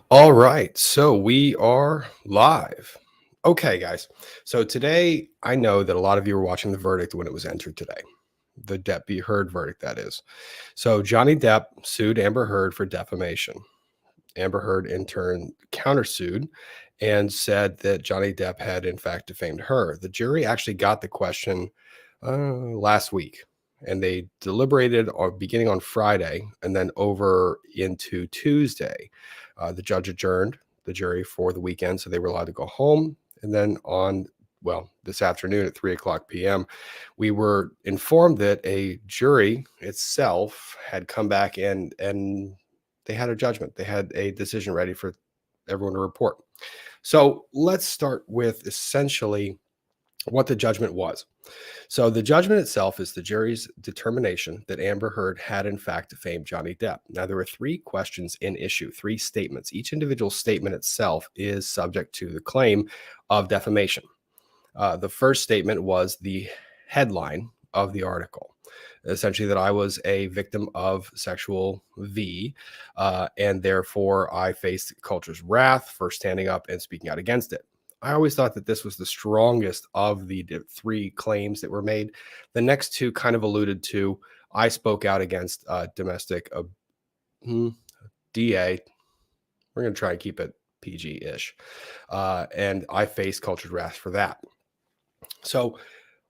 All right, so we are live. Okay, guys. So today, I know that a lot of you were watching the verdict when it was entered today. The Depp be heard verdict, that is. So Johnny Depp sued Amber Heard for defamation. Amber Heard, in turn, countersued and said that Johnny Depp had, in fact, defamed her. The jury actually got the question last week, and they deliberated beginning on Friday and then over into Tuesday. The judge adjourned the jury for the weekend, so they were allowed to go home. And then this afternoon at 3 o'clock p.m., we were informed that a jury itself had come back and they had a judgment. They had a decision ready for everyone to report. So let's start with essentially what the judgment was. So the judgment itself is the jury's determination that Amber Heard had in fact defamed Johnny Depp. Now there were three questions in issue, three statements. Each individual statement itself is subject to the claim of defamation. The first statement was the headline of the article, essentially that I was a victim of sexual V, and therefore I faced culture's wrath for standing up and speaking out against it. I always thought that this was the strongest of the three claims that were made. The next two kind of alluded to I spoke out against domestic DA. We're going to try and keep it PG-ish. And I faced culture's wrath for that. So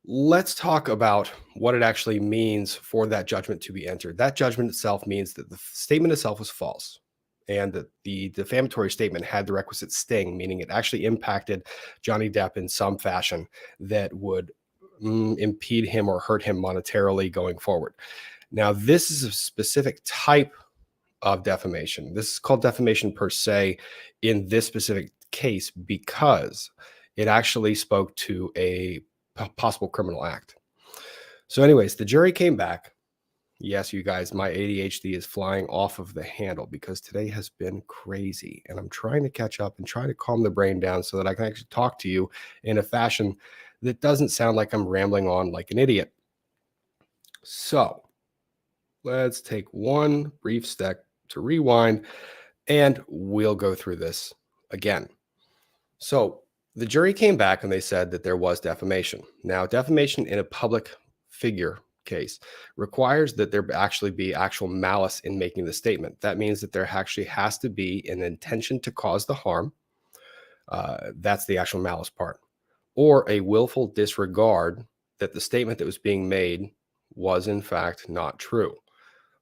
let's talk about what it actually means for that judgment to be entered. That judgment itself means that the statement itself was false and that the defamatory statement had the requisite sting, meaning it actually impacted Johnny Depp in some fashion that would impede him or hurt him monetarily going forward. Now, this is a specific type of defamation. This is called defamation per se in this specific case because it actually spoke to a possible criminal act. So anyways, the jury came back. Yes, you guys, my ADHD is flying off of the handle because today has been crazy and I'm trying to catch up and try to calm the brain down so that I can actually talk to you in a fashion that doesn't sound like I'm rambling on like an idiot. So let's take one brief step to rewind and we'll go through this again. So the jury came back and they said that there was defamation. Now, defamation in a public figure case requires that there actually be actual malice in making the statement. That means that there actually has to be an intention to cause the harm. That's the actual malice part. Or a willful disregard that the statement that was being made was in fact not true.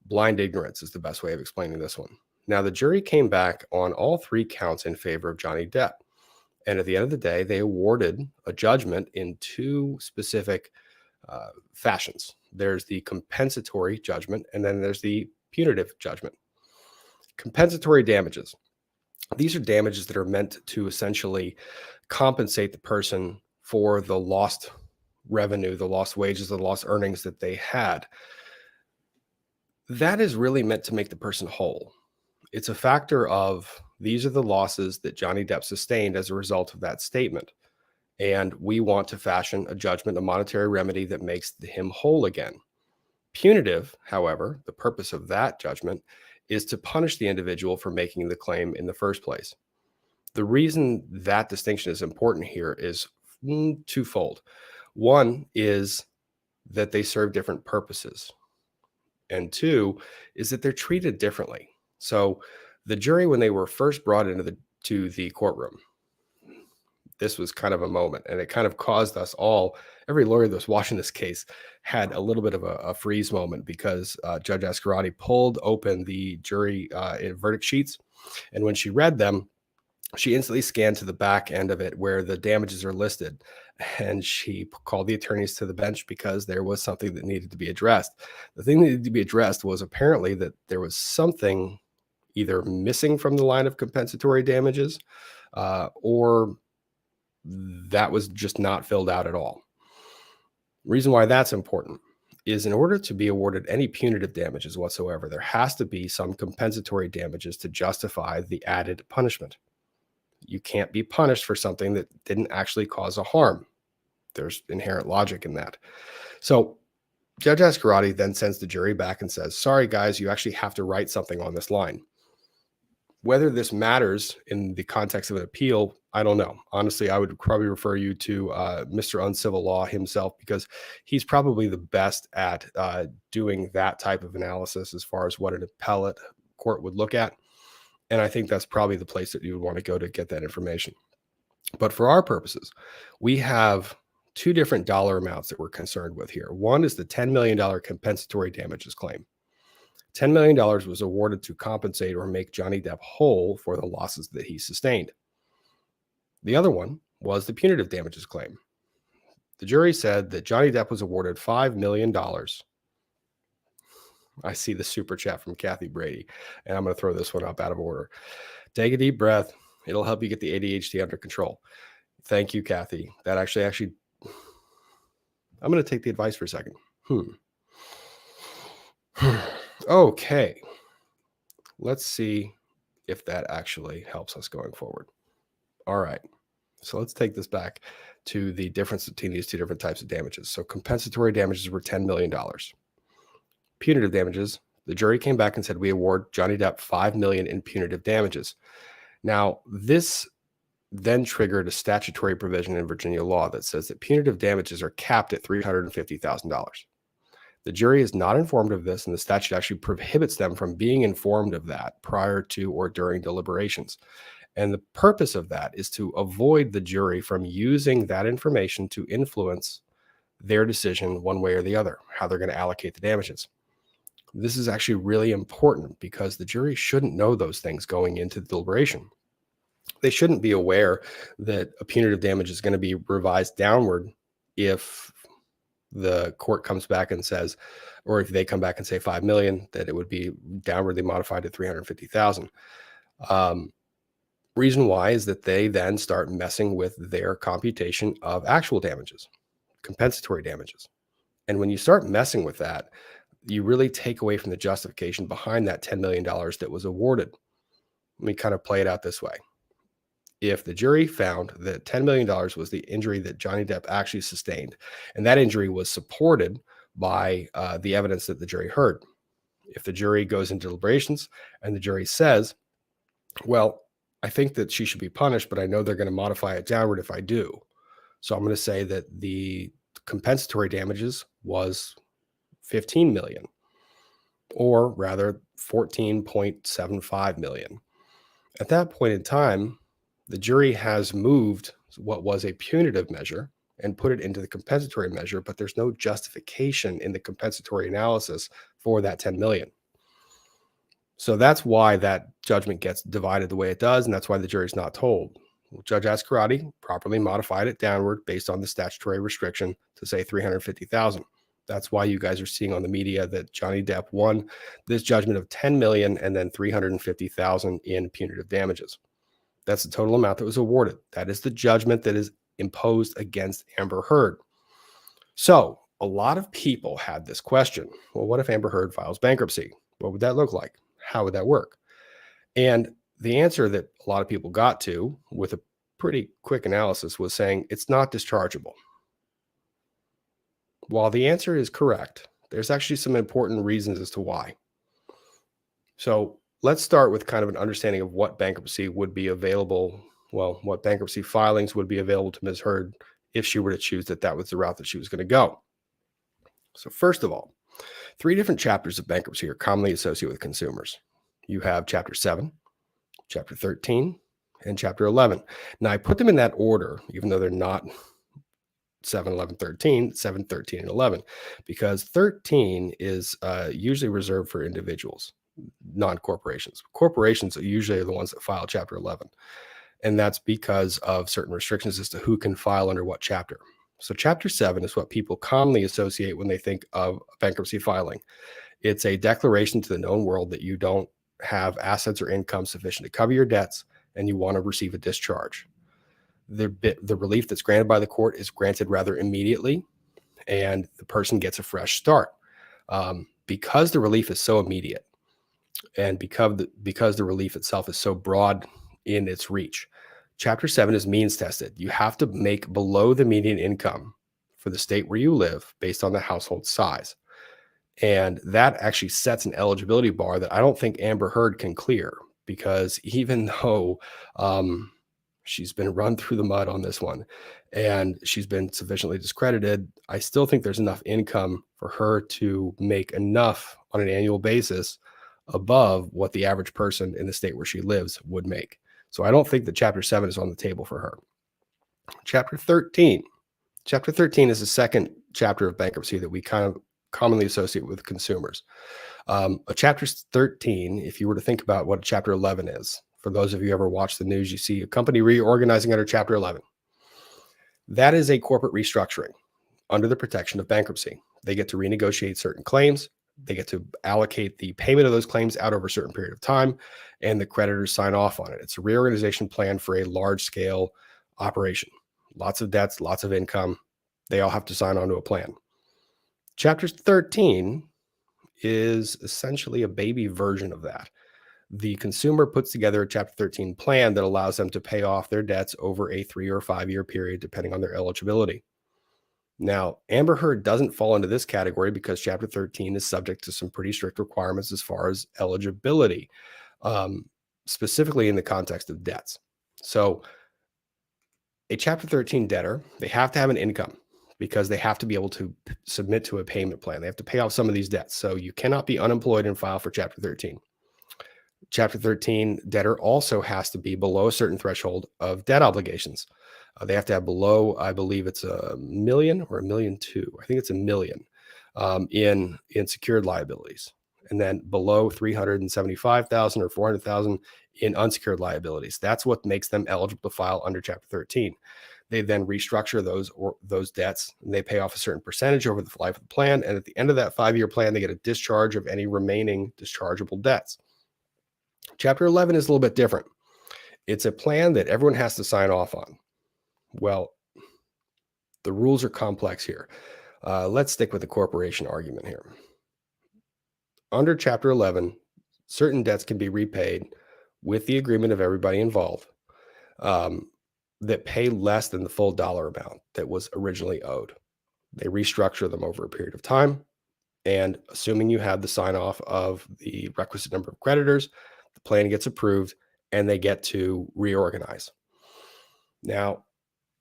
Blind ignorance is the best way of explaining this one. Now, the jury came back on all three counts in favor of Johnny Depp. And at the end of the day, they awarded a judgment in two specific fashions. There's the compensatory judgment, and then there's the punitive judgment. Compensatory damages. These are damages that are meant to essentially compensate the person for the lost revenue, the lost wages, the lost earnings that they had. That is really meant to make the person whole. It's a factor of these are the losses that Johnny Depp sustained as a result of that statement. And we want to fashion a judgment, a monetary remedy that makes him whole again. Punitive, however, the purpose of that judgment is to punish the individual for making the claim in the first place. The reason that distinction is important here is twofold. One is that they serve different purposes. And two is that they're treated differently. So the jury, when they were first brought into the courtroom, this was kind of a moment, and it kind of caused us all, every lawyer that was watching this case had a little bit of a freeze moment because Judge Ascarati pulled open the jury verdict sheets. And when she read them, she instantly scanned to the back end of it where the damages are listed. And she called the attorneys to the bench because there was something that needed to be addressed. The thing that needed to be addressed was apparently that there was something either missing from the line of compensatory damages or that was just not filled out at all. Reason why that's important is in order to be awarded any punitive damages whatsoever, there has to be some compensatory damages to justify the added punishment. You can't be punished for something that didn't actually cause a harm. There's inherent logic in that. So Judge Ascarati then sends the jury back and says, sorry, guys, you actually have to write something on this line. Whether this matters in the context of an appeal, I don't know. Honestly, I would probably refer you to Mr. Uncivil Law himself, because he's probably the best at doing that type of analysis as far as what an appellate court would look at. And I think that's probably the place that you would want to go to get that information. But for our purposes, we have two different dollar amounts that we're concerned with here. One is the $10 million compensatory damages claim. $10 million was awarded to compensate or make Johnny Depp whole for the losses that he sustained. The other one was the punitive damages claim. The jury said that Johnny Depp was awarded $5 million. I see the super chat from Kathy Brady, and I'm going to throw this one up out of order. Take a deep breath. It'll help you get the ADHD under control. Thank you, Kathy. That actually, I'm going to take the advice for a second. Okay. Let's see if that actually helps us going forward. All right. So let's take this back to the difference between these two different types of damages. So compensatory damages were $10 million. Punitive damages, the jury came back and said, we award Johnny Depp $5 million in punitive damages. Now, this then triggered a statutory provision in Virginia law that says that punitive damages are capped at $350,000. The jury is not informed of this, and the statute actually prohibits them from being informed of that prior to or during deliberations. And the purpose of that is to avoid the jury from using that information to influence their decision one way or the other, how they're going to allocate the damages. This is actually really important because the jury shouldn't know those things going into the deliberation. They shouldn't be aware that a punitive damage is going to be revised downward if the court comes back and says, or if they come back and say 5 million, that it would be downwardly modified to 350,000. Reason why is that they then start messing with their computation of actual damages, compensatory damages. And when you start messing with that, you really take away from the justification behind that $10 million that was awarded. Let me kind of play it out this way. If the jury found that $10 million was the injury that Johnny Depp actually sustained, and that injury was supported by the evidence that the jury heard, if the jury goes into deliberations and the jury says, well, I think that she should be punished, but I know they're going to modify it downward if I do. So I'm going to say that the compensatory damages was 15 million, or rather 14.75 million. At that point in time, the jury has moved what was a punitive measure and put it into the compensatory measure, but there's no justification in the compensatory analysis for that 10 million. So that's why that judgment gets divided the way it does, and that's why the jury's not told. Judge Ascarati properly modified it downward based on the statutory restriction to say 350,000. That's why you guys are seeing on the media that Johnny Depp won this judgment of 10 million and then 350,000 in punitive damages. That's the total amount that was awarded. That is the judgment that is imposed against Amber Heard. So a lot of people had this question. Well, what if Amber Heard files bankruptcy? What would that look like? How would that work? And the answer that a lot of people got to with a pretty quick analysis was saying it's not dischargeable. While the answer is correct, there's actually some important reasons as to why. So let's start with kind of an understanding of what bankruptcy would be available. Well, what bankruptcy filings would be available to Ms. Heard if she were to choose that that was the route that she was going to go. So first of all, 3 different chapters of bankruptcy are commonly associated with consumers. You have Chapter 7, Chapter 13, and Chapter 11. Now, I put them in that order, even though they're not 7, 11, 13, 7, 13, and 11, because 13 is usually reserved for individuals, non-corporations. Corporations are usually the ones that file Chapter 11, and that's because of certain restrictions as to who can file under what chapter. So Chapter 7 is what people commonly associate when they think of bankruptcy filing. It's a declaration to the known world that you don't have assets or income sufficient to cover your debts and you want to receive a discharge. The relief that's granted by the court is granted rather immediately, and the person gets a fresh start. Because the relief is so immediate and because the relief itself is so broad in its reach, Chapter 7 is means tested. You have to make below the median income for the state where you live based on the household size. And that actually sets an eligibility bar that I don't think Amber Heard can clear, because even though she's been run through the mud on this one and she's been sufficiently discredited, I still think there's enough income for her to make enough on an annual basis above what the average person in the state where she lives would make. So I don't think that Chapter 7 is on the table for her. Chapter 13. Chapter 13 is the second chapter of bankruptcy that we kind of commonly associate with consumers. A Chapter 13, if you were to think about what Chapter 11 is, for those of you who ever watch the news, you see a company reorganizing under Chapter 11. That is a corporate restructuring under the protection of bankruptcy. They get to renegotiate certain claims. They get to allocate the payment of those claims out over a certain period of time, and the creditors sign off on it. It's a reorganization plan for a large-scale operation. Lots of debts, lots of income. They all have to sign on to a plan. Chapter 13 is essentially a baby version of that. The consumer puts together a Chapter 13 plan that allows them to pay off their debts over a 3 or 5 year period, depending on their eligibility. Now, Amber Heard doesn't fall into this category because Chapter 13 is subject to some pretty strict requirements as far as eligibility, specifically in the context of debts. So a Chapter 13 debtor, they have to have an income because they have to be able to submit to a payment plan. They have to pay off some of these debts. So you cannot be unemployed and file for Chapter 13. Chapter 13 debtor also has to be below a certain threshold of debt obligations. They have to have below, I believe it's $1 million or $1.2 million. I think it's $1 million in secured liabilities, and then below $375,000 or $400,000 in unsecured liabilities. That's what makes them eligible to file under Chapter 13. They then restructure those debts, and they pay off a certain percentage over the life of the plan. And at the end of that 5-year plan, they get a discharge of any remaining dischargeable debts. Chapter 11 is a little bit different. It's a plan that everyone has to sign off on. Well, the rules are complex here. Let's stick with the corporation argument here. Under Chapter 11, certain debts can be repaid with the agreement of everybody involved that pay less than the full dollar amount that was originally owed. They restructure them over a period of time, and assuming you have the sign-off of the requisite number of creditors, the plan gets approved, and they get to reorganize. Now,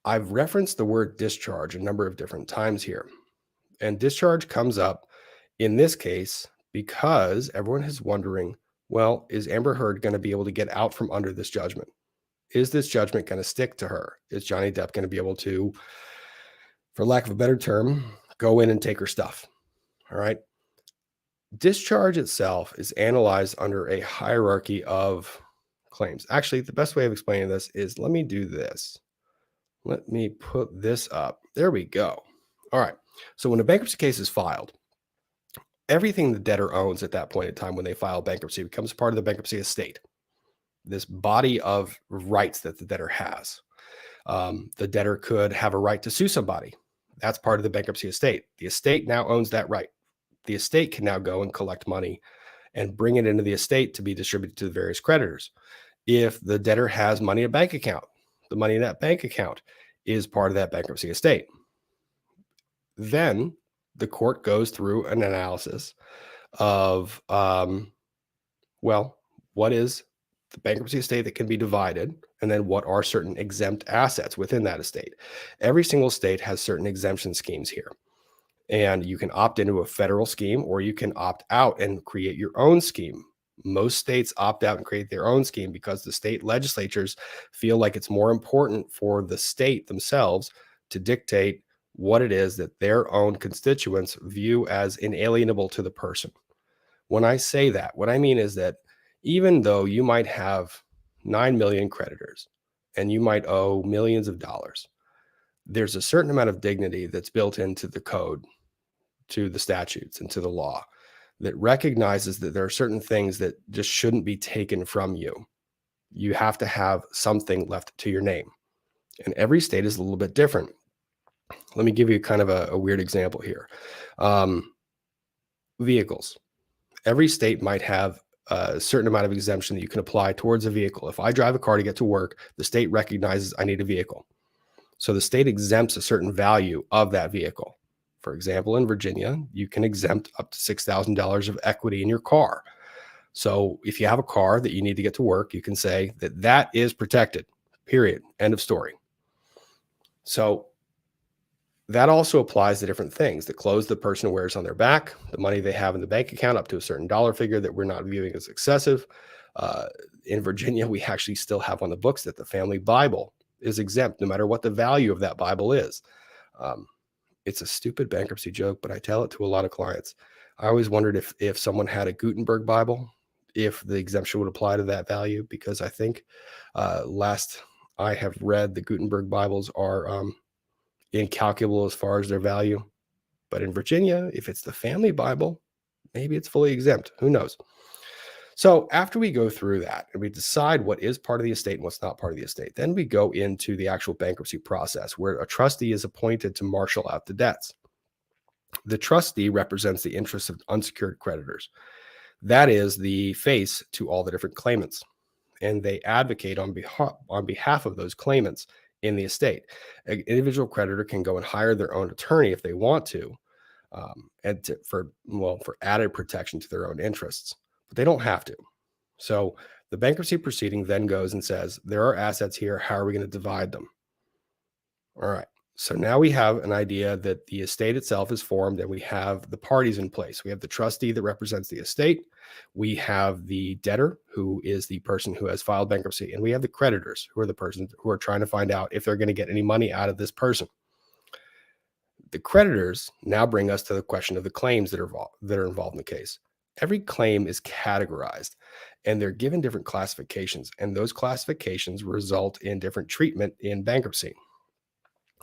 I've referenced the word discharge a number of different times here, and discharge comes up in this case because everyone is wondering, well, is Amber Heard going to be able to get out from under this judgment? Is this judgment going to stick to her? Is Johnny Depp going to be able to, for lack of a better term, go in and take her stuff? All right. Discharge itself is analyzed under a hierarchy of claims. Actually, the best way of explaining this is, let me do this. Let me put this up. There we go. All right. So when a bankruptcy case is filed, everything the debtor owns at that point in time when they file bankruptcy becomes part of the bankruptcy estate. This body of rights that the debtor has. The debtor could have a right to sue somebody. That's part of the bankruptcy estate. The estate now owns that right. The estate can now go and collect money and bring it into the estate to be distributed to the various creditors. If the debtor has money in a bank account, the money in that bank account is part of that bankruptcy estate. Then the court goes through an analysis of, what is the bankruptcy estate that can be divided, and then what are certain exempt assets within that estate. Every single state has certain exemption schemes here. And you can opt into a federal scheme, or you can opt out and create your own scheme. Most states opt out and create their own scheme because the state legislatures feel like it's more important for the state themselves to dictate what it is that their own constituents view as inalienable to the person. When I say that, what I mean is that even though you might have 9 million creditors and you might owe millions of dollars, there's a certain amount of dignity that's built into the code, to the statutes, and to the law that recognizes that there are certain things that just shouldn't be taken from you. You have to have something left to your name. And every state is a little bit different. Let me give you kind of a weird example here. Vehicles. Every state might have a certain amount of exemption that you can apply towards a vehicle. If I drive a car to get to work, the state recognizes I need a vehicle. So the state exempts a certain value of that vehicle. For example, in Virginia, you can exempt up to $6,000 of equity in your car. So if you have a car that you need to get to work, you can say that that is protected, period, end of story. So that also applies to different things: the clothes the person wears on their back, the money they have in the bank account up to a certain dollar figure that we're not viewing as excessive. Uh, in Virginia, we actually still have on the books that the family Bible is exempt, no matter what the value of that Bible is. Um, it's a stupid bankruptcy joke, but I tell it to a lot of clients. I always wondered if someone had a Gutenberg Bible, if the exemption would apply to that value, because I think last I have read, the Gutenberg Bibles are incalculable as far as their value. But in Virginia, if it's the family Bible, maybe it's fully exempt. Who knows? So after we go through that and we decide what is part of the estate and what's not part of the estate, then we go into the actual bankruptcy process where a trustee is appointed to marshal out the debts. The trustee represents the interests of unsecured creditors. That is the face to all the different claimants, and they advocate on behalf of those claimants in the estate. An individual creditor can go and hire their own attorney if they want to, for added protection to their own interests, but they don't have to. So the bankruptcy proceeding then goes and says, there are assets here. How are we going to divide them? All right. So now we have an idea that the estate itself is formed and we have the parties in place. We have the trustee that represents the estate. We have the debtor, who is the person who has filed bankruptcy. And we have the creditors, who are the persons who are trying to find out if they're going to get any money out of this person. The creditors now bring us to the question of the claims that are involved in the case. Every claim is categorized and they're given different classifications, and those classifications result in different treatment in bankruptcy.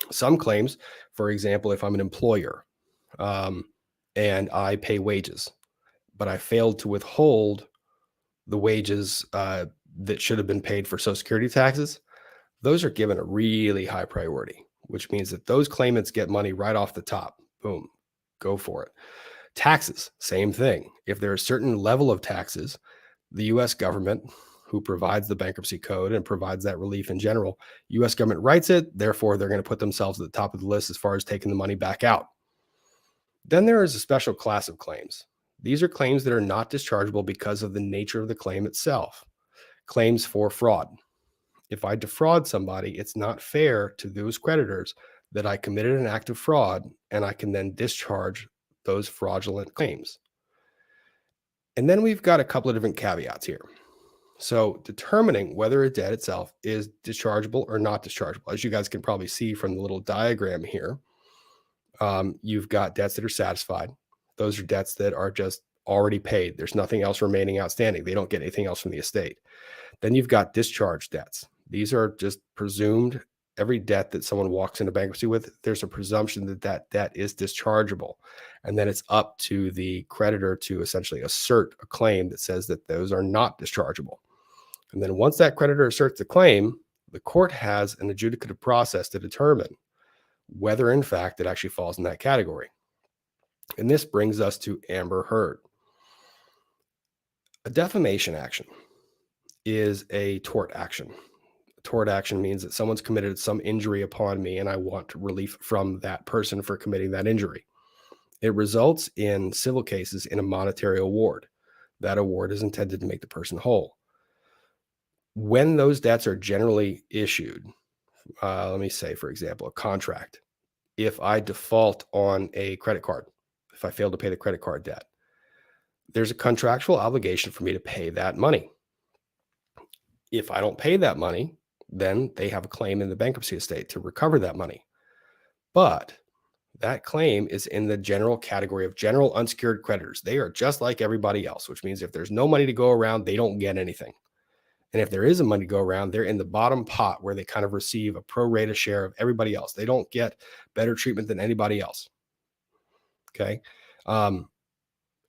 Some claims, for example, if I'm an employer and I pay wages, but I failed to withhold the wages that should have been paid for Social Security taxes, those are given a really high priority, which means that those claimants get money right off the top. Boom, go for it. Taxes, same thing. If there's a certain level of taxes, the U.S. government, who provides the bankruptcy code and provides that relief in general, U.S. government writes it, therefore they're going to put themselves at the top of the list as far as taking the money back out. Then there is a special class of claims. These are claims that are not dischargeable because of the nature of the claim itself. Claims for fraud. If I defraud somebody, it's not fair to those creditors that I committed an act of fraud, and I can then discharge those fraudulent claims. And then we've got a couple of different caveats here. So determining whether a debt itself is dischargeable or not dischargeable, as you guys can probably see from the little diagram here, you've got debts that are satisfied. Those are debts that are just already paid. There's nothing else remaining outstanding. They don't get anything else from the estate. Then you've got discharge debts. These are just presumed. Every debt that someone walks into bankruptcy with, there's a presumption that that debt is dischargeable. And then it's up to the creditor to essentially assert a claim that says that those are not dischargeable. And then once that creditor asserts the claim, the court has an adjudicative process to determine whether, in fact, it actually falls in that category. And this brings us to Amber Heard. A defamation action is a tort action. A tort action means that someone's committed some injury upon me and I want relief from that person for committing that injury. It results in civil cases in a monetary award. That award is intended to make the person whole. When those debts are generally issued, let me say, for example, a contract. If I default on a credit card, if I fail to pay the credit card debt, there's a contractual obligation for me to pay that money. If I don't pay that money, then they have a claim in the bankruptcy estate to recover that money. But that claim is in the general category of general unsecured creditors. They are just like everybody else, which means if there's no money to go around, they don't get anything. And if there is a money to go around, they're in the bottom pot where they kind of receive a pro rata share of everybody else. They don't get better treatment than anybody else. Okay. And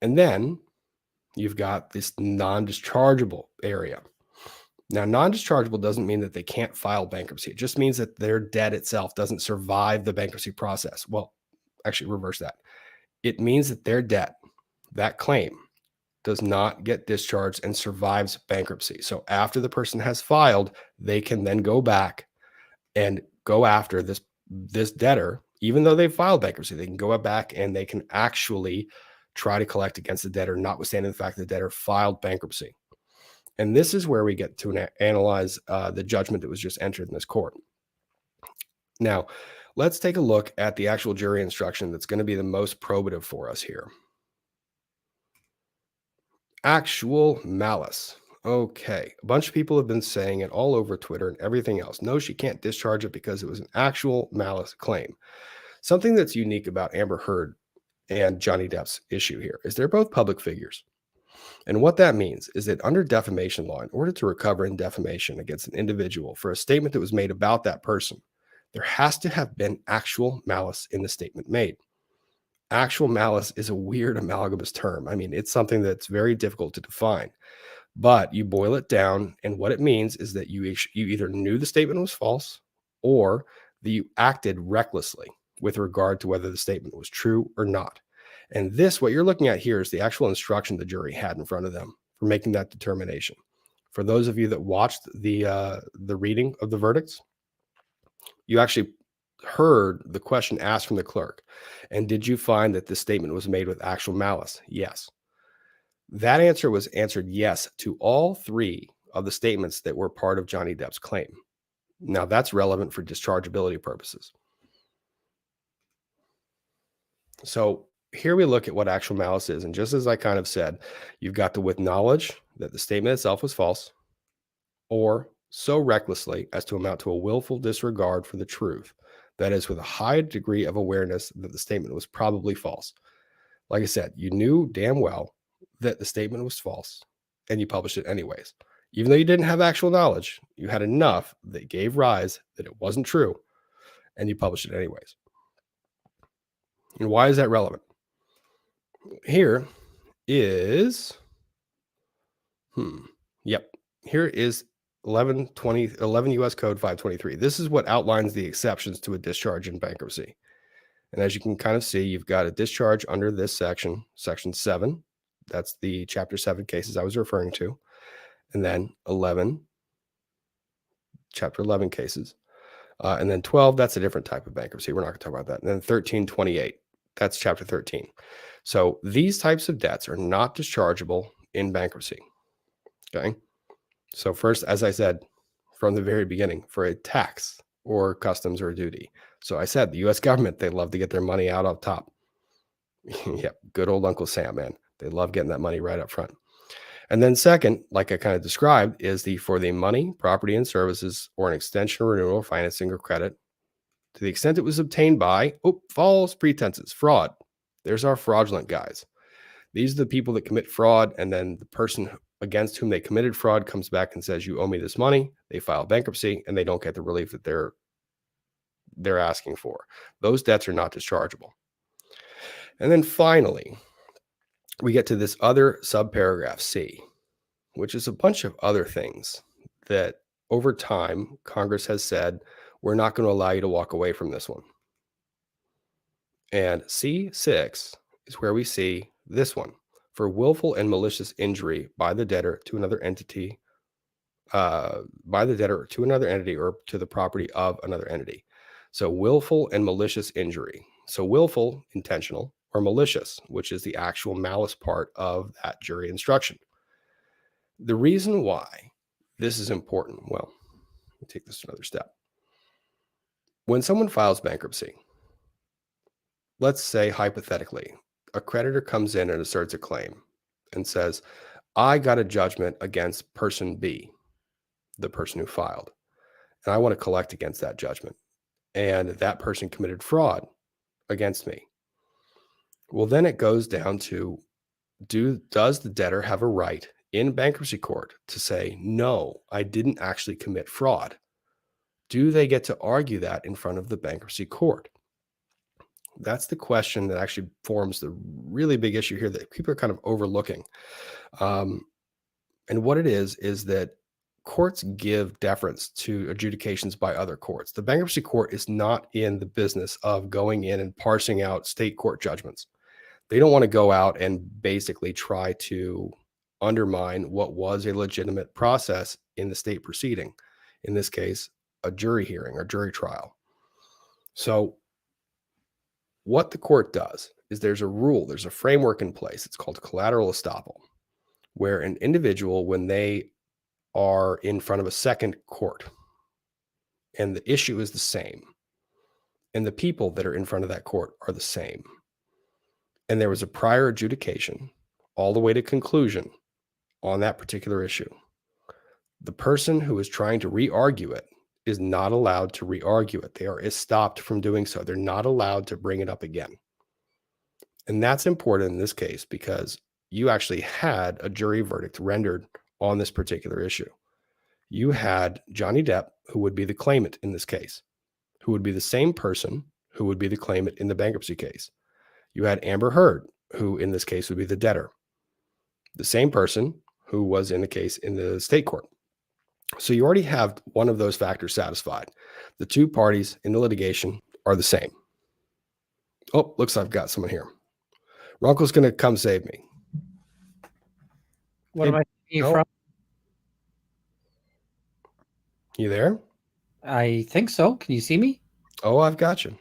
then you've got this non-dischargeable area. Now, non-dischargeable doesn't mean that they can't file bankruptcy. It just means that their debt itself doesn't survive the bankruptcy process. Well, actually reverse that. It means that their debt, that claim, does not get discharged and survives bankruptcy. So after the person has filed, they can then go back and go after this debtor, even though they filed bankruptcy. They can go back and they can actually try to collect against the debtor, notwithstanding the fact that the debtor filed bankruptcy. And this is where we get to analyze the judgment that was just entered in this court. Now, let's take a look at the actual jury instruction that's going to be the most probative for us here. Actual malice. Okay, a bunch of people have been saying it all over Twitter and everything else. No, she can't discharge it because it was an actual malice claim. Something that's unique about Amber Heard and Johnny Depp's issue here is they're both public figures. And what that means is that under defamation law, in order to recover in defamation against an individual for a statement that was made about that person, there has to have been actual malice in the statement made. Actual malice is a weird amalgamous term. I mean, it's something that's very difficult to define, but you boil it down, and what it means is that you either knew the statement was false or that you acted recklessly with regard to whether the statement was true or not. And this, what you're looking at here, is the actual instruction the jury had in front of them for making that determination. For those of you that watched the reading of the verdicts, you actually heard the question asked from the clerk. And did you find that this statement was made with actual malice? Yes. That answer was answered yes to all three of the statements that were part of Johnny Depp's claim. Now, that's relevant for dischargeability purposes. So here we look at what actual malice is. And just as I kind of said, you've got to with knowledge that the statement itself was false, or so recklessly as to amount to a willful disregard for the truth. That is, with a high degree of awareness that the statement was probably false. Like I said, you knew damn well that the statement was false, and you published it anyways. Even though you didn't have actual knowledge, you had enough that gave rise that it wasn't true, and you published it anyways. And why is that relevant? Here is, here is 11 U.S. Code 523. This is what outlines the exceptions to a discharge in bankruptcy. And as you can kind of see, you've got a discharge under this section, section 7. That's the chapter 7 cases I was referring to. And then 11, chapter 11 cases. And then 12, that's a different type of bankruptcy. We're not going to talk about that. And then 1328, that's chapter 13. So these types of debts are not dischargeable in bankruptcy. Okay. So first, as I said from the very beginning, for a tax or customs or a duty. So I said the U.S. government, they love to get their money out up top. Yep, good old Uncle Sam, man. They love getting that money right up front. And then second, like I kind of described, is for the money, property, and services, or an extension, renewal, financing, or credit, to the extent it was obtained by false pretenses, fraud. There's our fraudulent guys. These are the people that commit fraud, and then the person against whom they committed fraud comes back and says, you owe me this money. They file bankruptcy, and they don't get the relief that they're asking for. Those debts are not dischargeable. And then finally, we get to this other subparagraph C, which is a bunch of other things that over time, Congress has said, we're not going to allow you to walk away from this one. And C6 is where we see this one, for willful and malicious injury by the debtor to another entity, or to the property of another entity. So willful and malicious injury. So willful, intentional, or malicious, which is the actual malice part of that jury instruction. The reason why this is important, well, let me take this another step. When someone files bankruptcy, let's say hypothetically, a creditor comes in and asserts a claim and says, I got a judgment against person B, the person who filed, and I want to collect against that judgment. And that person committed fraud against me. Well, then it goes down to, does the debtor have a right in bankruptcy court to say, no, I didn't actually commit fraud? Do they get to argue that in front of the bankruptcy court? That's the question that actually forms the really big issue here that people are kind of overlooking. And what it is that courts give deference to adjudications by other courts. The bankruptcy court is not in the business of going in and parsing out state court judgments. They don't want to go out and basically try to undermine what was a legitimate process in the state proceeding. In this case, a jury hearing or jury trial. So what the court does is there's a framework in place. It's called collateral estoppel, where an individual, when they are in front of a second court and the issue is the same, and the people that are in front of that court are the same, and there was a prior adjudication all the way to conclusion on that particular issue, the person who is trying to re-argue it is not allowed to re-argue it. They are stopped from doing so. They're not allowed to bring it up again. And that's important in this case because you actually had a jury verdict rendered on this particular issue. You had Johnny Depp, who would be the claimant in this case, who would be the same person who would be the claimant in the bankruptcy case. You had Amber Heard, who in this case would be the debtor, the same person who was in the case in the state court. So you already have one of those factors satisfied. The two parties in the litigation are the same. Oh, looks like I've got someone here. Runkle's going to come save me. What am I seeing you from? You there? I think so. Can you see me? Oh, I've got you.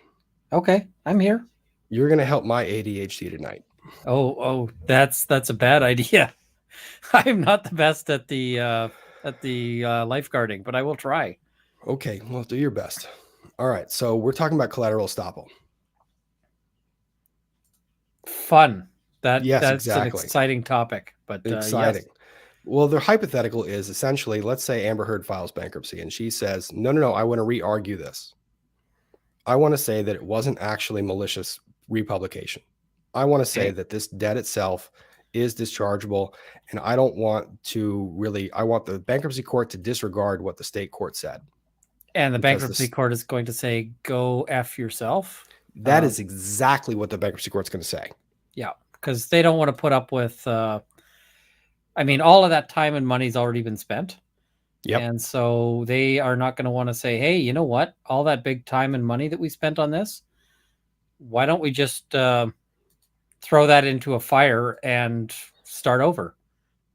Okay, I'm here. You're going to help my ADHD tonight. Oh, that's a bad idea. I'm not the best at the lifeguarding, but I will try. Okay, well, do your best. All right, so we're talking about collateral estoppel. Fun. That's exactly. An exciting topic, but exciting. Yes. Well, the hypothetical is essentially, let's say Amber Heard files bankruptcy and she says, no, I want to re-argue this. I want to say that it wasn't actually malicious republication. I want to say that this debt itself is dischargeable, and I don't want to really, I want the bankruptcy court to disregard what the state court said. And the bankruptcy court is going to say, go F yourself. That is exactly what the bankruptcy court's going to say. Yeah, because they don't want to put up with, I mean, all of that time and money's already been spent. Yep. And so they are not going to want to say, hey, you know what? All that big time and money that we spent on this, why don't we just throw that into a fire and start over?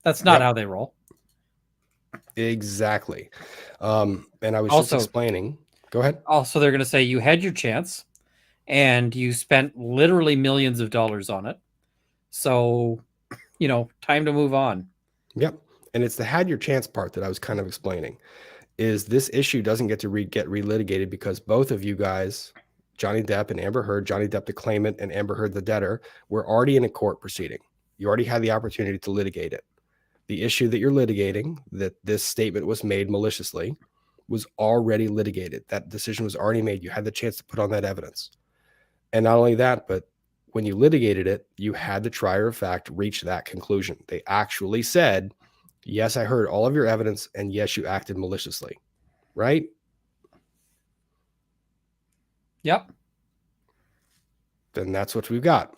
That's not how they roll. Exactly. And I was also just explaining. Go ahead. Also, they're going to say you had your chance and you spent literally millions of dollars on it. So, time to move on. Yep. And it's the had your chance part that I was kind of explaining, is this issue doesn't get to get relitigated because both of you guys, Johnny Depp and Amber Heard, Johnny Depp the claimant and Amber Heard the debtor, were already in a court proceeding. You already had the opportunity to litigate it. The issue that you're litigating, that this statement was made maliciously, was already litigated. That decision was already made. You had the chance to put on that evidence. And not only that, but when you litigated it, you had the trier of fact reach that conclusion. They actually said, yes, I heard all of your evidence, and yes, you acted maliciously. Right? Yep. Then that's what we've got.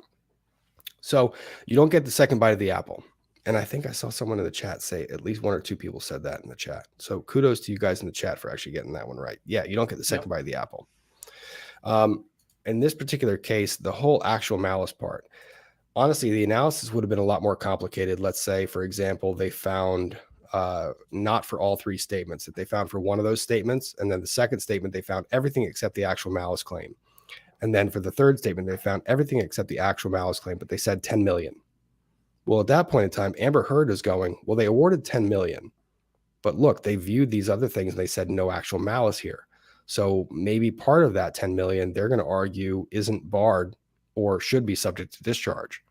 So you don't get the second bite of the apple. And I think I saw someone in the chat say, at least one or two people said that in the chat. So kudos to you guys in the chat for actually getting that one right. Yeah, you don't get the second bite of the apple. In this particular case, the whole actual malice part, honestly, the analysis would have been a lot more complicated. Let's say, for example, they found not for all three statements, that they found for one of those statements. And then the second statement, they found everything except the actual malice claim. And then for the third statement, they found everything except the actual malice claim, but they said 10 million. Well, at that point in time, Amber Heard is going, well, they awarded 10 million, but look, they viewed these other things and they said no actual malice here. So maybe part of that 10 million, they're going to argue isn't barred or should be subject to discharge.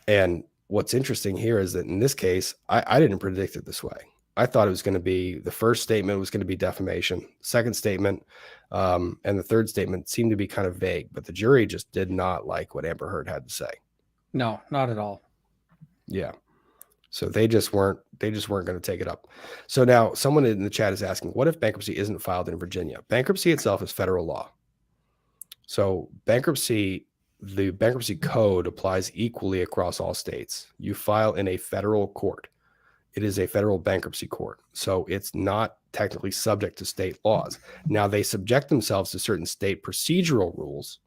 And what's interesting here is that in this case, I didn't predict it this way. I thought it was going to be, the first statement was going to be defamation, second statement, and the third statement seemed to be kind of vague, but the jury just did not like what Amber Heard had to say. No, not at all. Yeah. So they just weren't going to take it up. So now someone in the chat is asking, what if bankruptcy isn't filed in Virginia? Bankruptcy itself is federal law. So the bankruptcy code applies equally across all states. You file in a federal court. It is a federal bankruptcy court. So it's not technically subject to state laws. Now they subject themselves to certain state procedural rules.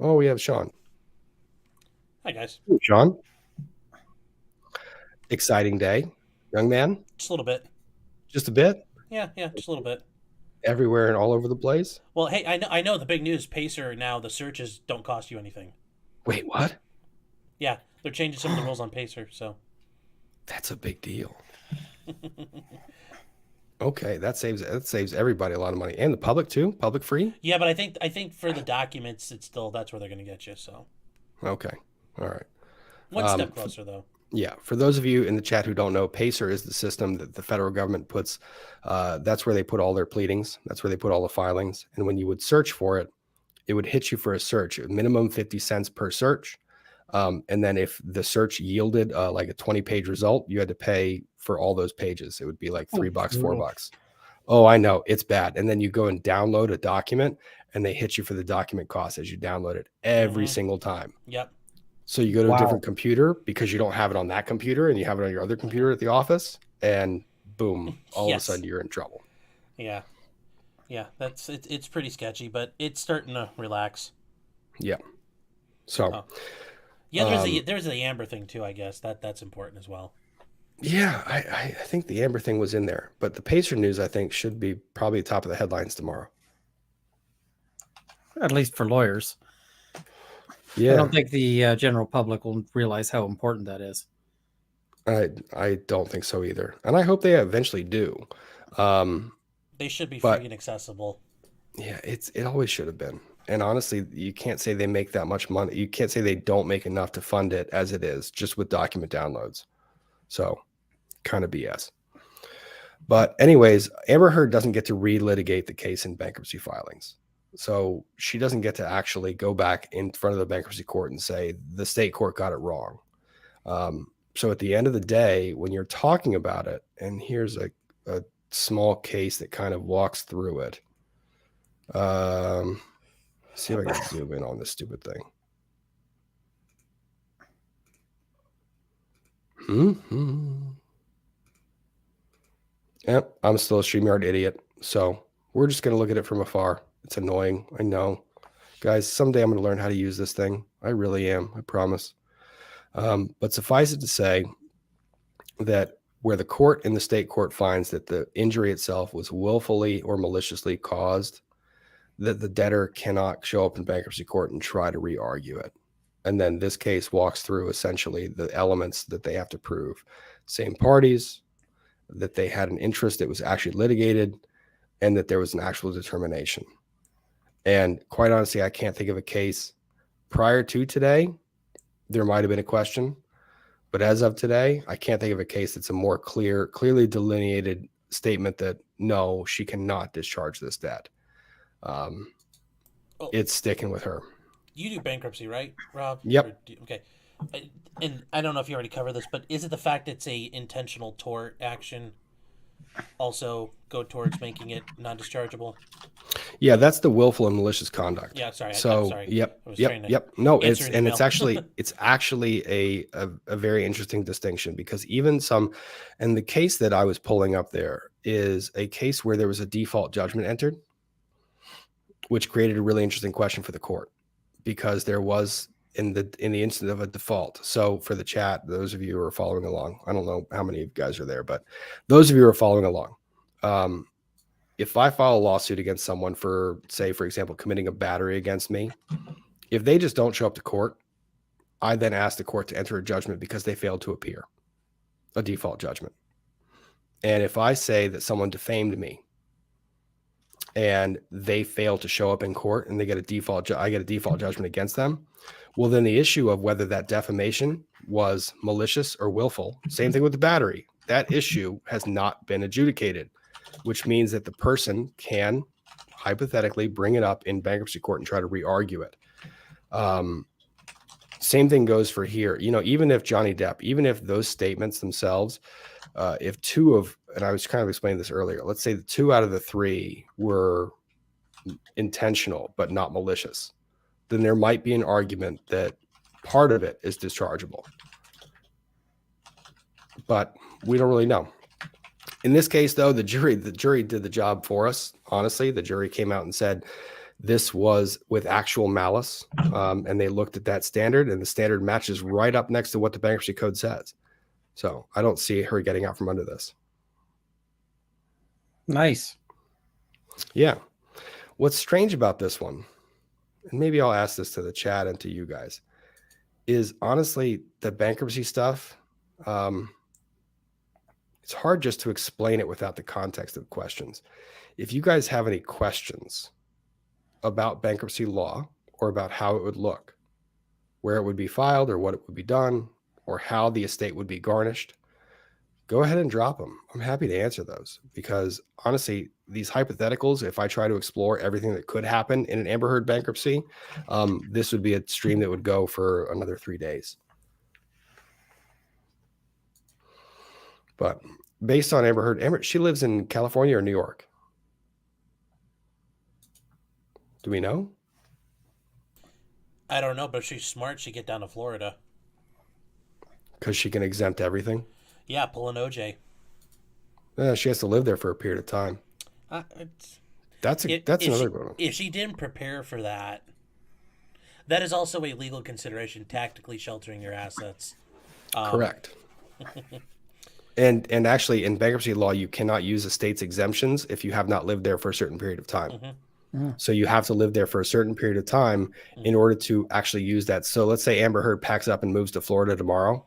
Oh, we have Sean. Hi, guys. Hey, Sean. Exciting day, young man. Just a little bit. Just a bit? Yeah, just a little bit. Everywhere and all over the place? Well, hey, I know the big news, Pacer, now the searches don't cost you anything. Wait, what? Yeah, they're changing some of the rules on Pacer. So That's a big deal. Okay, that saves everybody a lot of money, and the public too. Public free. yeah, but I think for the documents, it's still that's where they're going to get you. So Okay, all right. one step For, closer though. yeah, for those of you in the chat who don't know, Pacer is the system that the federal government puts. That's where they put all their pleadings. That's where they put all the filings. And when you would search for it, it would hit you for a search, minimum 50 cents per search. And then if the search yielded like a 20-page result, you had to pay for all those pages. It would be like $3, $4. Oh, I know, it's bad. And then you go and download a document, and they hit you for the document cost as you download it every single time. Yep. So you go to a different computer because you don't have it on that computer, and you have it on your other computer at the office, and boom, all of a sudden you're in trouble. Yeah. Yeah, it's pretty sketchy, but it's starting to relax. Yeah. So yeah, there's the Amber thing too, I guess. That's important as well. yeah, I think the Amber thing was in there, but the Pacer news, I think, should be probably top of the headlines tomorrow. At least for lawyers. Yeah. I don't think the general public will realize how important that is. I don't think so either. And I hope they eventually do. They should be free and accessible. Yeah, it always should have been. And honestly, you can't say they make that much money. You can't say they don't make enough to fund it as it is, just with document downloads. So kind of BS. But anyways, Amber Heard doesn't get to relitigate the case in bankruptcy filings. So she doesn't get to actually go back in front of the bankruptcy court and say the state court got it wrong. So at the end of the day, when you're talking about it, and here's a small case that kind of walks through it. See if I can zoom in on this stupid thing. Yep, I'm still a StreamYard idiot. So we're just going to look at it from afar. It's annoying. I know. Guys, someday I'm going to learn how to use this thing. I really am. I promise. But suffice it to say that where the court in the state court finds that the injury itself was willfully or maliciously caused, that the debtor cannot show up in bankruptcy court and try to re-argue it. And then this case walks through essentially the elements that they have to prove. Same parties, that they had an interest that was actually litigated, and that there was an actual determination. And quite honestly, I can't think of a case prior to today. There might have been a question, but as of today, I can't think of a case that's a more clearly delineated statement that no, she cannot discharge this debt. It's sticking with her. You do bankruptcy, right, Rob? Yep. Okay. And I don't know if you already covered this, but is it the fact it's a intentional tort action also go towards making it non-dischargeable? Yeah, that's the willful and malicious conduct. Yeah, sorry. So, I'm sorry. Yep. No, it's actually a very interesting distinction, because even and the case that I was pulling up there is a case where there was a default judgment entered, which created a really interesting question for the court, because there was in the instance of a default. So for the chat, those of you who are following along, I don't know how many of you guys are there, but those of you who are following along, if I file a lawsuit against someone for, say, for example, committing a battery against me, if they just don't show up to court, I then ask the court to enter a judgment because they failed to appear, a default judgment. And if I say that someone defamed me and they fail to show up in court and they get I get a default judgment against them, well, then the issue of whether that defamation was malicious or willful, same thing with the battery, that issue has not been adjudicated, which means that the person can hypothetically bring it up in bankruptcy court and try to re-argue it. Same thing goes for here. Even if Johnny Depp, even if those statements themselves, if and I was kind of explaining this earlier, let's say the 2 out of the 3 were intentional but not malicious, then there might be an argument that part of it is dischargeable. But we don't really know. In this case, though, the jury did the job for us. Honestly, the jury came out and said this was with actual malice, and they looked at that standard, and the standard matches right up next to what the bankruptcy code says. So I don't see her getting out from under this. Nice. Yeah. What's strange about this one, and maybe I'll ask this to the chat and to you guys, is honestly the bankruptcy stuff. It's hard just to explain it without the context of questions. If you guys have any questions about bankruptcy law or about how it would look, where it would be filed or what it would be done, or how the estate would be garnished, go ahead and drop them. I'm happy to answer those because honestly, these hypotheticals, if I try to explore everything that could happen in an Amber Heard bankruptcy, this would be a stream that would go for another 3 days. But based on Amber Heard, she lives in California or New York? Do we know? I don't know, but if she's smart, she'd get down to Florida. Because she can exempt everything? Yeah, pull an OJ. She has to live there for a period of time. That's another good one. If she didn't prepare for that, that is also a legal consideration, tactically sheltering your assets. Correct. And actually, in bankruptcy law, you cannot use a state's exemptions if you have not lived there for a certain period of time. Mm-hmm. So you have to live there for a certain period of time in order to actually use that. So let's say Amber Heard packs up and moves to Florida tomorrow,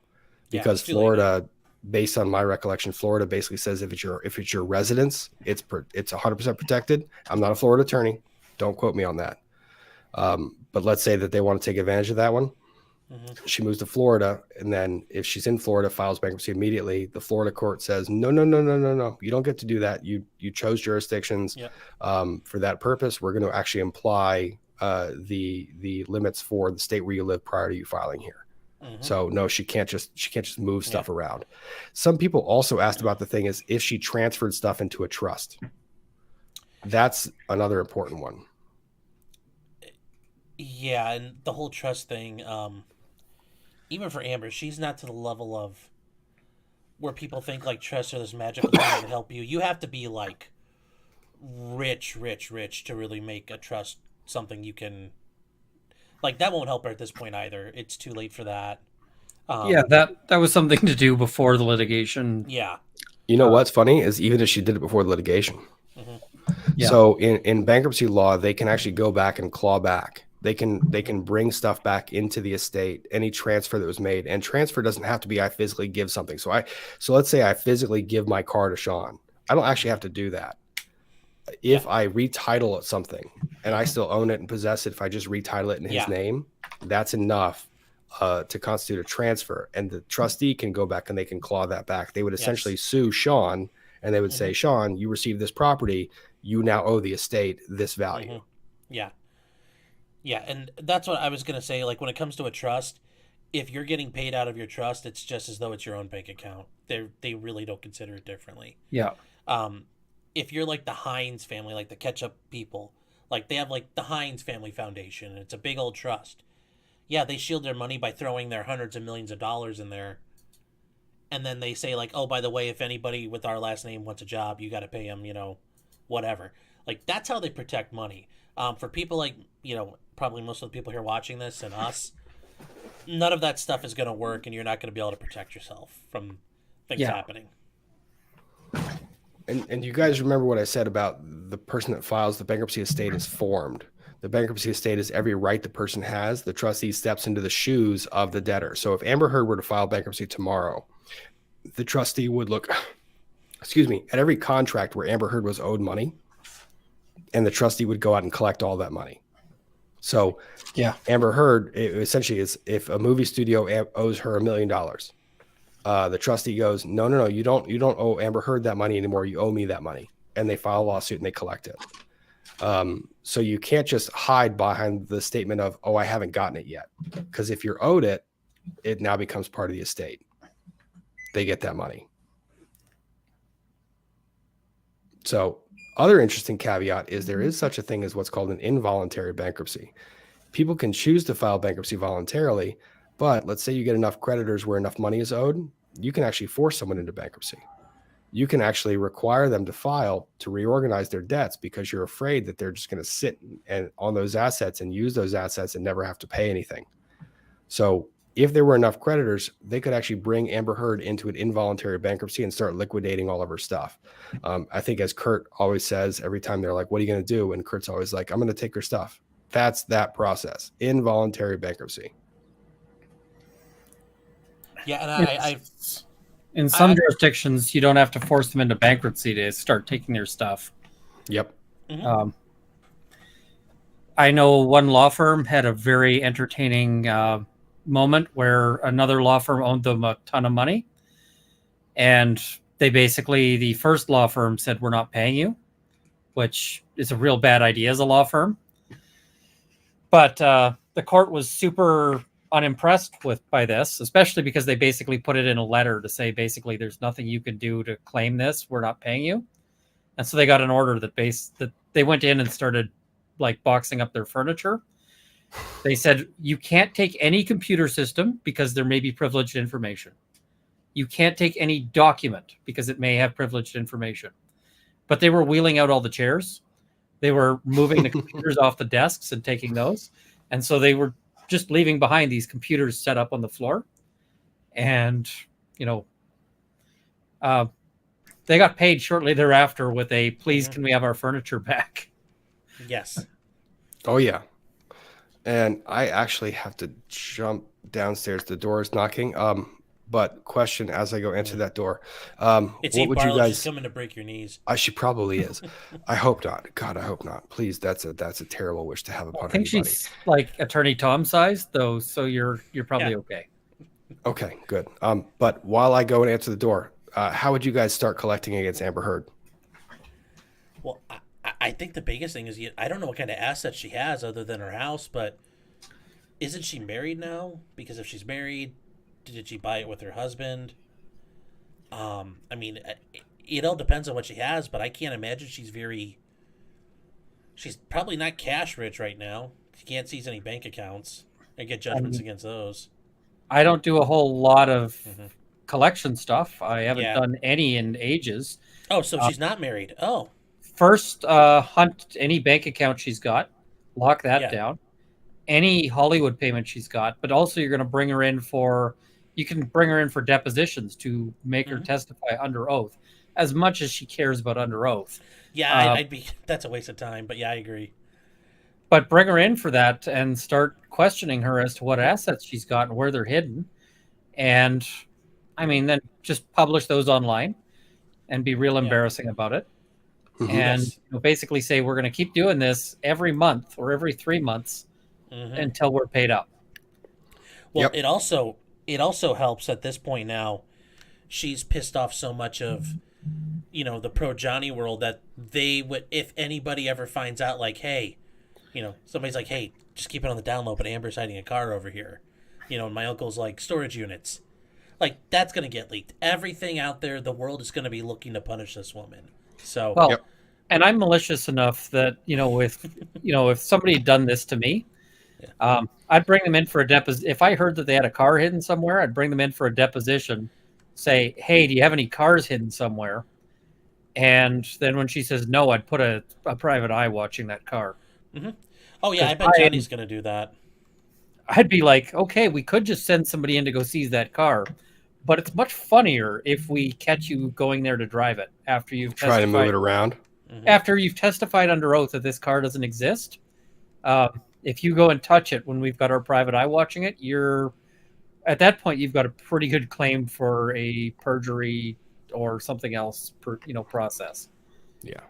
because Florida, based on my recollection, Florida basically says if it's your residence, it's 100% protected. I'm not a Florida attorney. Don't quote me on that. But let's say that they want to take advantage of that one. Mm-hmm. She moves to Florida, and then if she's in Florida, files bankruptcy immediately. The Florida court says, no. You don't get to do that. You chose jurisdictions for that purpose. We're going to actually imply the limits for the state where you live prior to you filing here. Mm-hmm. So no, she can't just move stuff around. Some people also asked about the thing is if she transferred stuff into a trust. That's another important one. Yeah, and the whole trust thing, even for Amber, she's not to the level of where people think like trusts are this magical thing that help you. You have to be like rich to really make a trust something you can. Like, that won't help her at this point either. It's too late for that. That was something to do before the litigation. Yeah. You know what's funny is even if she did it before the litigation. Mm-hmm. Yeah. So in bankruptcy law, they can actually go back and claw back. They can bring stuff back into the estate, any transfer that was made. And transfer doesn't have to be I physically give something. So let's say I physically give my car to Sean. I don't actually have to do that. If I retitle something and I still own it and possess it, if I just retitle it in his name, that's enough to constitute a transfer. And the trustee can go back and they can claw that back. They would essentially sue Sean, and they would say, Sean, you received this property. You now owe the estate this value. Mm-hmm. Yeah. Yeah, and that's what I was going to say. Like, when it comes to a trust, if you're getting paid out of your trust, it's just as though it's your own bank account. They really don't consider it differently. Yeah. If you're like the Heinz family, like the ketchup people, like they have like the Heinz Family Foundation, and it's a big old trust. Yeah, they shield their money by throwing their hundreds of millions of dollars in there. And then they say like, oh, by the way, if anybody with our last name wants a job, you got to pay them, whatever. Like, that's how they protect money. For people like, probably most of the people here watching this and us, none of that stuff is going to work, and you're not going to be able to protect yourself from things happening. And you guys remember what I said about the person that files the bankruptcy estate is formed. The bankruptcy estate is every right the person has. The trustee steps into the shoes of the debtor. So if Amber Heard were to file bankruptcy tomorrow, the trustee would look, at every contract where Amber Heard was owed money, and the trustee would go out and collect all that money. So Amber Heard, it essentially is if a movie studio owes her $1 million, the trustee goes, no, you don't owe Amber Heard that money anymore. You owe me that money. And they file a lawsuit and they collect it. So you can't just hide behind the statement of, oh, I haven't gotten it yet. Because if you're owed it, it now becomes part of the estate. They get that money. So other interesting caveat is there is such a thing as what's called an involuntary bankruptcy. People can choose to file bankruptcy voluntarily, but let's say you get enough creditors where enough money is owed, you can actually force someone into bankruptcy. You can actually require them to file to reorganize their debts because you're afraid that they're just going to sit and on those assets and use those assets and never have to pay anything. So if there were enough creditors, they could actually bring Amber Heard into an involuntary bankruptcy and start liquidating all of her stuff. I think, as Kurt always says, every time they're like, what are you going to do? And Kurt's always like, I'm going to take her stuff. That's that process. Involuntary bankruptcy. Yeah, and I In some jurisdictions, you don't have to force them into bankruptcy to start taking their stuff. Yep. Mhm. I know one law firm had a very entertaining moment where another law firm owed them a ton of money. And they basically, the first law firm said, we're not paying you, which is a real bad idea as a law firm. But the court was super unimpressed by this, especially because they basically put it in a letter to say, basically, there's nothing you can do to claim this. We're not paying you. And so they got an order that they went in and started like boxing up their furniture. They said, you can't take any computer system because there may be privileged information. You can't take any document because it may have privileged information. But they were wheeling out all the chairs. They were moving the computers off the desks and taking those. And so they were just leaving behind these computers set up on the floor. And, they got paid shortly thereafter with a, please, can we have our furniture back? Yes. Oh, yeah. And I actually have to jump downstairs. The door is knocking. But question as I go into that door, It's what would you Barlow, guys? she's coming to break your knees. She probably is. I hope not. God, I hope not. Please, that's a terrible wish to have upon I think anybody. she's like Attorney Tom sized, though, so you're probably okay. Okay, good. But while I go and answer the door, how would you guys start collecting against Amber Heard? Well, I think the biggest thing is I don't know what kind of assets she has other than her house, but isn't she married now? Because if she's married, did she buy it with her husband? I mean, it all depends on what she has, but I can't imagine she's probably not cash rich right now. She can't seize any bank accounts and get judgments against those. I don't do a whole lot of collection stuff. I haven't Yeah. done any in ages. Oh, so she's not married. Oh, First, hunt any bank account she's got, lock that Yeah. down. Any Hollywood payment she's got, but also you're going to bring her in you can bring her in for depositions to make her testify under oath, as much as she cares about under oath. yeah, that's a waste of time, but yeah, I agree. But bring her in for that and start questioning her as to what assets she's got and where they're hidden. And I mean, then just publish those online and be real embarrassing about it. And basically say, we're going to keep doing this every month or every 3 months until we're paid up. Well, it also helps at this point now. She's pissed off so much of, the pro Johnny world that they would, if anybody ever finds out, like, hey, somebody's like, hey, just keep it on the down low, but Amber's hiding a car over here. And my uncle's like, storage units. Like, that's going to get leaked. Everything out there, the world is going to be looking to punish this woman. So, and I'm malicious enough that, if somebody had done this to me, I'd bring them in for a deposition. If I heard that they had a car hidden somewhere, I'd bring them in for a deposition. Say, hey, do you have any cars hidden somewhere? And then when she says no, I'd put a private eye watching that car. Oh, yeah, I bet Johnny's going to do that. I'd be like, okay, we could just send somebody in to go seize that car. But it's much funnier if we catch you going there to drive it after you've try to move it around. After you've testified under oath that this car doesn't exist. If you go and touch it when we've got our private eye watching it, at that point you've got a pretty good claim for a perjury or something else process. Yeah.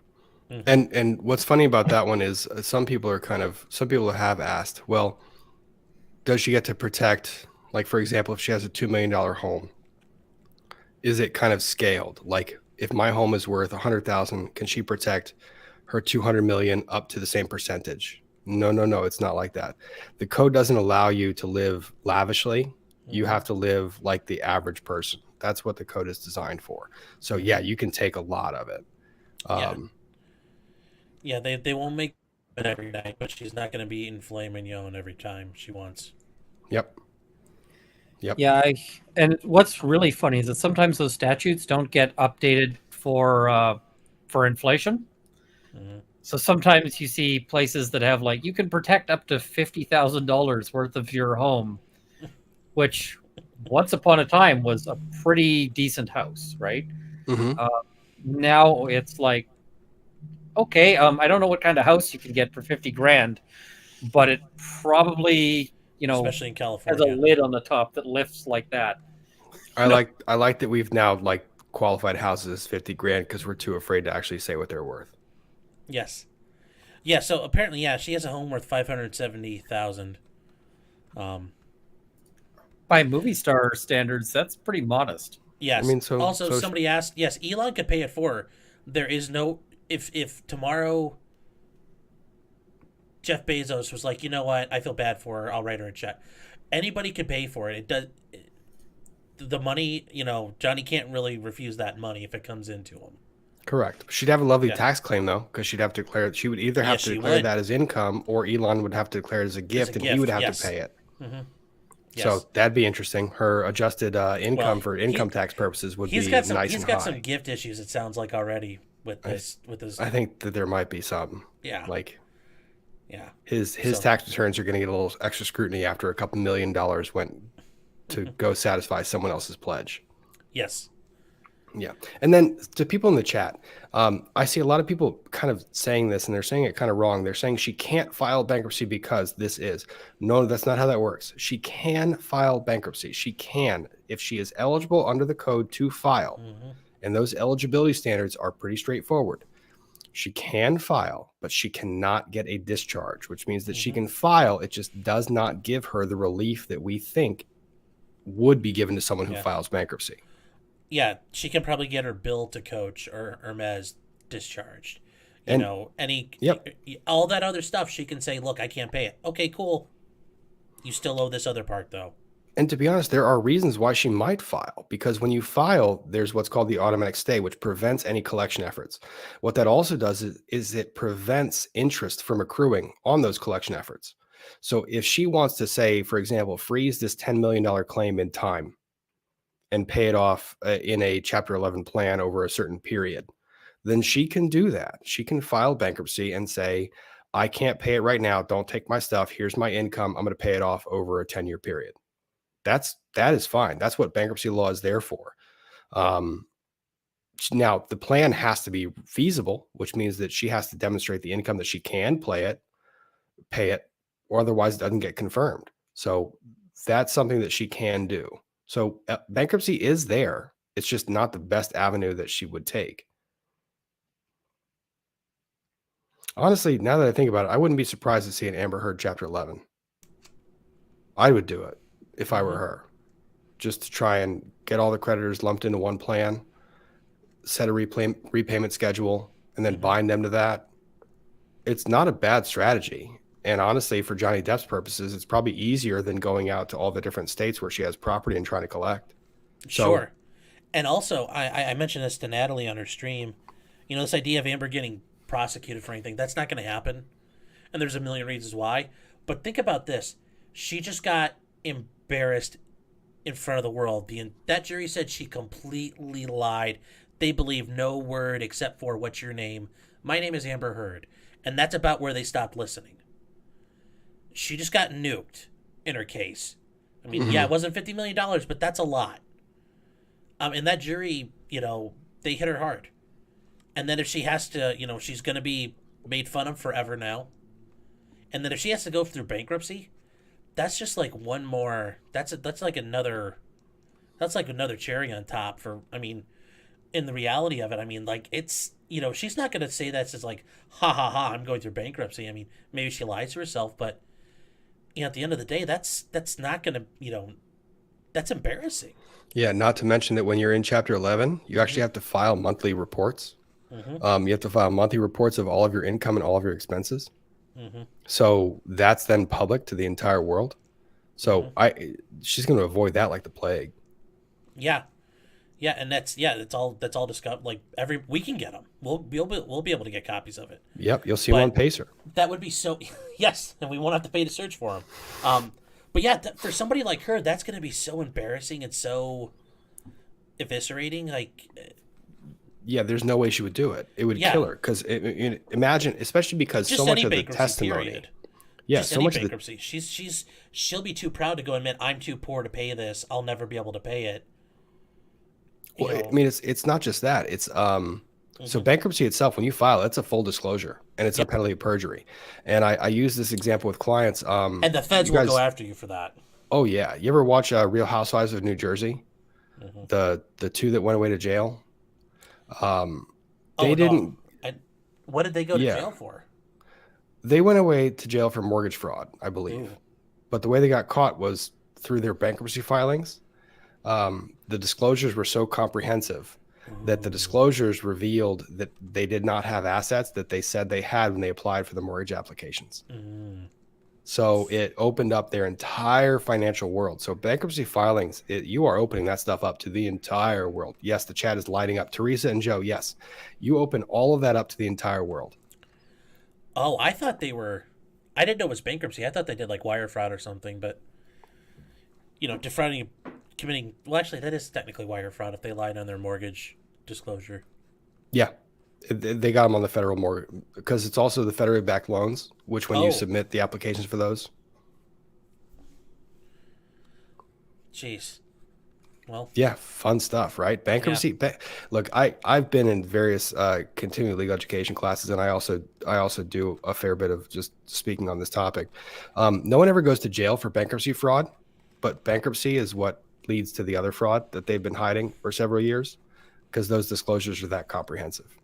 And what's funny about that one is some people have asked, well, does she get to protect, like, for example, if she has a $2 million home, is it kind of scaled? Like, if my home is worth $100,000, can she protect her $200 million up to the same percentage? No, it's not like that. The code doesn't allow you to live lavishly. You have to live like the average person. That's what the code is designed for. So yeah, you can take a lot of it. Yeah, they won't make it every night, but she's not going to be eating filet mignon every time she wants. Yep. Yeah, and what's really funny is that sometimes those statutes don't get updated for inflation. So sometimes you see places that have, like, you can protect up to $50,000 worth of your home, which once upon a time was a pretty decent house, right? Now it's like, okay, I don't know what kind of house you can get for $50,000, but it probably, especially in California, has a lid on the top that lifts like that. I like that we've now like qualified houses as 50 grand because we're too afraid to actually say what they're worth. Yes. Yeah. So apparently, yeah, she has a home worth 570,000. By movie star standards, that's pretty modest. Yes. I mean, so Also, somebody asked. Yes, Elon could pay it for her. There is no if tomorrow Jeff Bezos was like, you know what, I feel bad for her. I'll write her a check. Anybody could pay for it. It does. The money, Johnny can't really refuse that money if it comes into him. correct. She'd have a lovely Yeah. tax claim though, because she'd have to declare. She would either have Yes, to she declare would. that as income, or Elon would have to declare it as a gift, and he would have yes. to pay it. Yes. So that'd be interesting. Her adjusted income Well, for income tax purposes would he's be got some. nice He's and got high. some gift issues. It sounds like already with this. With his. I think that there might be some. Yeah. Like Yeah. his So- tax returns are going to get a little extra scrutiny after a couple $1 million went to go satisfy someone else's pledge. Yes. Yeah. And then to people in the chat, I see a lot of people kind of saying this, and they're saying it kind of wrong. They're saying she can't file bankruptcy because this is. No, that's not how that works. She can file bankruptcy. She can, if she is eligible under the code to file. And those eligibility standards are pretty straightforward. She can file, but she cannot get a discharge, which means that she can file. It just does not give her the relief that we think would be given to someone who files bankruptcy. Yeah, she can probably get her bill to Coach or Hermes discharged. All that other stuff, she can say, look, I can't pay it. Okay, cool. You still owe this other part, though. And to be honest, there are reasons why she might file, because when you file, there's what's called the automatic stay, which prevents any collection efforts. What that also does is it prevents interest from accruing on those collection efforts. So if she wants to say, for example, freeze this $10 million claim in time and pay it off in a Chapter 11 plan over a certain period, then she can do that. She can file bankruptcy and say, I can't pay it right now. Don't take my stuff. Here's my income. I'm going to pay it off over a 10-year period. That is fine. That's what bankruptcy law is there for. Now, the plan has to be feasible, which means that she has to demonstrate the income that she can pay it, or otherwise it doesn't get confirmed. So that's something that she can do. So bankruptcy is there. It's just not the best avenue that she would take. Honestly, now that I think about it, I wouldn't be surprised to see an Amber Heard Chapter 11. I would do it if I were her, just to try and get all the creditors lumped into one plan, set a repayment schedule, and then bind them to that. It's not a bad strategy. And honestly, for Johnny Depp's purposes, it's probably easier than going out to all the different states where she has property and trying to collect. Sure. And also, I mentioned this to Natalie on her stream. This idea of Amber getting prosecuted for anything, that's not going to happen. And there's a million reasons why. But think about this. She just got embarrassed in front of the world. That jury said she completely lied. They believe no word except for, what's your name? My name is Amber Heard. And that's about where they stopped listening. She just got nuked in her case. I mean, yeah, it wasn't $50 million, but that's a lot. And that jury, they hit her hard. And then if she has to, she's going to be made fun of forever now. And then if she has to go through bankruptcy, that's just like one more. That's like another cherry on top for. I mean, in the reality of it, I mean, like it's she's not going to say that's just like ha ha ha. I'm going through bankruptcy. I mean, maybe she lies to herself, but at the end of the day, that's not going to that's embarrassing. Yeah, not to mention that when you're in Chapter 11, you actually have to file monthly reports. You have to file monthly reports of all of your income and all of your expenses. So that's then public to the entire world. So she's going to avoid that like the plague. Yeah, and that's all discovered. Like we can get them. We'll be able to get copies of it. Yep, you'll see them on Pacer. That would be so. Yes, and we won't have to pay to search for them. But yeah, for somebody like her, that's going to be so embarrassing and so eviscerating. Like, yeah, there's no way she would do it. It would kill her because imagine, especially because so much of the testimony. Period. Yeah, just so any much bankruptcy. of She'll be too proud to go admit I'm too poor to pay this. I'll never be able to pay it. I mean, it's not just that. It's so bankruptcy itself, when you file, it's a full disclosure and it's a penalty of perjury. And I use this example with clients. And the feds will go after you for that. Oh yeah, you ever watch Real Housewives of New Jersey? The two that went away to jail. They Oh, didn't. no. What did they go to Yeah. jail for? They went away to jail for mortgage fraud, I believe. Ooh. But the way they got caught was through their bankruptcy filings. The disclosures were so comprehensive that the disclosures revealed that they did not have assets that they said they had when they applied for the mortgage applications. So it opened up their entire financial world. So bankruptcy filings, you are opening that stuff up to the entire world. Yes, the chat is lighting up. Teresa and Joe, yes. You open all of that up to the entire world. Oh, I thought they were... I didn't know it was bankruptcy. I thought they did like wire fraud or something, but, defrauding, committing... Well, actually, that is technically wire fraud if they lied on their mortgage disclosure. Yeah. They got them on the federal mortgage because it's also the federally backed loans, which when you submit the applications for those. Jeez. Well, yeah, fun stuff, right? Bankruptcy. Yeah. Look, I've been in various continuing legal education classes, and I also do a fair bit of just speaking on this topic. No one ever goes to jail for bankruptcy fraud, but bankruptcy is what leads to the other fraud that they've been hiding for several years because those disclosures are that comprehensive.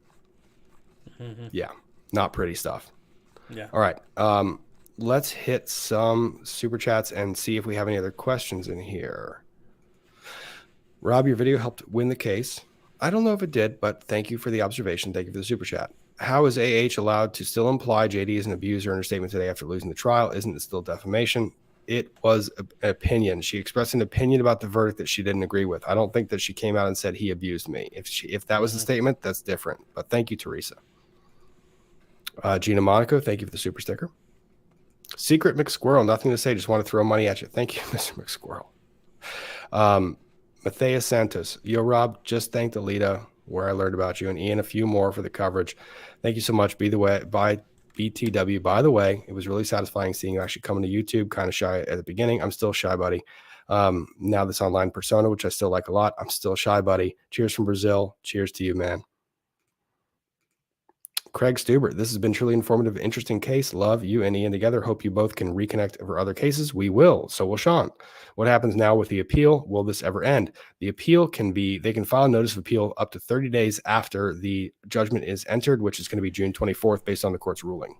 Yeah, not pretty stuff. Yeah. All right. Let's hit some super chats and see if we have any other questions in here. Rob, your video helped win the case. I don't know if it did, but thank you for the observation. Thank you for the super chat. How is AH allowed to still imply JD is an abuser in her statement today after losing the trial? Isn't it still defamation? It was an opinion. She expressed an opinion about the verdict that she didn't agree with. I don't think that she came out and said he abused me. If that was the statement, that's different. But thank you, Teresa. Gina Monaco, thank you for the super sticker. Secret McSquirrel, nothing to say. Just want to throw money at you. Thank you, Mr. McSquirrel. Matthias Santos, yo, Rob, just thanked Alita, where I learned about you, and Ian, a few more for the coverage. Thank you so much. By BTW. By the way, it was really satisfying seeing you actually coming to YouTube. Kind of shy at the beginning. I'm still shy, buddy. Now this online persona, which I still like a lot. I'm still shy, buddy. Cheers from Brazil. Cheers to you, man. Craig Stubert, this has been truly informative, interesting case. Love you and Ian together. Hope you both can reconnect for other cases. We will. So will Sean. What happens now with the appeal? Will this ever end? The appeal they can file a notice of appeal up to 30 days after the judgment is entered, which is going to be June 24th based on the court's ruling.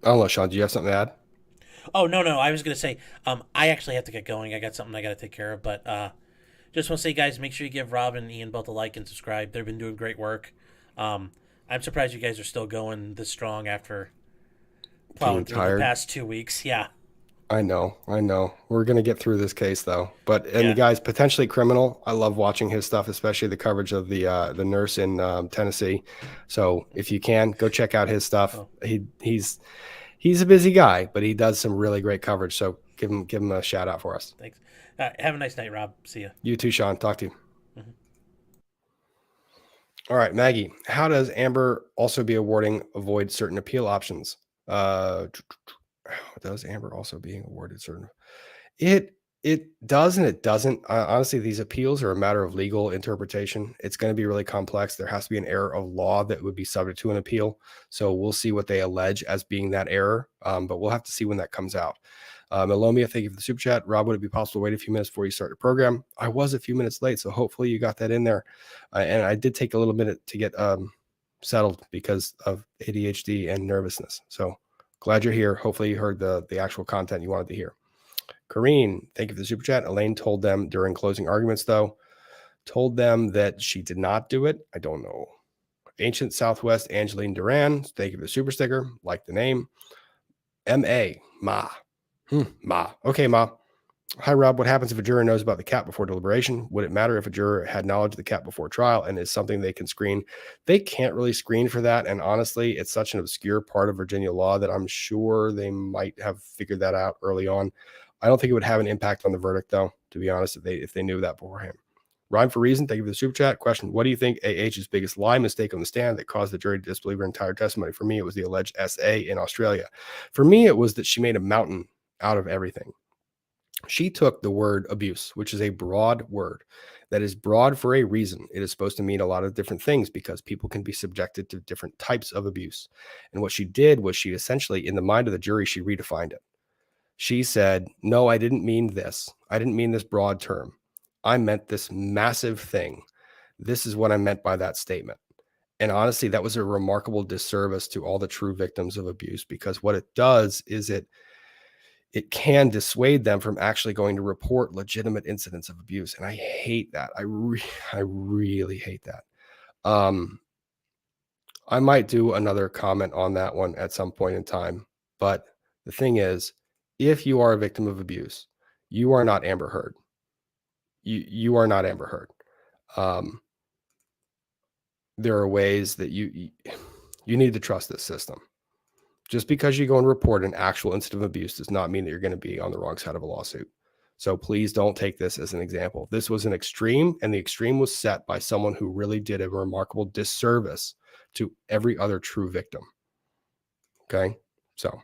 I don't know, Sean, do you have something to add? Oh, no. I was going to say, I actually have to get going. I got something I got to take care of, but just want to say, guys, make sure you give Rob and Ian both a like and subscribe. They've been doing great work. I'm surprised you guys are still going this strong after plowing through the past 2 weeks. Yeah. I know. We're going to get through this case, though. The guy's potentially criminal. I love watching his stuff, especially the coverage of the nurse in Tennessee. So if you can, go check out his stuff. Oh. He's a busy guy, but he does some really great coverage. So give him a shout out for us. Thanks. Have a nice night, Rob. See you. You too, Sean. Talk to you. All right, Maggie, how does Amber also be awarding avoid certain appeal options? Does Amber also being awarded certain? It does and it doesn't. Honestly, these appeals are a matter of legal interpretation. It's going to be really complex. There has to be an error of law that would be subject to an appeal. So we'll see what they allege as being that error, but we'll have to see when that comes out. Melomia, thank you for the super chat. Rob, would it be possible to wait a few minutes before you start your program? I was a few minutes late, so hopefully you got that in there. And I did take a little minute to get settled because of ADHD and nervousness. So glad you're here. Hopefully you heard the actual content you wanted to hear. Kareen, thank you for the super chat. Elaine told them during closing arguments, though, told them that she did not do it. I don't know. Ancient Southwest, Angeline Duran, thank you for the super sticker. Like the name. M.A. Ma. Ma. Okay, Ma. Hi, Rob. What happens if a juror knows about the cap before deliberation? Would it matter if a juror had knowledge of the cap before trial and is something they can screen? They can't really screen for that. And honestly, it's such an obscure part of Virginia law that I'm sure they might have figured that out early on. I don't think it would have an impact on the verdict, though, to be honest, if they knew that beforehand. Rhyme for Reason, thank you for the super chat. Question, what do you think AH's biggest lie mistake on the stand that caused the jury to disbelieve her entire testimony? For me, it was the alleged SA in Australia. For me, it was that she made a mountain out of everything. She took the word abuse, which is a broad word that is broad for a reason. It is supposed to mean a lot of different things because people can be subjected to different types of abuse. And what she did was she essentially, in the mind of the jury, she redefined it. She said, no, I didn't mean this. I didn't mean this broad term. I meant this massive thing. This is what I meant by that statement. And honestly, that was a remarkable disservice to all the true victims of abuse, because what it does is it can dissuade them from actually going to report legitimate incidents of abuse. And I hate that. I really hate that. I might do another comment on that one at some point in time. But the thing is, if you are a victim of abuse, you are not Amber Heard. You are not Amber Heard. There are ways that you need to trust this system. Just because you go and report an actual incident of abuse does not mean that you're going to be on the wrong side of a lawsuit. So please don't take this as an example. This was an extreme, and the extreme was set by someone who really did a remarkable disservice to every other true victim. Okay, so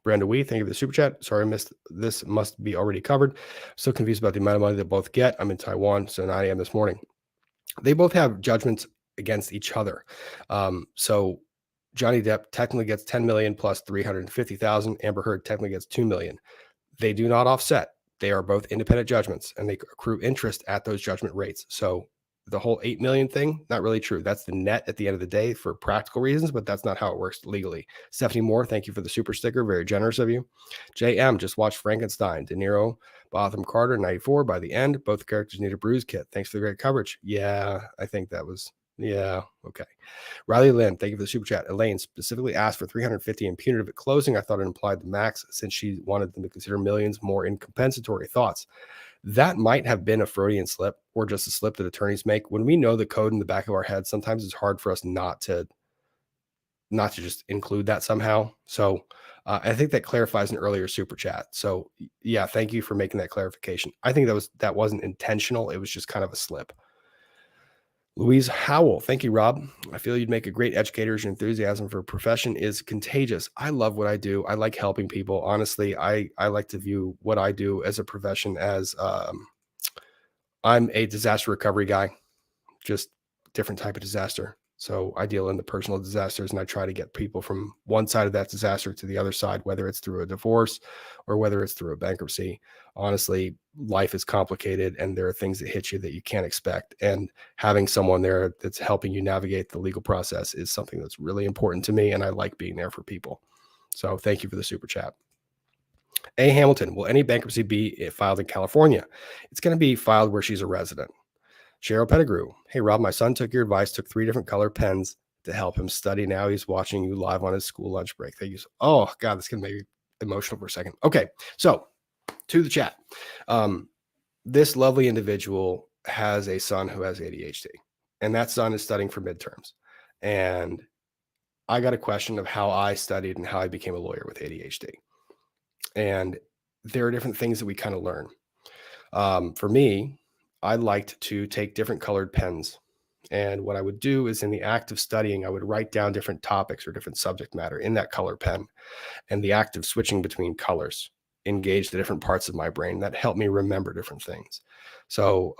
Brenda Wee, thank you for the super chat. Sorry I missed this. Must be already covered. So confused about the amount of money they both get. I'm in Taiwan, so 9 a.m. this morning. They both have judgments against each other. So Johnny Depp technically gets 10 million plus 350,000. Amber Heard technically gets 2 million. They do not offset. They are both independent judgments, and they accrue interest at those judgment rates. So the whole 8 million thing, not really true. That's the net at the end of the day for practical reasons, but that's not how it works legally. Stephanie Moore, thank you for the super sticker. Very generous of you. JM, just watched Frankenstein. De Niro, Botham Carter, 94. By the end, both characters need a bruise kit. Thanks for the great coverage. Yeah, I think that was, yeah, okay. Riley Lynn, thank you for the super chat. Elaine specifically asked for 350 in punitive at closing. I thought it implied the max, since she wanted them to consider millions more in compensatory. Thoughts? That might have been a Freudian slip, or just a slip that attorneys make. When we know the code in the back of our head, sometimes it's hard for us not to just include that somehow. So I think that clarifies an earlier super chat. So yeah, thank you for making that clarification. I think that wasn't intentional. It was just kind of a slip. Louise Howell, thank you, Rob. I feel you'd make a great educator. Your enthusiasm for a profession is contagious. I love what I do. I like helping people. Honestly, I like to view what I do as a profession as I'm a disaster recovery guy, just different type of disaster. So I deal in the personal disasters, and I try to get people from one side of that disaster to the other side, whether it's through a divorce or whether it's through a bankruptcy. Honestly, life is complicated, and there are things that hit you that you can't expect. And having someone there that's helping you navigate the legal process is something that's really important to me, and I like being there for people. So thank you for the super chat. A. Hamilton, will any bankruptcy be filed in California? It's going to be filed where she's a resident. Cheryl Pettigrew, hey, Rob, my son took your advice, took 3 different color pens to help him study. Now he's watching you live on his school lunch break. Thank you. Oh, God, this can make me emotional for a second. Okay, so to the chat. This lovely individual has a son who has ADHD, and that son is studying for midterms. And I got a question of how I studied and how I became a lawyer with ADHD. And there are different things that we kind of learn. For me, I liked to take different colored pens. And what I would do is, in the act of studying, I would write down different topics or different subject matter in that color pen. And the act of switching between colors engaged the different parts of my brain that helped me remember different things. So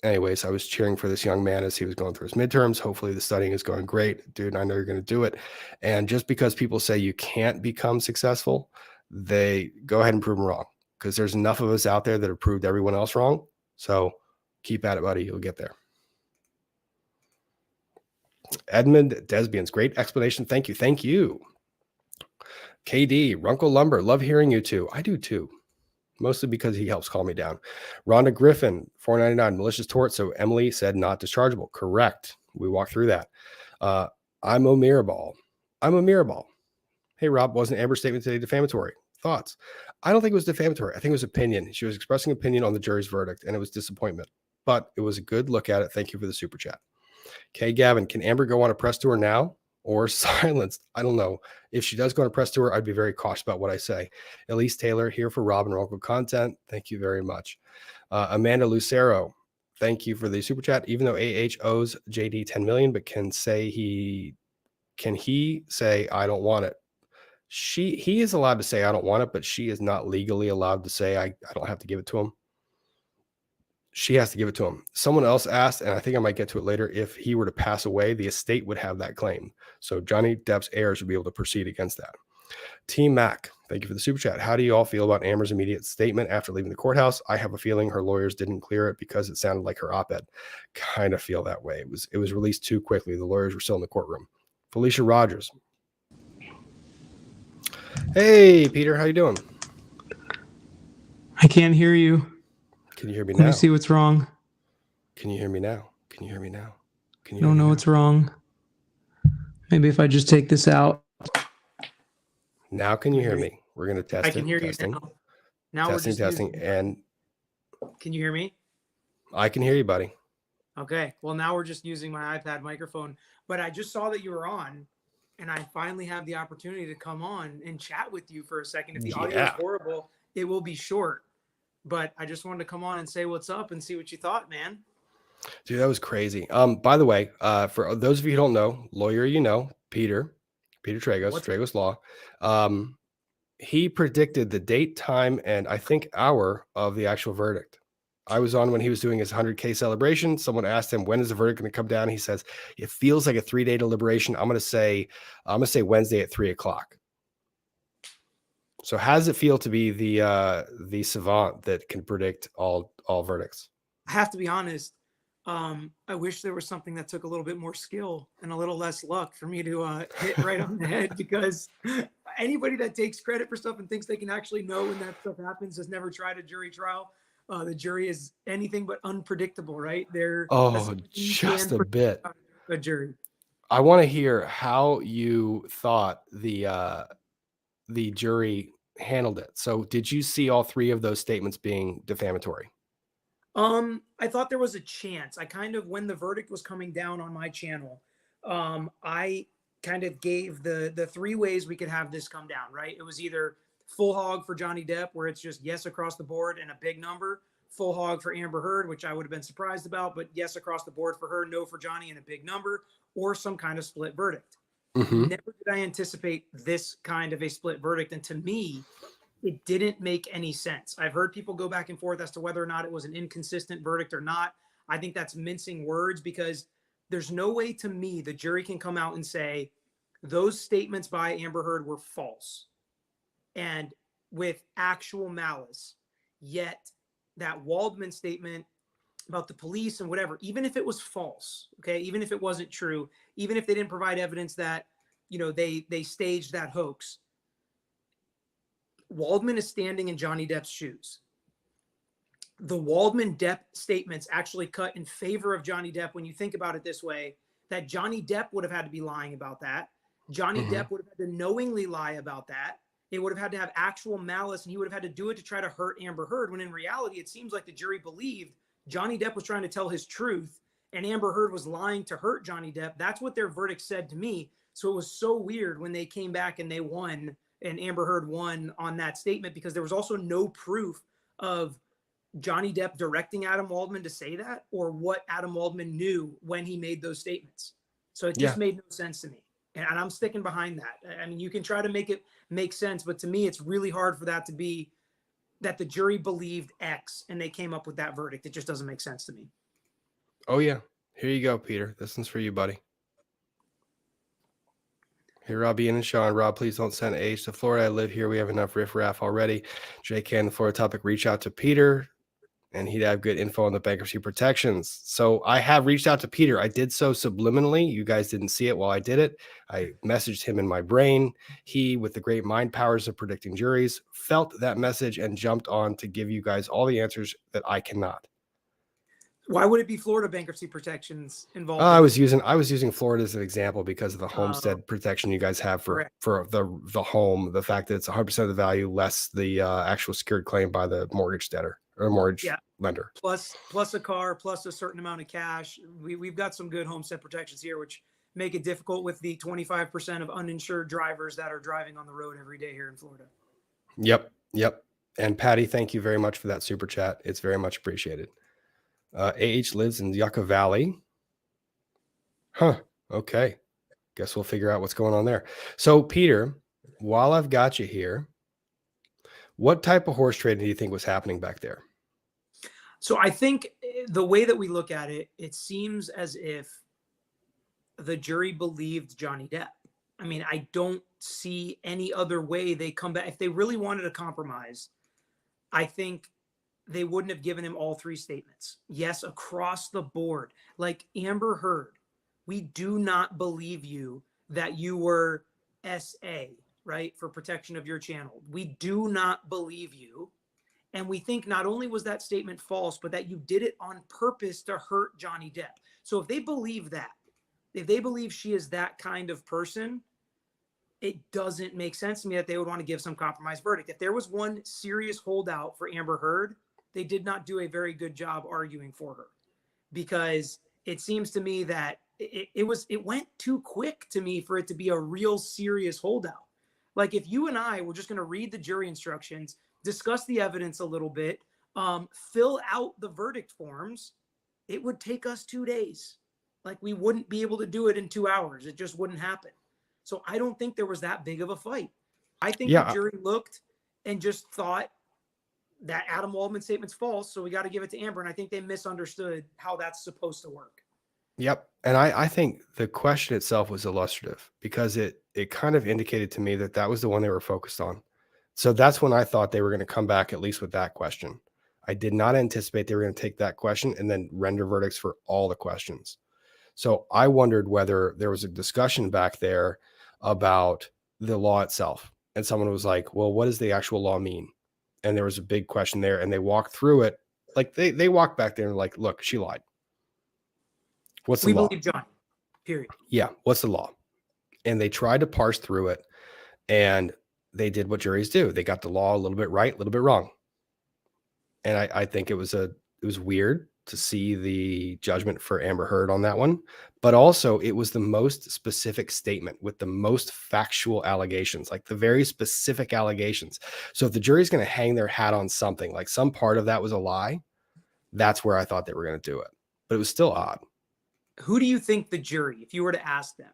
anyways, I was cheering for this young man as he was going through his midterms. Hopefully the studying is going great. Dude, I know you're going to do it. And just because people say you can't become successful, they go ahead and prove them wrong, because there's enough of us out there that have proved everyone else wrong. So keep at it, buddy. You'll get there. Edmund Desbians, great explanation. Thank you. Thank you. KD, Runkle Lumber, love hearing you too. I do too. Mostly because he helps calm me down. Rhonda Griffin, $4.99, malicious tort. So Emily said not dischargeable. Correct. We walked through that. I'm a Mirabal. Hey, Rob, wasn't Amber's statement today defamatory? Thoughts? I don't think it was defamatory. I think it was opinion. She was expressing opinion on the jury's verdict, and it was disappointment. But it was a good look at it. Thank you for the super chat. Kay Gavin, can Amber go on a press tour now or silenced? I don't know. If she does go on a press tour, I'd be very cautious about what I say. Elise Taylor, here for Rob and Uncle content. Thank you very much. Amanda Lucero, thank you for the super chat. Even though AH owes JD 10 million, but can he say, I don't want it? He is allowed to say, I don't want it, but she is not legally allowed to say, I don't have to give it to him. She has to give it to him. Someone else asked, and I think I might get to it later, if he were to pass away, the estate would have that claim. So Johnny Depp's heirs would be able to proceed against that. Team Mac, Thank you for the super chat. How do you all feel about Amber's immediate statement after leaving the courthouse? I have a feeling her lawyers didn't clear it because it sounded like her op-ed. Kind of feel that way. It was released too quickly. The lawyers were still in the courtroom. Felicia Rogers. Hey, Peter, how you doing? I can't hear you. Can you hear me Let now? me see what's wrong. Can you hear me now? Can you hear me now? Can I you hear don't me know now? what's wrong. Maybe if I just take this out. Now can you hear me? We're going to test I it. can hear testing, you now. Now testing, we're just testing. using, And can you hear me? I can hear you, buddy. Okay. Well, now we're just using my iPad microphone, but I just saw that you were on and I finally have the opportunity to come on and chat with you for a second. If the audio is Yeah. horrible, it will be short, but I just wanted to come on and say what's up and see what you thought, man. Dude, that was crazy. By the way, for those of you who don't know, lawyer, Peter Tragos, What's Tragos Law. He predicted the date, time, and I think hour of the actual verdict. I was on when he was doing his 100K celebration. Someone asked him, when is the verdict going to come down? He says, it feels like a 3-day deliberation. I'm going to say Wednesday at 3:00. So how does it feel to be the savant that can predict all verdicts? I have to be honest. I wish there was something that took a little bit more skill and a little less luck for me to hit right on the head, because anybody that takes credit for stuff and thinks they can actually know when that stuff happens has never tried a jury trial. The jury is anything but unpredictable, right? Just a bit. A jury. I want to hear how you thought the jury handled it. So did you see all 3 of those statements being defamatory? I thought there was a chance. When the verdict was coming down on my channel, I kind of gave the 3 ways we could have this come down, right? It was either full hog for Johnny Depp, where it's just yes across the board and a big number, full hog for Amber Heard, which I would have been surprised about, but yes across the board for her, no for Johnny, and a big number, or some kind of split verdict. Mm-hmm. Never did I anticipate this kind of a split verdict. And to me, it didn't make any sense. I've heard people go back and forth as to whether or not it was an inconsistent verdict or not. I think that's mincing words, because there's no way to me the jury can come out and say those statements by Amber Heard were false and with actual malice. Yet that Waldman statement about the police and whatever, even if it was false, okay, even if it wasn't true, even if they didn't provide evidence that, they staged that hoax, Waldman is standing in Johnny Depp's shoes. The Waldman Depp statements actually cut in favor of Johnny Depp when you think about it this way, that Johnny Depp would have had to be lying about that. Johnny Depp would have had to knowingly lie about that. It would have had to have actual malice, and he would have had to do it to try to hurt Amber Heard, when in reality, it seems like the jury believed Johnny Depp was trying to tell his truth and Amber Heard was lying to hurt Johnny Depp. That's what their verdict said to me. So it was so weird when they came back and they won, and Amber Heard won on that statement, because there was also no proof of Johnny Depp directing Adam Waldman to say that, or what Adam Waldman knew when he made those statements. So it just made no sense to me. And I'm sticking behind that. I mean, you can try to make it make sense, but to me, it's really hard for that to be that the jury believed X and they came up with that verdict. It just doesn't make sense to me. Oh, yeah. Here you go, Peter. This one's for you, buddy. Hey, Rob, Ian, and Sean. Rob, please don't send H to Florida. I live here. We have enough riffraff already. JK, the Florida topic, reach out to Peter, and he'd have good info on the bankruptcy protections. So I have reached out to Peter. I did so subliminally. You guys didn't see it while I did it. I messaged him in my brain. He, with the great mind powers of predicting juries, felt that message and jumped on to give you guys all the answers that I cannot. Why would it be Florida bankruptcy protections involved? I was using Florida as an example because of the homestead protection you guys have for the home, the fact that it's 100% of the value less the actual secured claim by the mortgage debtor or mortgage lender. Plus a car, plus a certain amount of cash. We've got some good homestead protections here, which make it difficult with the 25% of uninsured drivers that are driving on the road every day here in Florida. Yep. And Patty, thank you very much for that super chat. It's very much appreciated. AH lives in Yucca Valley. Huh. Okay. Guess we'll figure out what's going on there. So, Peter, while I've got you here, what type of horse trading do you think was happening back there? So I think the way that we look at it, it seems as if the jury believed Johnny Depp. I mean, I don't see any other way they come back. If they really wanted a compromise, I think they wouldn't have given him all 3 statements. Yes, across the board. Like Amber Heard, we do not believe you that you were SA, right, for protection of your channel. We do not believe you. And we think not only was that statement false, but that you did it on purpose to hurt Johnny Depp. So if they believe that, if they believe she is that kind of person, it doesn't make sense to me that they would want to give some compromise verdict. If there was one serious holdout for Amber Heard, they did not do a very good job arguing for her, because it seems to me that it went too quick to me for it to be a real serious holdout. Like if you and I were just going to read the jury instructions, discuss the evidence a little bit, fill out the verdict forms, it would take us 2 days. Like we wouldn't be able to do it in 2 hours. It just wouldn't happen. So I don't think there was that big of a fight. I think the jury looked and just thought that Adam Waldman's statement's false, so we got to give it to Amber. And I think they misunderstood how that's supposed to work. Yep. And I think the question itself was illustrative because it kind of indicated to me that that was the one they were focused on. So that's when I thought they were going to come back at least with that question. I did not anticipate they were going to take that question and then render verdicts for all the questions. So I wondered whether there was a discussion back there about the law itself. And someone was like, well, what does the actual law mean? And there was a big question there, and they walked through it. Like they walked back there and like, look, she lied. What's the law? We believe Johnny, period. Yeah. What's the law? And they tried to parse through it, and they did what juries do. They got the law a little bit right, a little bit wrong. And I think it was weird to see the judgment for Amber Heard on that one, but also it was the most specific statement with the most factual allegations, like the very specific allegations. So if the jury's going to hang their hat on something, like some part of that was a lie, that's where I thought they were going to do it. But it was still odd. Who do you think the jury, if you were to ask them,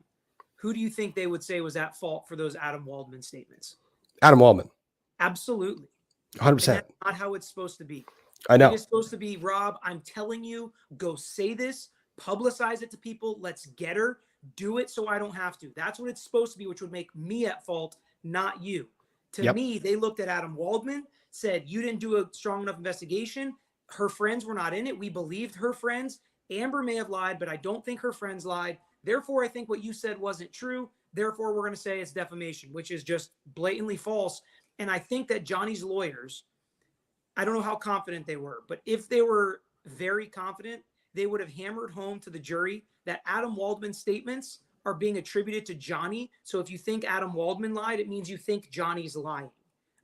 who do you think they would say was at fault for those Adam Waldman statements? Adam Waldman. Absolutely. 100%. And that's not how it's supposed to be. I know. It's supposed to be, Rob, I'm telling you, go say this, publicize it to people. Let's get her. Do it so I don't have to. That's what it's supposed to be, which would make me at fault, not you. To me, they looked at Adam Waldman, said, you didn't do a strong enough investigation. Her friends were not in it. We believed her friends. Amber may have lied, but I don't think her friends lied. Therefore, I think what you said wasn't true. Therefore, we're going to say it's defamation, which is just blatantly false. And I think that Johnny's lawyers, I don't know how confident they were, but if they were very confident, they would have hammered home to the jury that Adam Waldman's statements are being attributed to Johnny. So if you think Adam Waldman lied, it means you think Johnny's lying.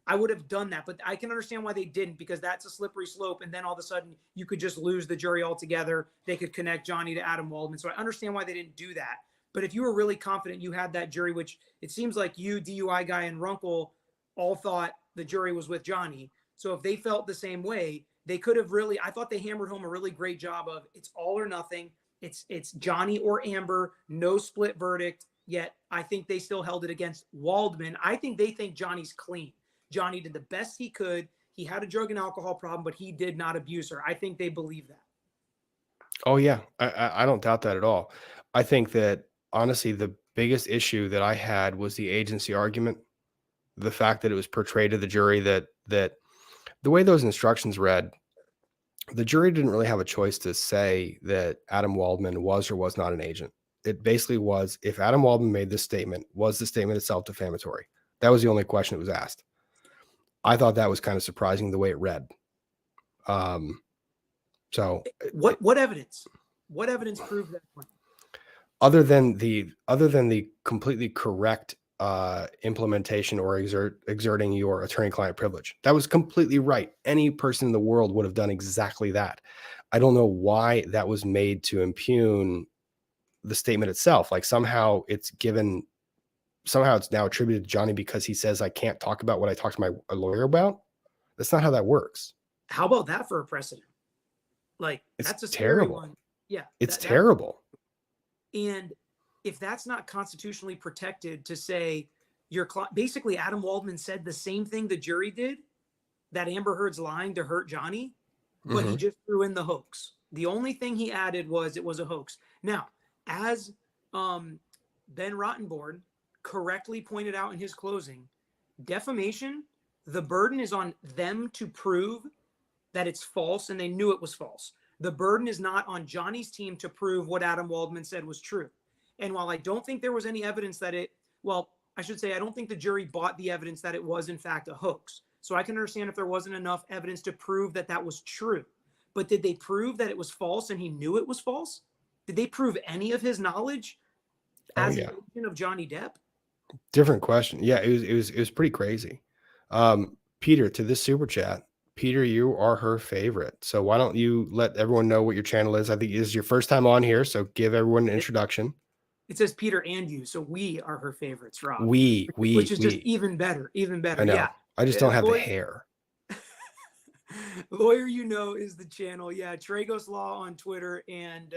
I would have done that, but I can understand why they didn't, because that's a slippery slope. And then all of a sudden you could just lose the jury altogether. They could connect Johnny to Adam Waldman. So I understand why they didn't do that. But if you were really confident you had that jury, which it seems like you, DUI guy, and Runkle all thought the jury was with Johnny. So if they felt the same way, they could have really, I thought they hammered home a really great job of it's all or nothing. It's Johnny or Amber, no split verdict. Yet I think they still held it against Waldman. I think they think Johnny's clean. Johnny did the best he could. He had a drug and alcohol problem, but he did not abuse her. I think they believe that. Oh yeah. I don't doubt that at all. I think that honestly, the biggest issue that I had was the agency argument. The fact that it was portrayed to the jury that the way those instructions read, the jury didn't really have a choice to say that Adam Waldman was or was not an agent. It basically was, if Adam Waldman made this statement, was the statement itself defamatory? That was the only question that was asked. I thought that was kind of surprising the way it read. So what evidence? What evidence proved that point? Other than the completely correct implementation or exerting your attorney-client privilege. That was completely right. Any person in the world would have done exactly that. I don't know why that was made to impugn the statement itself. Like somehow it's now attributed to Johnny because he says, I can't talk about what I talked to my lawyer about. That's not how that works. How about that for a precedent? Like, it's that's a terrible. Scary one. Yeah. It's terrible. And if that's not constitutionally protected to say basically Adam Waldman said the same thing the jury did, that Amber Heard's lying to hurt Johnny, but he just threw in the hoax. The only thing he added was it was a hoax. Now, as Ben Rottenborn correctly pointed out in his closing, defamation, the burden is on them to prove that it's false and they knew it was false. The burden is not on Johnny's team to prove what Adam Waldman said was true. And while I don't think there was any evidence that I should say, I don't think the jury bought the evidence that it was in fact a hoax. So I can understand if there wasn't enough evidence to prove that that was true. But did they prove that it was false and he knew it was false? Did they prove any of his knowledge as an agent of Johnny Depp? Different question. Yeah, it was pretty crazy. Peter, to this super chat, Peter, you are her favorite. So why don't you let everyone know what your channel is? I think this is your first time on here, so give everyone an introduction. It says Peter and you, so we are her favorites, Rob. Which is just even better, even better. I know. Yeah. I just don't have the hair. Lawyer You Know is the channel. Yeah, Tragos Law on Twitter and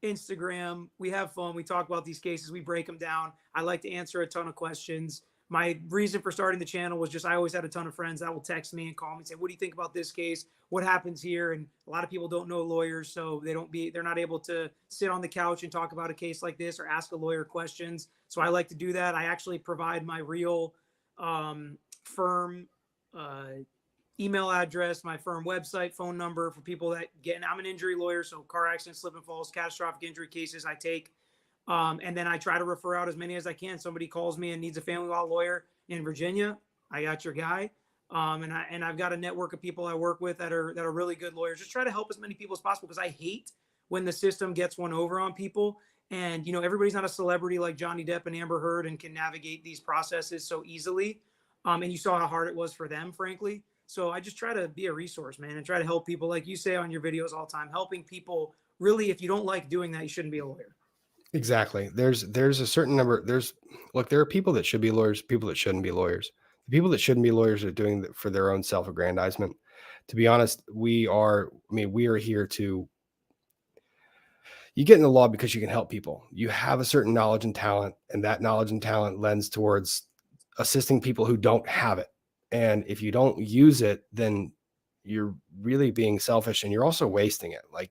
Instagram. We have fun. We talk about these cases. We break them down. I like to answer a ton of questions. My reason for starting the channel was just I always had a ton of friends that will text me and call me and say, what do you think about this case? What happens here? And a lot of people don't know lawyers, so they're not able to sit on the couch and talk about a case like this or ask a lawyer questions. So I like to do that. I actually provide my real firm email address, my firm website, phone number for people that I'm an injury lawyer. So car accidents, slip and falls, catastrophic injury cases I take. And then I try to refer out as many as I can. Somebody calls me and needs a family law lawyer in Virginia, I got your guy. And I've got a network of people I work with that are really good lawyers. Just try to help as many people as possible because I hate when the system gets one over on people. And, everybody's not a celebrity like Johnny Depp and Amber Heard and can navigate these processes so easily. And you saw how hard it was for them, frankly. So I just try to be a resource, man, and try to help people like you say on your videos all the time, helping people. Really, if you don't like doing that, you shouldn't be a lawyer. Exactly. There's a certain number. There are people that should be lawyers, people that shouldn't be lawyers. The people that shouldn't be lawyers are doing it for their own self-aggrandizement. To be honest, we are here to, you get in the law because you can help people. You have a certain knowledge and talent, and that knowledge and talent lends towards assisting people who don't have it. And if you don't use it, then you're really being selfish and you're also wasting it. Like,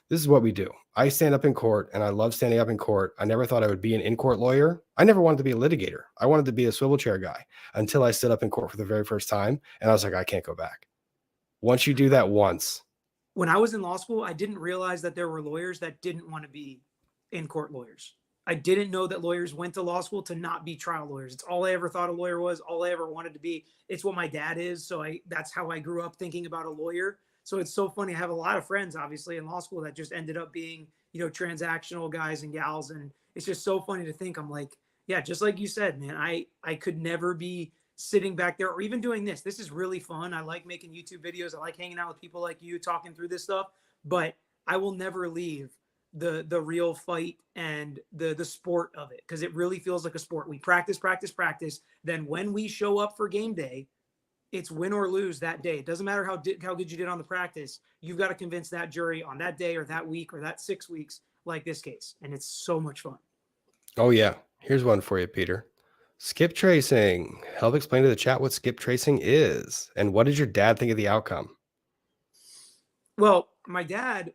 this is what we do. I stand up in court and I love standing up in court. I never thought I would be an in-court lawyer. I never wanted to be a litigator. I wanted to be a swivel chair guy until I stood up in court for the very first time. And I was like, I can't go back. Once you do that once. When I was in law school, I didn't realize that there were lawyers that didn't want to be in-court lawyers. I didn't know that lawyers went to law school to not be trial lawyers. It's all I ever thought a lawyer was, all I ever wanted to be. It's what my dad is. So that's how I grew up thinking about a lawyer. So it's so funny. I have a lot of friends, obviously, in law school that just ended up being, transactional guys and gals. And it's just so funny to think. I'm like, yeah, just like you said, man, I could never be sitting back there or even doing this. This is really fun. I like making YouTube videos. I like hanging out with people like you, talking through this stuff. But I will never leave the real fight and the sport of it, because it really feels like a sport. We practice. Then when we show up for game day, it's win or lose that day. It doesn't matter how good you did on the practice. You've got to convince that jury on that day or that week or that 6 weeks, like this case. And it's so much fun. Oh yeah. Here's one for you, Peter. Skip tracing. Help explain to the chat what skip tracing is. And what did your dad think of the outcome? Well, my dad,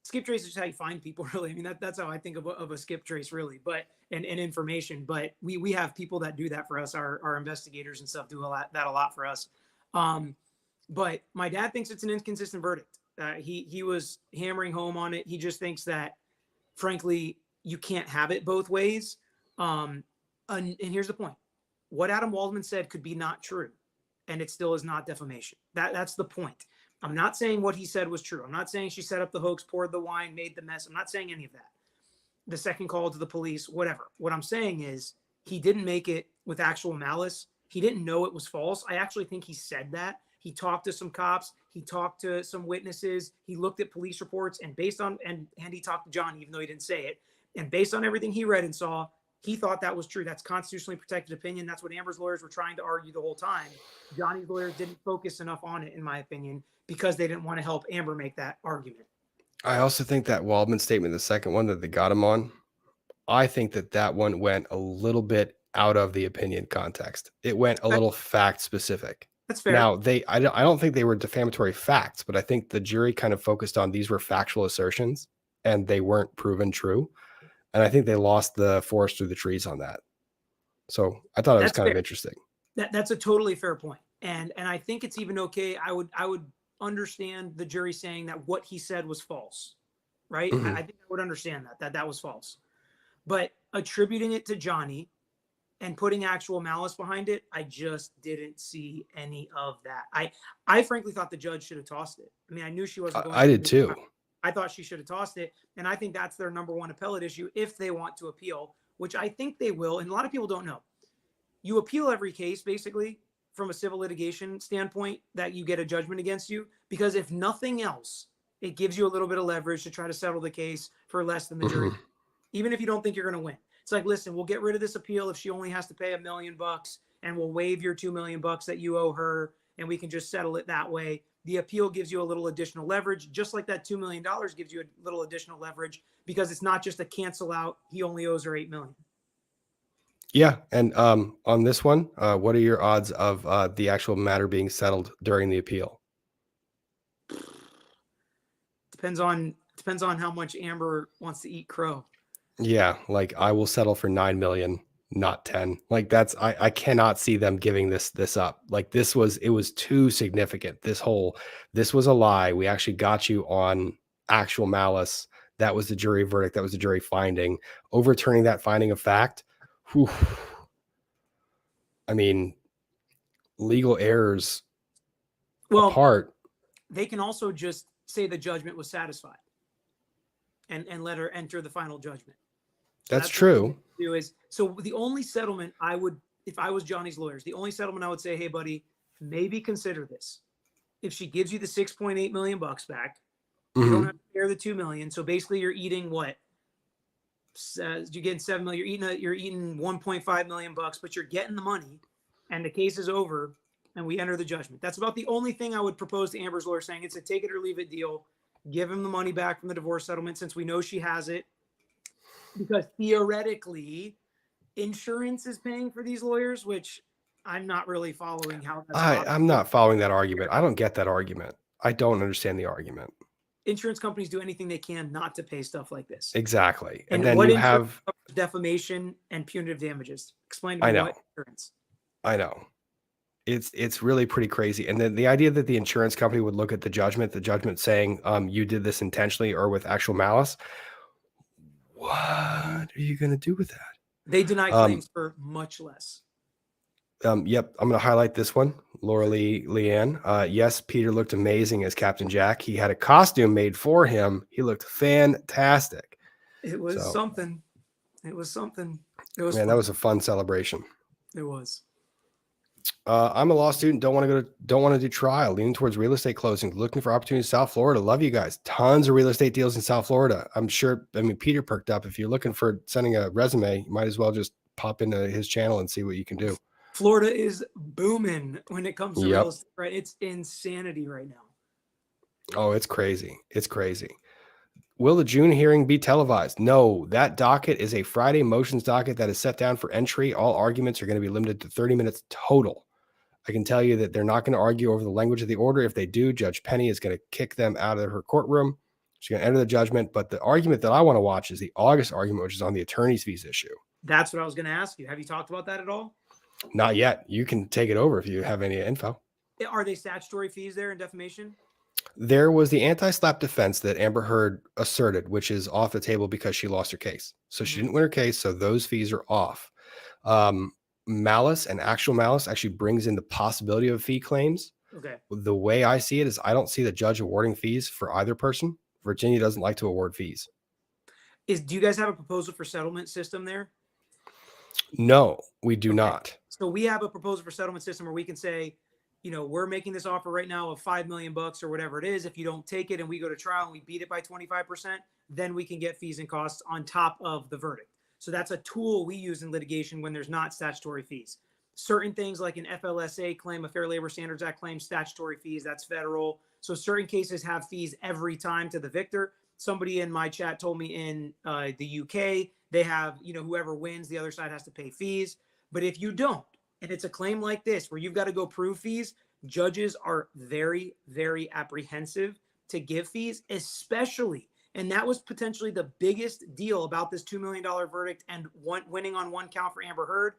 skip trace is just how you find people, really. I mean, that's how I think of a skip trace, really, but and information. But we have people that do that for us. Our investigators and stuff do a lot for us. But my dad thinks it's an inconsistent verdict. He was hammering home on it. He just thinks that, frankly, you can't have it both ways. And here's the point. What Adam Waldman said could be not true, and it still is not defamation. That's the point. I'm not saying what he said was true. I'm not saying she set up the hoax, poured the wine, made the mess. I'm not saying any of that. The second call to the police, whatever. What I'm saying is he didn't make it with actual malice. He didn't know it was false. I actually think he said that. He talked to some cops. He talked to some witnesses. He looked at police reports, and and he talked to Johnny, even though he didn't say it. And based on everything he read and saw, he thought that was true. That's constitutionally protected opinion. That's what Amber's lawyers were trying to argue the whole time. Johnny's lawyers didn't focus enough on it, in my opinion, because they didn't want to help Amber make that argument. I also think that Waldman statement, the second one that they got him on, I think that one went a little bit out of the opinion context. It went a little fact specific. That's fair. Now, I don't think they were defamatory facts, but I think the jury kind of focused on these were factual assertions and they weren't proven true. And I think they lost the forest through the trees on that. So I thought it was That's kind of fair. interesting. That's a totally fair point. And I think it's even okay. I would understand the jury saying that what he said was false, right? Mhm. I think I would understand that was false. But attributing it to Johnny and putting actual malice behind it, I just didn't see any of that. I frankly thought the judge should have tossed it. I mean, I knew she wasn't going to. I did too. I thought she should have tossed it. And I think that's their number one appellate issue if they want to appeal, which I think they will. And a lot of people don't know. You appeal every case, basically, from a civil litigation standpoint, that you get a judgment against you, because if nothing else, it gives you a little bit of leverage to try to settle the case for less than the jury, even if you don't think you're going to win. It's like, listen, we'll get rid of this appeal if she only has to pay $1 million, and we'll waive your $2 million that you owe her, and we can just settle it that way. The appeal gives you a little additional leverage, just like that $2 million gives you a little additional leverage, because it's not just a cancel out. He only owes her $8 million. Yeah. And on this one, what are your odds of the actual matter being settled during the appeal? Depends on how much Amber wants to eat crow. Yeah, like I will settle for 9 million, not 10. Like that's I cannot see them giving this up. Like it was too significant. This was a lie. We actually got you on actual malice. That was the jury verdict. That was the jury finding. Overturning that finding of fact. Whew. I mean, legal errors apart. They can also just say the judgment was satisfied and let her enter the final judgment. So that's true. So the only settlement I would, if I was Johnny's lawyers, the only settlement I would say, hey, buddy, maybe consider this. If she gives you the $6.8 million back, you don't have to pay her the $2 million. So basically, you're eating what? You're getting $7 million. You're eating $1.5 million, but you're getting the money, and the case is over, and we enter the judgment. That's about the only thing I would propose to Amber's lawyer, saying it's a take it or leave it deal. Give him the money back from the divorce settlement since we know she has it. Because theoretically, insurance is paying for these lawyers, which I'm not really following how that's I'm not following that argument. I don't get that argument. I don't understand the argument. Insurance companies do anything they can not to pay stuff like this. Exactly. And then what you have defamation and punitive damages. Explain to me I know. what insurance. I know. It's really pretty crazy. And then the idea that the insurance company would look at the judgment saying you did this intentionally or with actual malice. What are you going to do with that? They deny claims for much less. Yep. I'm going to highlight this one. Laura Leanne. Yes, Peter looked amazing as Captain Jack. He had a costume made for him. He looked fantastic. It was something. It was something. It was man, fun. that was a fun celebration. It was. I'm a law student. Don't want to do trial. Leaning towards real estate closings. Looking for opportunities in South Florida. Love you guys. Tons of real estate deals in South Florida. I'm sure. I mean, Peter perked up. If you're looking for sending a resume, you might as well just pop into his channel and see what you can do. Florida is booming when it comes to real estate. Right? It's insanity right now. Oh, it's crazy. It's crazy. Will the June hearing be televised? No, that docket is a Friday motions docket that is set down for entry. All arguments are going to be limited to 30 minutes total. I can tell you that they're not going to argue over the language of the order. If they do, Judge Penny is going to kick them out of her courtroom. She's going to enter the judgment. But the argument that I want to watch is the August argument, which is on the attorney's fees issue. That's what I was going to ask you. Have you talked about that at all? Not yet. You can take it over if you have any info. Are they statutory fees there in defamation? There was the anti-slap defense that Amber Heard asserted, which is off the table because she lost her case. So she didn't win her case. So those fees are off. Malice and actual malice actually brings in the possibility of fee claims. Okay. The way I see it is I don't see the judge awarding fees for either person. Virginia doesn't like to award fees. Do you guys have a proposal for settlement system there? No, we do not. So we have a proposal for settlement system where we can say, you know, we're making this offer right now of $5 million or whatever it is. If you don't take it and we go to trial and we beat it by 25%, then we can get fees and costs on top of the verdict. So that's a tool we use in litigation when there's not statutory fees. Certain things like an FLSA claim, a Fair Labor Standards Act claim, statutory fees, that's federal. So certain cases have fees every time to the victor. Somebody in my chat told me in the UK, they have, you know, whoever wins, the other side has to pay fees. But if you don't, and it's a claim like this where you've got to go prove fees, judges are very, very apprehensive to give fees, especially And that was potentially the biggest deal about this $2 million verdict and winning on one count for Amber Heard.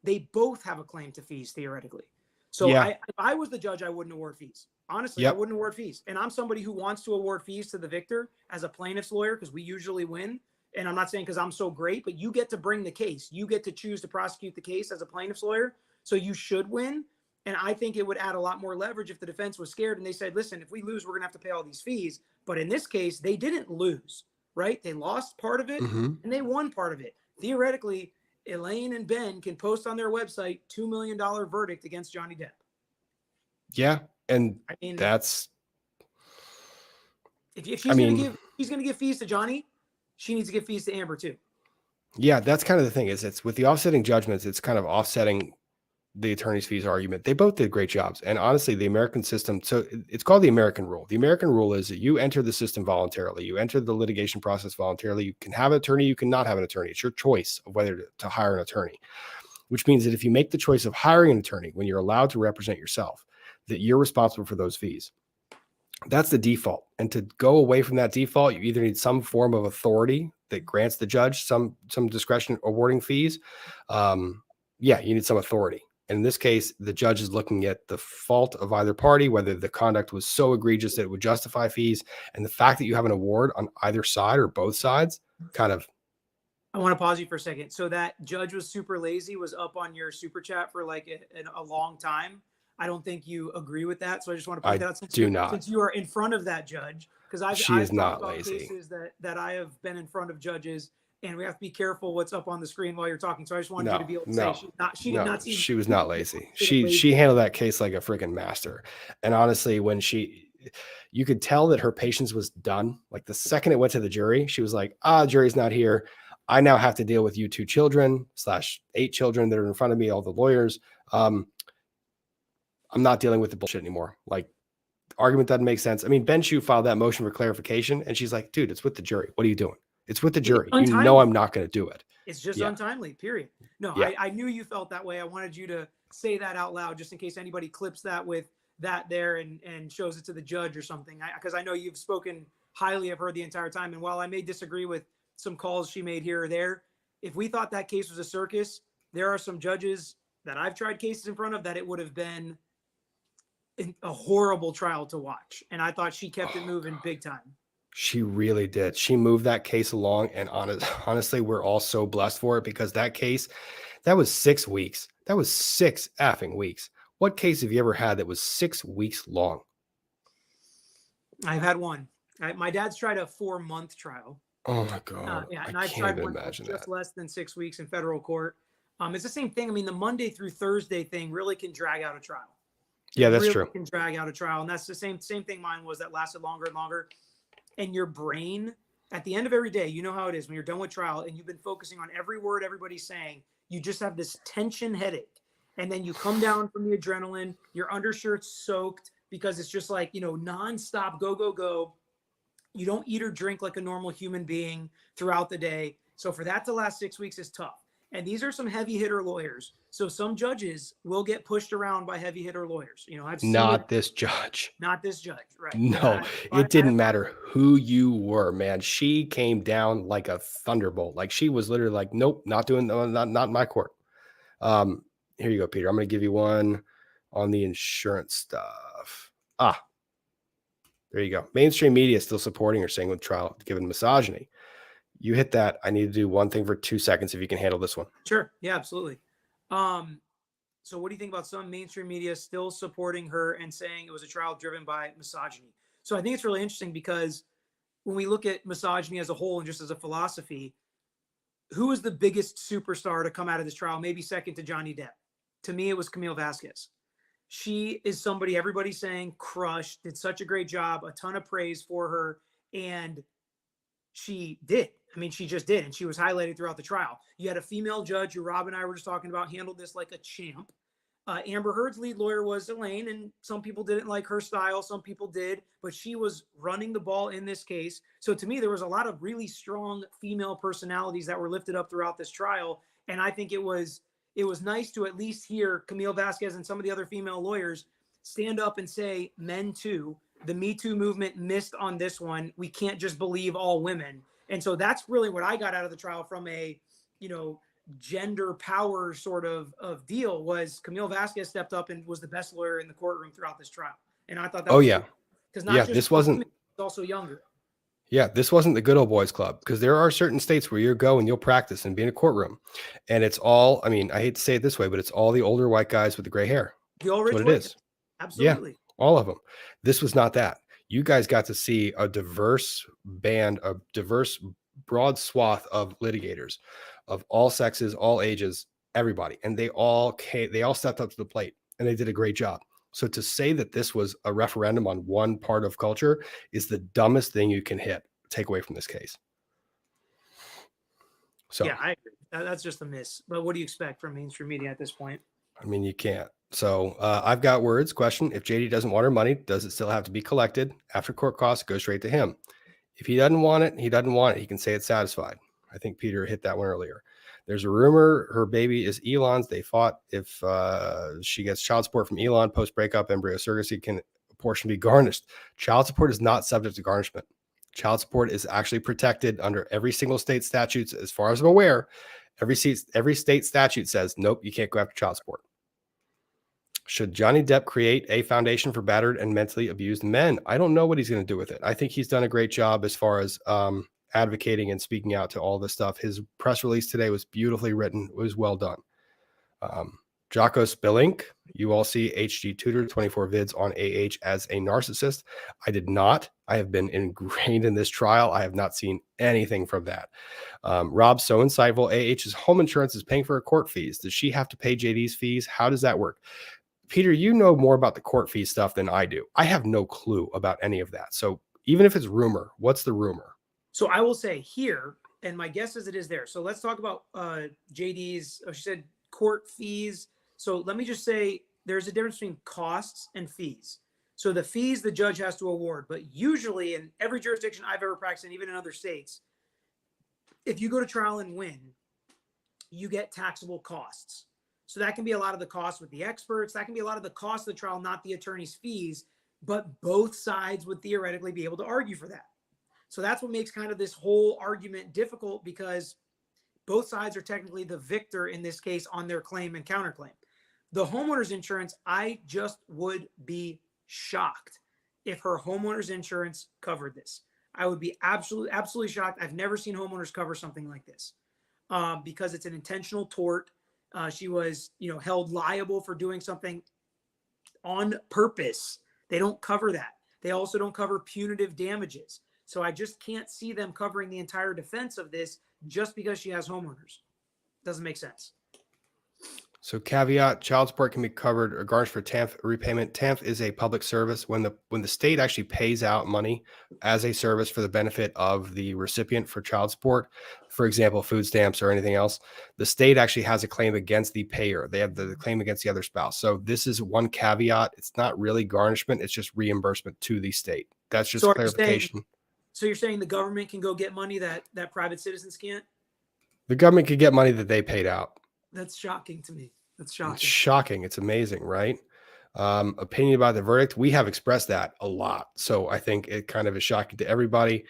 They both have a claim to fees theoretically. So Yeah. if I was the judge, I wouldn't award fees. Honestly, Yep. I wouldn't award fees. And I'm somebody who wants to award fees to the victor as a plaintiff's lawyer because we usually win. And I'm not saying because I'm so great, but you get to bring the case. You get to choose to prosecute the case as a plaintiff's lawyer. So you should win. And I think it would add a lot more leverage if the defense was scared and they said, listen, if we lose, we're going to have to pay all these fees. But in this case, they didn't lose, right? They lost part of it Mhm. and they won part of it. Theoretically, Elaine and Ben can post on their website $2 million verdict against Johnny Depp. Yeah. And I mean, that's, if she's I going mean, to give fees to Johnny, she needs to give fees to Amber too. yeah, that's kind of the thing is it's with the offsetting judgments, it's kind of offsetting the attorney's fees argument. They both did great jobs. And honestly, the American system, so it's called the American rule. The American rule is that you enter the system voluntarily. You enter the litigation process voluntarily. You can have an attorney, you cannot have an attorney. It's your choice of whether to hire an attorney, which means that if you make the choice of hiring an attorney when you're allowed to represent yourself, that you're responsible for those fees. That's the default. And to go away from that default, you either need some form of authority that grants the judge some discretion awarding fees. You need some authority. And in this case, the judge is looking at the fault of either party, whether the conduct was so egregious that it would justify fees. And the fact that you have an award on either side or both sides kind of. I want to pause you for a second. So that judge was super lazy was up on your super chat for like a long time. I don't think you agree with that. So I just want to point that out since you are in front of that judge, because I've is not talked about lazy. cases that I have been in front of judges, and we have to be careful what's up on the screen while you're talking. So I just wanted you to be able to say she was not lazy. She handled that case like a freaking master. And honestly, when you could tell that her patience was done. Like the second it went to the jury, she was like, jury's not here. I now have to deal with you 2 children / 8 children that are in front of me, all the lawyers. I'm not dealing with the bullshit anymore. Like, argument doesn't make sense. I mean, Ben Shue filed that motion for clarification, and she's like, dude, it's with the jury. What are you doing? It's with the jury. You know I'm not going to do it. It's just untimely, period. No, Yeah. I knew you felt that way. I wanted you to say that out loud just in case anybody clips that with that there and shows it to the judge or something. Because I know you've spoken highly of her the entire time. And while I may disagree with some calls she made here or there, if we thought that case was a circus, there are some judges that I've tried cases in front of that it would have been a horrible trial to watch. And I thought she kept it moving big time. She really did. She moved that case along. And honestly, we're all so blessed for it, because that case, that was 6 weeks. That was 6 effing weeks. What case have you ever had that was 6 weeks long? I've had one. My dad's tried a 4-month trial. Oh my God. And I I've can't tried even one imagine just that. less than 6 weeks in federal court. It's the same thing. I mean, the Monday through Thursday thing really can drag out a trial. Yeah, that's really true. Can drag out a trial, and that's the same thing mine was, that lasted longer and longer. And your brain, at the end of every day, you know how it is when you're done with trial and you've been focusing on every word everybody's saying. You just have this tension headache, and then you come down from the adrenaline. Your undershirt's soaked because it's just like, nonstop go. You don't eat or drink like a normal human being throughout the day. So for that to last 6 weeks is tough. And these are some heavy hitter lawyers. So some judges will get pushed around by heavy hitter lawyers. I've seen Not this judge. Not this judge, right? No, it didn't matter who you were, man. She came down like a thunderbolt. Like, she was literally like, nope, not doing, not in my court. Here you go, Peter. I'm going to give you one on the insurance stuff. There you go. Mainstream media is still supporting or saying with trial given misogyny. You hit that. I need to do one thing for 2 seconds if you can handle this one. Sure. Yeah, absolutely. So what do you think about some mainstream media still supporting her and saying it was a trial driven by misogyny? So I think it's really interesting, because when we look at misogyny as a whole and just as a philosophy, who is the biggest superstar to come out of this trial? Maybe second to Johnny Depp. To me, it was Camille Vasquez. She is somebody everybody's saying crushed, did such a great job, a ton of praise for her. And she did. I mean, she just did. And she was highlighted throughout the trial. You had a female judge who Rob and I were just talking about, handled this like a champ. Amber Heard's lead lawyer was Elaine, and some people didn't like her style. Some people did, but she was running the ball in this case. So to me, there was a lot of really strong female personalities that were lifted up throughout this trial. And I think it was nice to at least hear Camille Vasquez and some of the other female lawyers stand up and say, men too, the Me Too movement missed on this one. We can't just believe all women. And so that's really what I got out of the trial from a, gender power sort of deal was Camille Vasquez stepped up and was the best lawyer in the courtroom throughout this trial. And I thought that was cool. Because not just this wasn't women, it's also younger. Yeah, this wasn't the good old boys club, because there are certain states where you go and you'll practice and be in a courtroom. And it's all, I mean, I hate to say it this way, but it's all the older white guys with the gray hair. The all That's rich what it white is. Absolutely. Yeah, all of them. This was not that. You guys got to see a diverse band, a diverse broad swath of litigators of all sexes, all ages, everybody. And they all stepped up to the plate and they did a great job. So to say that this was a referendum on one part of culture is the dumbest thing you can take away from this case. So yeah, I agree. That's just a miss. But what do you expect from mainstream media at this point? I mean, you can't. So I've got words. Question: if JD doesn't want her money, does it still have to be collected after court costs? Go straight to him. If he doesn't want it, he doesn't want it. He can say it's satisfied. I think Peter hit that one earlier. There's a rumor her baby is Elon's. They fought. If she gets child support from Elon post breakup, embryo surrogacy, can a portion be garnished? Child support is not subject to garnishment. Child support is actually protected under every single state statutes. As far as I'm aware, every state statute says, nope, you can't go after child support. Should Johnny Depp create a foundation for battered and mentally abused men? I don't know what he's going to do with it. I think he's done a great job as far as advocating and speaking out to all this stuff. His press release today was beautifully written. It was well done. Jocko Spillink, you all see HG Tutor 24 vids on AH as a narcissist. I did not. I have been ingrained in this trial. I have not seen anything from that. Rob, so insightful. AH's home insurance is paying for her court fees. Does she have to pay JD's fees? How does that work? Peter, you know more about the court fee stuff than I do. I have no clue about any of that. So even if it's rumor, what's the rumor? So I will say here, and my guess is it is there. So let's talk about JD's, she said court fees. So let me just say there's a difference between costs and fees. So the fees the judge has to award, but usually in every jurisdiction I've ever practiced in, even in other states, if you go to trial and win, you get taxable costs. So that can be a lot of the costs with the experts. That can be a lot of the cost of the trial, not the attorney's fees, but both sides would theoretically be able to argue for that. So that's what makes kind of this whole argument difficult, because both sides are technically the victor in this case on their claim and counterclaim. The homeowner's insurance, I just would be shocked if her homeowner's insurance covered this. I would be absolutely shocked. I've never seen homeowners cover something like this because it's an intentional tort. She was, held liable for doing something on purpose. They don't cover that. They also don't cover punitive damages. So I just can't see them covering the entire defense of this just because she has homeowners. Doesn't make sense. So caveat, child support can be covered or garnished for TAMF repayment. TAMF is a public service. When the state actually pays out money as a service for the benefit of the recipient for child support, for example, food stamps or anything else, the state actually has a claim against the payer. They have the claim against the other spouse. So this is one caveat. It's not really garnishment. It's just reimbursement to the state. That's just clarification. So you're saying the government can go get money that private citizens can't? The government could get money that they paid out. That's shocking to me. That's shocking. It's shocking. It's amazing, right? Opinion about the verdict. We have expressed that a lot. So I think it kind of is shocking to everybody.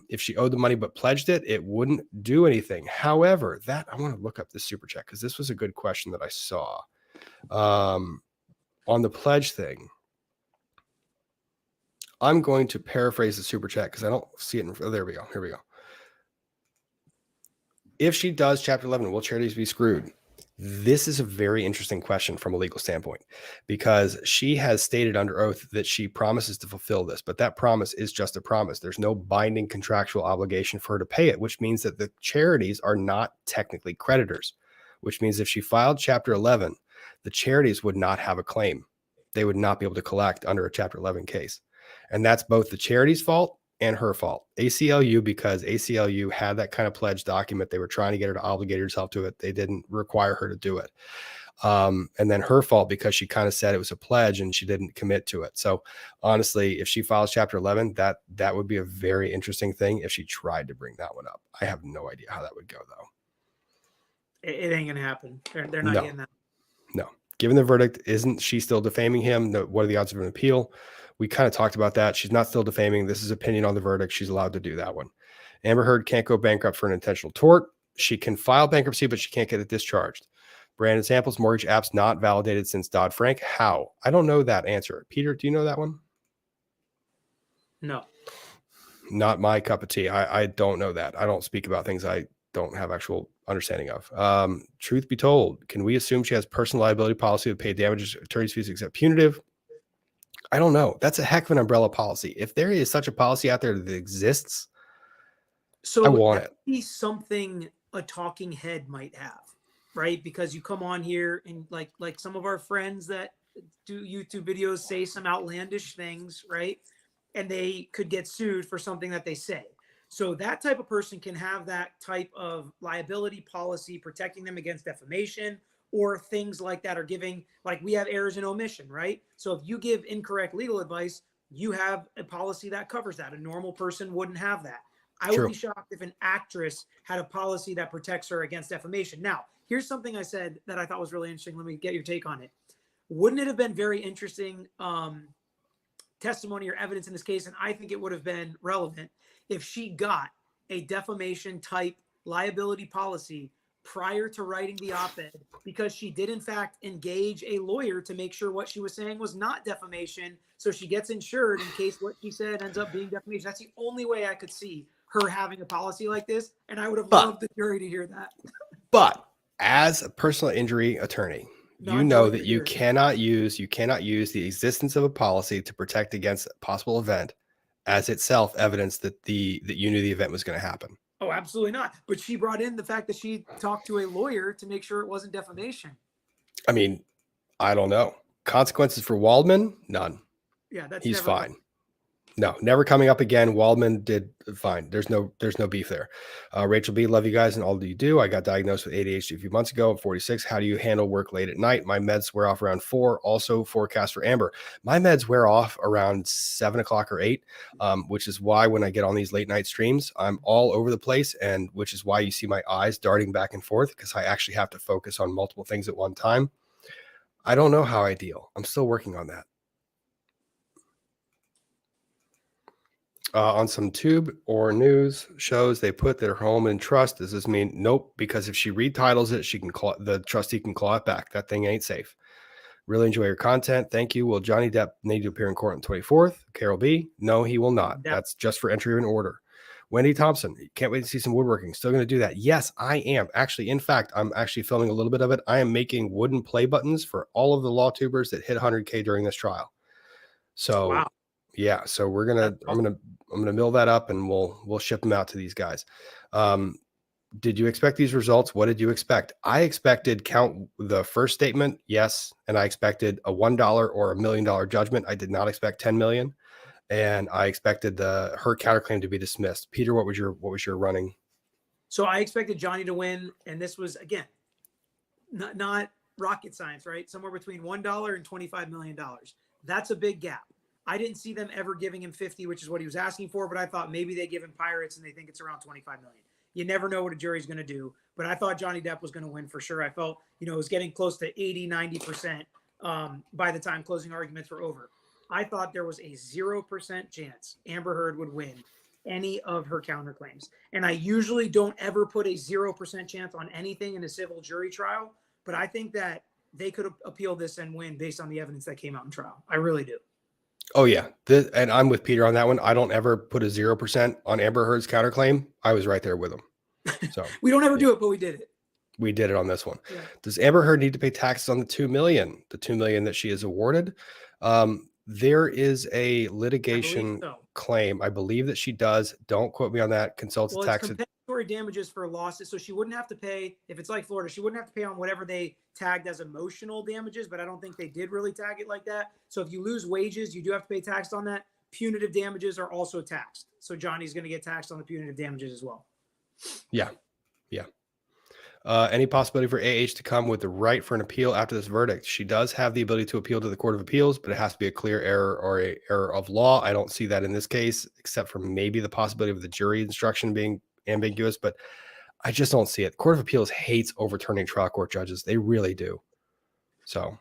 If she owed the money but pledged it, it wouldn't do anything. However, I want to look up the super chat because this was a good question that I saw on the pledge thing. I'm going to paraphrase the super chat because I don't see it. There we go. Here we go. If she does Chapter 11, will charities be screwed? This is a very interesting question from a legal standpoint, because she has stated under oath that she promises to fulfill this, but that promise is just a promise. There's no binding contractual obligation for her to pay it, which means that the charities are not technically creditors, which means if she filed Chapter 11, the charities would not have a claim. They would not be able to collect under a Chapter 11 case. And that's both the charity's fault and her fault. ACLU, because ACLU had that kind of pledge document. They were trying to get her to obligate herself to it. They didn't require her to do it. And then her fault because she kind of said it was a pledge and she didn't commit to it. So honestly, if she files Chapter 11, that would be a very interesting thing if she tried to bring that one up. I have no idea how that would go, though. It ain't going to happen. They're not getting that. No. Given the verdict, isn't she still defaming him? What are the odds of an appeal? We kind of talked about that. She's not still defaming. This is opinion on the verdict. She's allowed to do that one. Amber Heard can't go bankrupt for an intentional tort. She can file bankruptcy, but she can't get it discharged. Brandon Samples, mortgage apps not validated since Dodd-Frank. How? I don't know that answer. Peter, do you know that one? No. Not my cup of tea. I don't know that. I don't speak about things I don't have actual understanding of. Truth be told, can we assume she has personal liability policy to pay damages, attorney's fees, except punitive? I don't know. That's a heck of an umbrella policy. If there is such a policy out there that exists, So I want that it. would be something a talking head might have, right? Because you come on here and like some of our friends that do YouTube videos say some outlandish things, right? And they could get sued for something that they say. So that type of person can have that type of liability policy protecting them against defamation or things like that, are giving, like we have errors and omission, right? So if you give incorrect legal advice, you have a policy that covers that. A normal person wouldn't have that. I would True. be shocked if an actress had a policy that protects her against defamation. Now, here's something I said that I thought was really interesting. Let me get your take on it. Wouldn't it have been very interesting testimony or evidence in this case, and I think it would have been relevant, if she got a defamation type liability policy prior to writing the op-ed, because she did in fact engage a lawyer to make sure what she was saying was not defamation, so she gets insured in case what she said ends up being defamation. That's the only way I could see her having a policy like this, and I would have loved the jury to hear that. But as a personal injury attorney, you know that you cannot use the existence of a policy to protect against a possible event as itself evidence that you knew the event was going to happen. Oh, absolutely not. But she brought in the fact that she talked to a lawyer to make sure it wasn't defamation. I mean, I don't know. Consequences for Waldman? None. Yeah, that's He's never fine. No, never coming up again. Waldman did fine. There's no beef there. Rachel B, love you guys and all that you do. I got diagnosed with ADHD a few months ago. I'm 46. How do you handle work late at night? My meds wear off around 4. Also forecast for Amber. My meds wear off around 7 o'clock or 8, which is why when I get on these late night streams, I'm all over the place, and which is why you see my eyes darting back and forth, because I actually have to focus on multiple things at one time. I don't know how I deal. I'm still working on that. On some tube or news shows, they put their home in trust. Does this mean nope? Because if she retitles it, she can the trustee can claw it back. That thing ain't safe. Really enjoy your content. Thank you. Will Johnny Depp need to appear in court on 24th? Carol B, no, he will not. That's just for entry of an order. Wendy Thompson, can't wait to see some woodworking. Still going to do that. Yes, I am. Actually, in fact, I'm actually filming a little bit of it. I am making wooden play buttons for all of the law tubers that hit 100K during this trial. So Wow. Yeah, so we're gonna I'm gonna mill that up and we'll ship them out to these guys. Did you expect these results? What did you expect? I expected count the first statement, yes, and I expected a $1 or $1 million judgment. I did not expect 10 million, and I expected her counterclaim to be dismissed. Peter, what was your running? So I expected Johnny to win, and this was again not rocket science, right? Somewhere between $1 and $25 million. That's a big gap. I didn't see them ever giving him 50, which is what he was asking for, but I thought maybe they give him Pirates and they think it's around 25 million. You never know what a jury's going to do, but I thought Johnny Depp was going to win for sure. I felt, it was getting close to 80, 90% by the time closing arguments were over. I thought there was a 0% chance Amber Heard would win any of her counterclaims. And I usually don't ever put a 0% chance on anything in a civil jury trial, but I think that they could appeal this and win based on the evidence that came out in trial. I really do. Oh yeah, and I'm with Peter on that one. I don't ever put a 0% on Amber Heard's counterclaim. I was right there with him. So we don't ever do it, but we did it. We did it on this one. Yeah. Does Amber Heard need to pay taxes on the $2 million? The $2 million that she is awarded? There is a litigation claim. I believe that she does. Don't quote me on that. Consult the tax. Compensatory damages for losses. So she wouldn't have to pay, if it's like Florida, she wouldn't have to pay on whatever they tagged as emotional damages, but I don't think they did really tag it like that. So if you lose wages, you do have to pay tax on that. Punitive damages are also taxed. So Johnny's going to get taxed on the punitive damages as well. Yeah. Yeah. Any possibility for AH to come with the right for an appeal after this verdict? She does have the ability to appeal to the Court of Appeals, but it has to be a clear error or a error of law. I don't see that in this case, except for maybe the possibility of the jury instruction being ambiguous, but I just don't see it. The Court of Appeals hates overturning trial court judges. They really do. So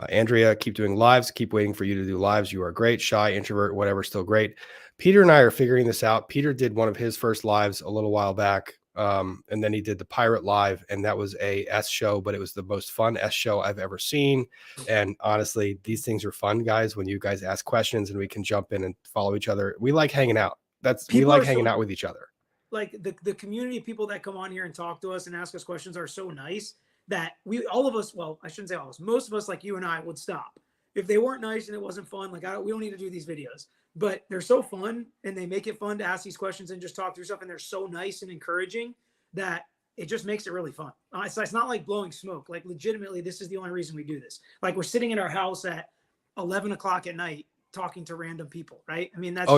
Andrea, keep doing lives. Keep waiting for you to do lives. You are great. Shy, introvert, whatever, still great. Peter and I are figuring this out. Peter did one of his first lives a little while back. And then he did the Pirate Live, and that was a S show, but it was the most fun S show I've ever seen. And honestly, these things are fun, guys, when you guys ask questions and we can jump in and follow each other. We like hanging out. We like hanging out with each other. Like the community of people that come on here and talk to us and ask us questions are so nice that all of us, well, I shouldn't say all of us, most of us, like you and I, would stop if they weren't nice and it wasn't fun. Like we don't need to do these videos, but they're so fun and they make it fun to ask these questions and just talk through stuff. And they're so nice and encouraging that it just makes it really fun. It's not like blowing smoke. Like legitimately, this is the only reason we do this. Like we're sitting in our house at 11 o'clock at night talking to random people, right? I mean, that's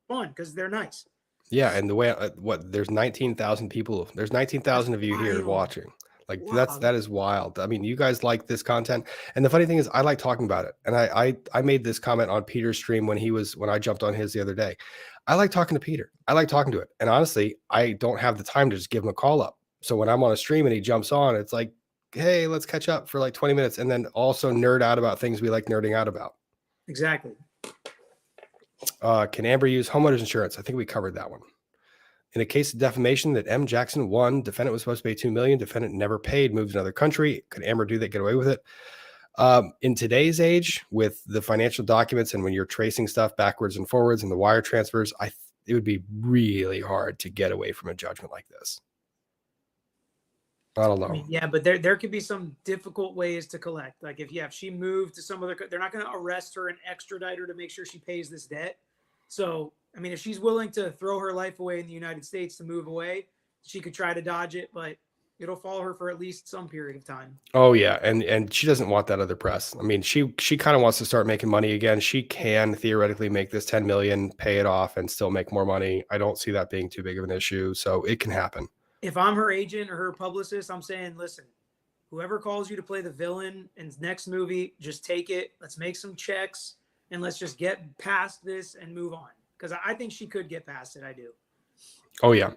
fun because they're nice. Yeah, and the way there's 19,000 people. There's 19,000 of you here watching. Like that is wild. I mean, you guys like this content, and the funny thing is, I like talking about it. And I made this comment on Peter's stream when I jumped on his the other day. I like talking to Peter. I like talking to it, and honestly, I don't have the time to just give him a call up. So when I'm on a stream and he jumps on, it's like, hey, let's catch up for like 20 minutes, and then also nerd out about things we like nerding out about. Exactly. Can Amber use homeowners insurance? I think we covered that one. In a case of defamation that M. Jackson won, defendant was supposed to pay $2 million. Defendant never paid, moved to another country. Could Amber do that? Get away with it? In today's age, with the financial documents and when you're tracing stuff backwards and forwards and the wire transfers, it would be really hard to get away from a judgment like this. I don't know. I mean, yeah, but there could be some difficult ways to collect. Like if she moved to some other, they're not going to arrest her and extradite her to make sure she pays this debt. So, I mean, if she's willing to throw her life away in the United States to move away, she could try to dodge it, but it'll follow her for at least some period of time. Oh yeah, and she doesn't want that other press. I mean, she kind of wants to start making money again. She can theoretically make this 10 million, pay it off, and still make more money. I don't see that being too big of an issue, so it can happen. If I'm her agent or her publicist, I'm saying, listen, whoever calls you to play the villain in the next movie, just take it. Let's make some checks and let's just get past this and move on. Because I think she could get past it. I do. Oh, yeah.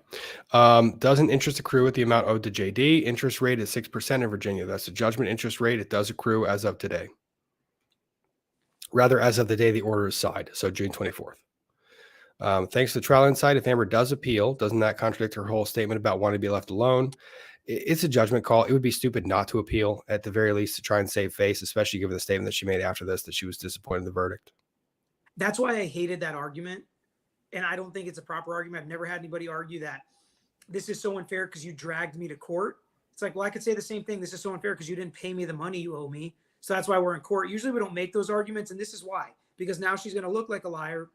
Doesn't interest accrue at the amount owed to JD? Interest rate is 6% in Virginia. That's the judgment interest rate. It does accrue as of today. Rather, as of the day the order is signed, so June 24th. Thanks to Trial Insight, if Amber does appeal, doesn't that contradict her whole statement about wanting to be left alone? It's a judgment call. It would be stupid not to appeal, at the very least, to try and save face, especially given the statement that she made after this, that she was disappointed in the verdict. That's why I hated that argument. And I don't think it's a proper argument. I've never had anybody argue that this is so unfair because you dragged me to court. It's like, well, I could say the same thing. This is so unfair because you didn't pay me the money you owe me. So that's why we're in court. Usually we don't make those arguments. And this is why, because now she's going to look like a liar.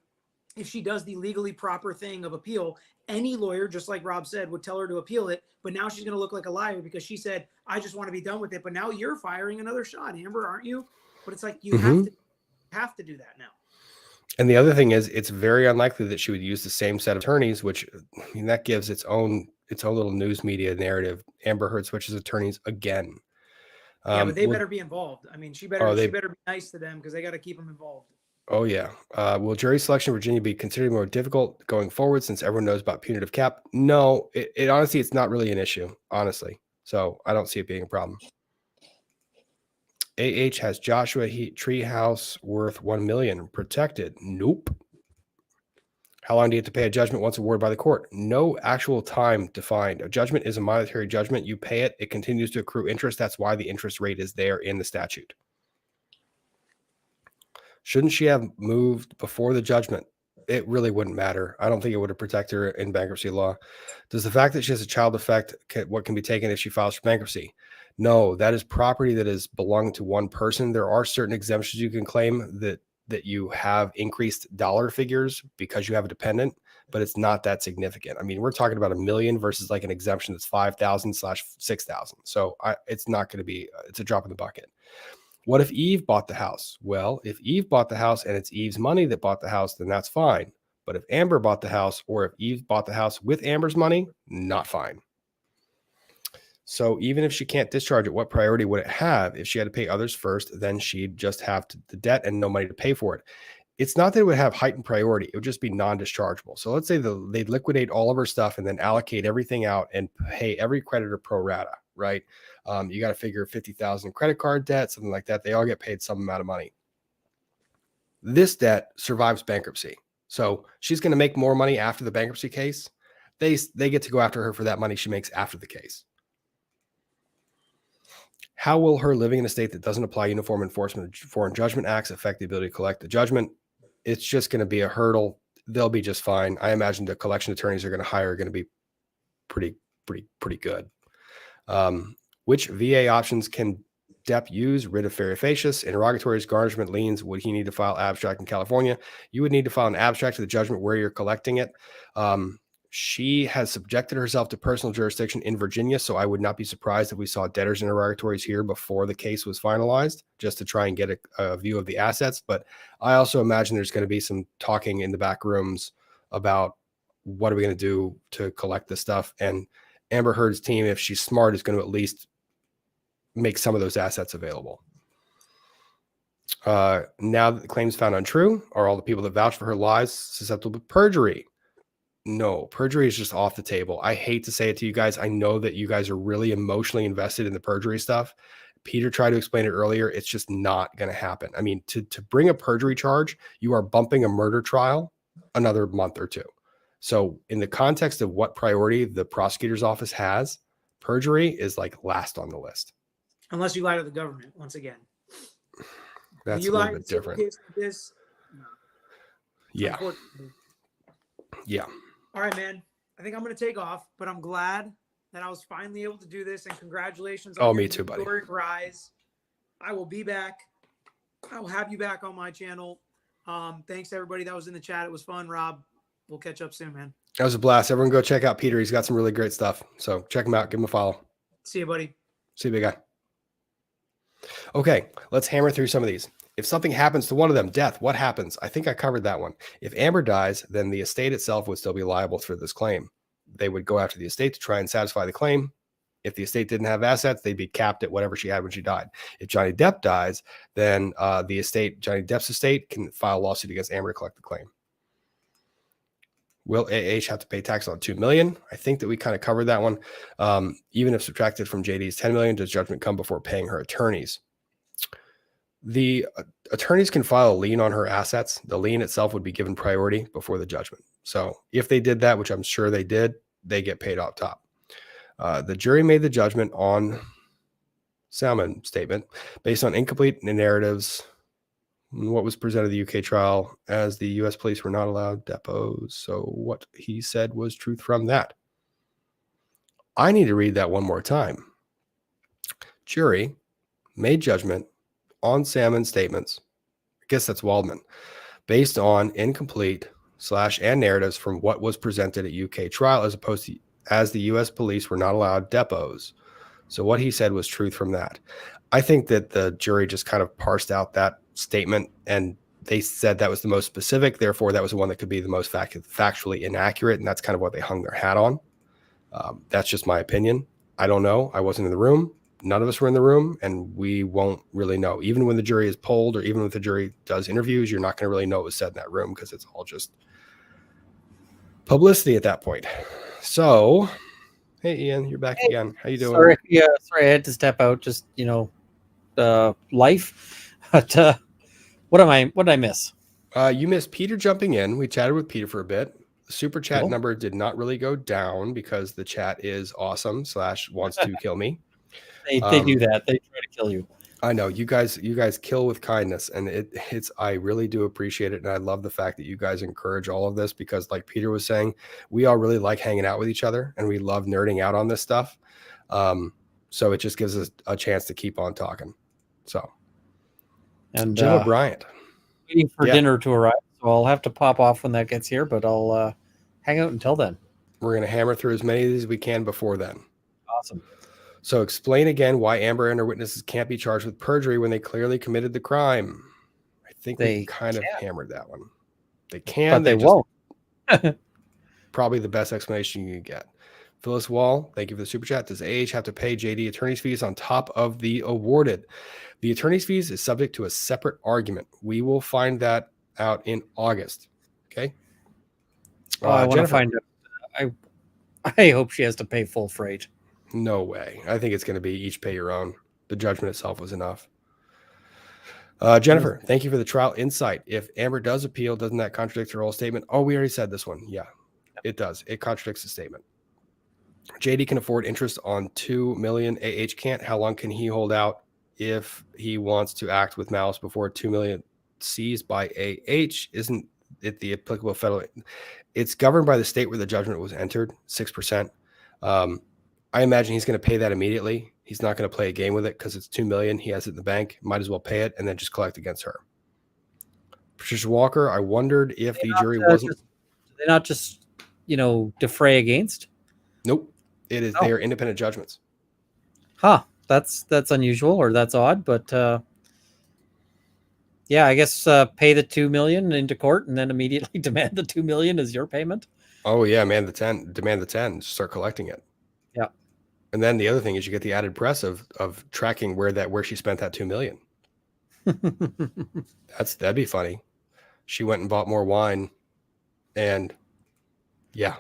If she does the legally proper thing of appeal, any lawyer, just like Rob said, would tell her to appeal it. But now she's going to look like a liar because she said, I just want to be done with it. But now you're firing another shot, Amber, aren't you? But it's like, you have to do that now. And the other thing is, it's very unlikely that she would use the same set of attorneys, which, I mean, that gives its own little news media narrative. Amber Heard switches attorneys again. Yeah, but they better be involved. I mean, she better be nice to them because they got to keep them involved. Oh, yeah. Will jury selection in Virginia be considered more difficult going forward since everyone knows about punitive cap? No, it honestly, it's not really an issue, honestly. So I don't see it being a problem. AH has Joshua Treehouse worth $1 million protected. Nope. How long do you have to pay a judgment once awarded by the court? No actual time defined. A judgment is a monetary judgment. You pay it. It continues to accrue interest. That's why the interest rate is there in the statute. Shouldn't she have moved before the judgment? It really wouldn't matter. I don't think it would have protected her in bankruptcy law. Does the fact that she has a child affect what can be taken if she files for bankruptcy? No, that is property that is belonging to one person. There are certain exemptions you can claim that you have increased dollar figures because you have a dependent, but it's not that significant. I mean, we're talking about $1 million versus like an exemption that's 5,000/6,000. So it's not going to be, it's a drop in the bucket. What if Eve bought the house? Well, if Eve bought the house and it's Eve's money that bought the house, then that's fine. But if Amber bought the house or if Eve bought the house with Amber's money, not fine. So even if she can't discharge it, what priority would it have? If she had to pay others first, then she'd just have the debt and no money to pay for it. It's not that it would have heightened priority. It would just be non-dischargeable. So let's say they'd liquidate all of her stuff and then allocate everything out and pay every creditor pro rata. right? You got to figure 50,000 credit card debt, something like that. They all get paid some amount of money. This debt survives bankruptcy. So she's going to make more money after the bankruptcy case. They get to go after her for that money she makes after the case. How will her living in a state that doesn't apply uniform enforcement of foreign judgment acts affect the ability to collect the judgment? It's just going to be a hurdle. They'll be just fine. I imagine the collection attorneys they're going to hire are going to be pretty good. Which VA options can Depp use? Writ of faciatus, interrogatories, garnishment, liens. Would he need to file abstract in California? You would need to file an abstract to the judgment where you're collecting it. She has subjected herself to personal jurisdiction in Virginia, so I would not be surprised if we saw debtors interrogatories here before the case was finalized, just to try and get a view of the assets. But I also imagine there's going to be some talking in the back rooms about what are we going to do to collect this stuff. And Amber Heard's team, if she's smart, is going to at least make some of those assets available. Now that the claims found untrue, are all the people that vouch for her lies susceptible to perjury? No, perjury is just off the table. I hate to say it to you guys. I know that you guys are really emotionally invested in the perjury stuff. Peter tried to explain it earlier. It's just not going to happen. I mean, to bring a perjury charge, you are bumping a murder trial another month or two. So in the context of what priority the prosecutor's office has, perjury is like last on the list. Unless you lie to the government, once again. That's you a little bit different. Like this, no. Yeah. Yeah. All right, man. I think I'm going to take off, but I'm glad that I was finally able to do this, and congratulations on me too, buddy. historic rise. I will be back. I will have you back on my channel. Thanks to everybody that was in the chat. It was fun, Rob. We'll catch up soon, man. That was a blast. Everyone go check out Peter. He's got some really great stuff. So check him out. Give him a follow. See you, buddy. See you, big guy. Okay, let's hammer through some of these. If something happens to one of them, death, what happens? I think I covered that one. If Amber dies, then the estate itself would still be liable for this claim. They would go after the estate to try and satisfy the claim. If the estate didn't have assets, they'd be capped at whatever she had when she died. If Johnny Depp dies, then the estate, Johnny Depp's estate, can file a lawsuit against Amber to collect the claim. Will AH have to pay tax on $2 million? I think that we kind of covered that one. Even if subtracted from JD's $10 million, does judgment come before paying her attorneys? The attorneys can file a lien on her assets. The lien itself would be given priority before the judgment. So if they did that, which I'm sure they did, they get paid off top. The jury made the judgment on Salmon statement based on incomplete narratives. What was presented at the UK trial, as the US police were not allowed depots. So what he said was truth from that. I need to read that one more time. Jury made judgment on Salmon statements. I guess that's Waldman, based on incomplete / and narratives from what was presented at UK trial, as opposed to as the US police were not allowed depots. So what he said was truth from that. I think that the jury just kind of parsed out that statement and they said that was the most specific. Therefore, that was the one that could be the most factually inaccurate. And that's kind of what they hung their hat on. That's just my opinion. I don't know. I wasn't in the room. None of us were in the room, and we won't really know. Even when the jury is polled, or even when the jury does interviews, you're not going to really know what was said in that room because it's all just publicity at that point. So, hey, Ian, you're back again. How you doing? Sorry, I had to step out. Just life. But what did I miss? You missed Peter jumping in. We chatted with Peter for a bit. The super chat number did not really go down because the chat is awesome / wants to kill me. They do that. They try to kill you. I know you guys kill with kindness, and it's I really do appreciate it, and I love the fact that you guys encourage all of this because, like Peter was saying, we all really like hanging out with each other, and we love nerding out on this stuff. So it just gives us a chance to keep on talking. So, and Jim Bryant waiting for dinner to arrive, so I'll have to pop off when that gets here, but I'll hang out until then. We're gonna hammer through as many of these as we can before then. Awesome. So explain again why Amber and her witnesses can't be charged with perjury when they clearly committed the crime. I think they kind of hammered that one. They can, but they won't. Probably the best explanation you can get. Phyllis Wall, thank you for the super chat. Does AH have to pay JD attorney's fees on top of the awarded? The attorney's fees is subject to a separate argument. We will find that out in August. Okay. I want to find out. I hope she has to pay full freight. No way. I think it's going to be each pay your own. The judgment itself was enough. Jennifer, thank you for the trial insight. If Amber does appeal, doesn't that contradict her oral statement? Oh, we already said this one. Yeah, it does. It contradicts the statement. JD can afford interest on $2 million. AH can't. How long can he hold out if he wants to act with malice before $2 million seized by AH? Isn't it the applicable federal? It's governed by the state where the judgment was entered, 6%. I imagine he's going to pay that immediately. He's not going to play a game with it because it's $2 million. He has it in the bank. Might as well pay it and then just collect against her. Patricia Walker, I wondered if the jury wasn't. They not just, defray against? Nope. It is. They are independent judgments. Huh. That's unusual, or that's odd, but yeah, I guess pay the $2 million into court and then immediately demand the $2 million as your payment. Oh yeah, man. Demand the 10. Start collecting it. Yeah. And then the other thing is you get the added press of tracking where she spent that $2 million. That'd be funny. She went and bought more wine, and yeah,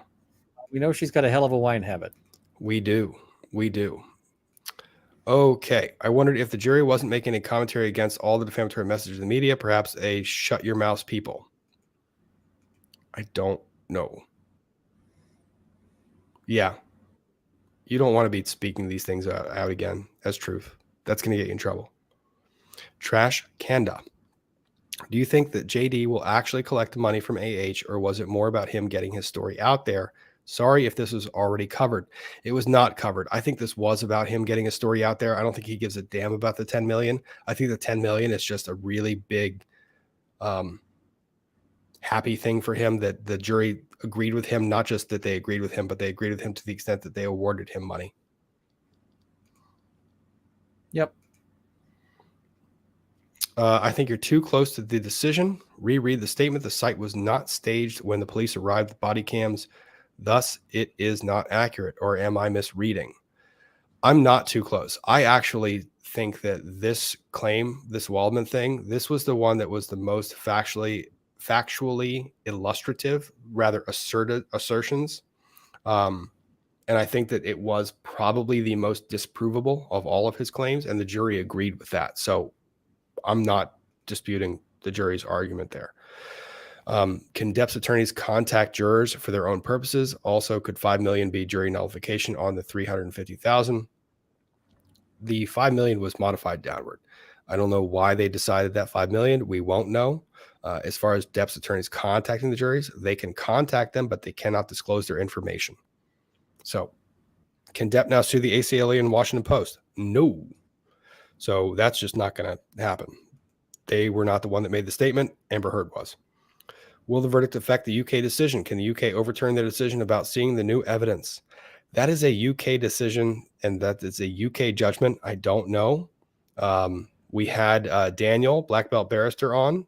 we know she's got a hell of a wine habit. We do. Okay. I wondered if the jury wasn't making a commentary against all the defamatory messages in the media, perhaps a shut your mouth people. I don't know. Yeah. You don't want to be speaking these things out again as truth. That's going to get you in trouble. Trash Kanda. Do you think that JD will actually collect the money from AH, or was it more about him getting his story out there? Sorry if this was already covered. It was not covered. I think this was about him getting a story out there. I don't think he gives a damn about the 10 million. I think the 10 million is just a really big happy thing for him that the jury agreed with him. Not just that they agreed with him, but they agreed with him to the extent that they awarded him money. Yep. I think you're too close to the decision. Reread the statement. The site was not staged when the police arrived with body cams. Thus, it is not accurate. Or am I misreading? I'm not too close. I actually think that this claim, this Waldman thing, this was the one that was the most factually illustrative, rather assertions. And I think that it was probably the most disprovable of all of his claims, and the jury agreed with that. So I'm not disputing the jury's argument there. Can Depp's attorneys contact jurors for their own purposes? Also, could $5 million be jury nullification on the $350,000? The $5 million was modified downward. I don't know why they decided that $5 million. We won't know. As far as Depp's attorneys contacting the juries, they can contact them, but they cannot disclose their information. So, can Depp now sue the ACLU and Washington Post? No. So that's just not going to happen. They were not the one that made the statement. Amber Heard was. Will the verdict affect the UK decision? Can the UK overturn their decision about seeing the new evidence? That is a UK decision, and that is a UK judgment. I don't know. We had Daniel, Black Belt Barrister, on.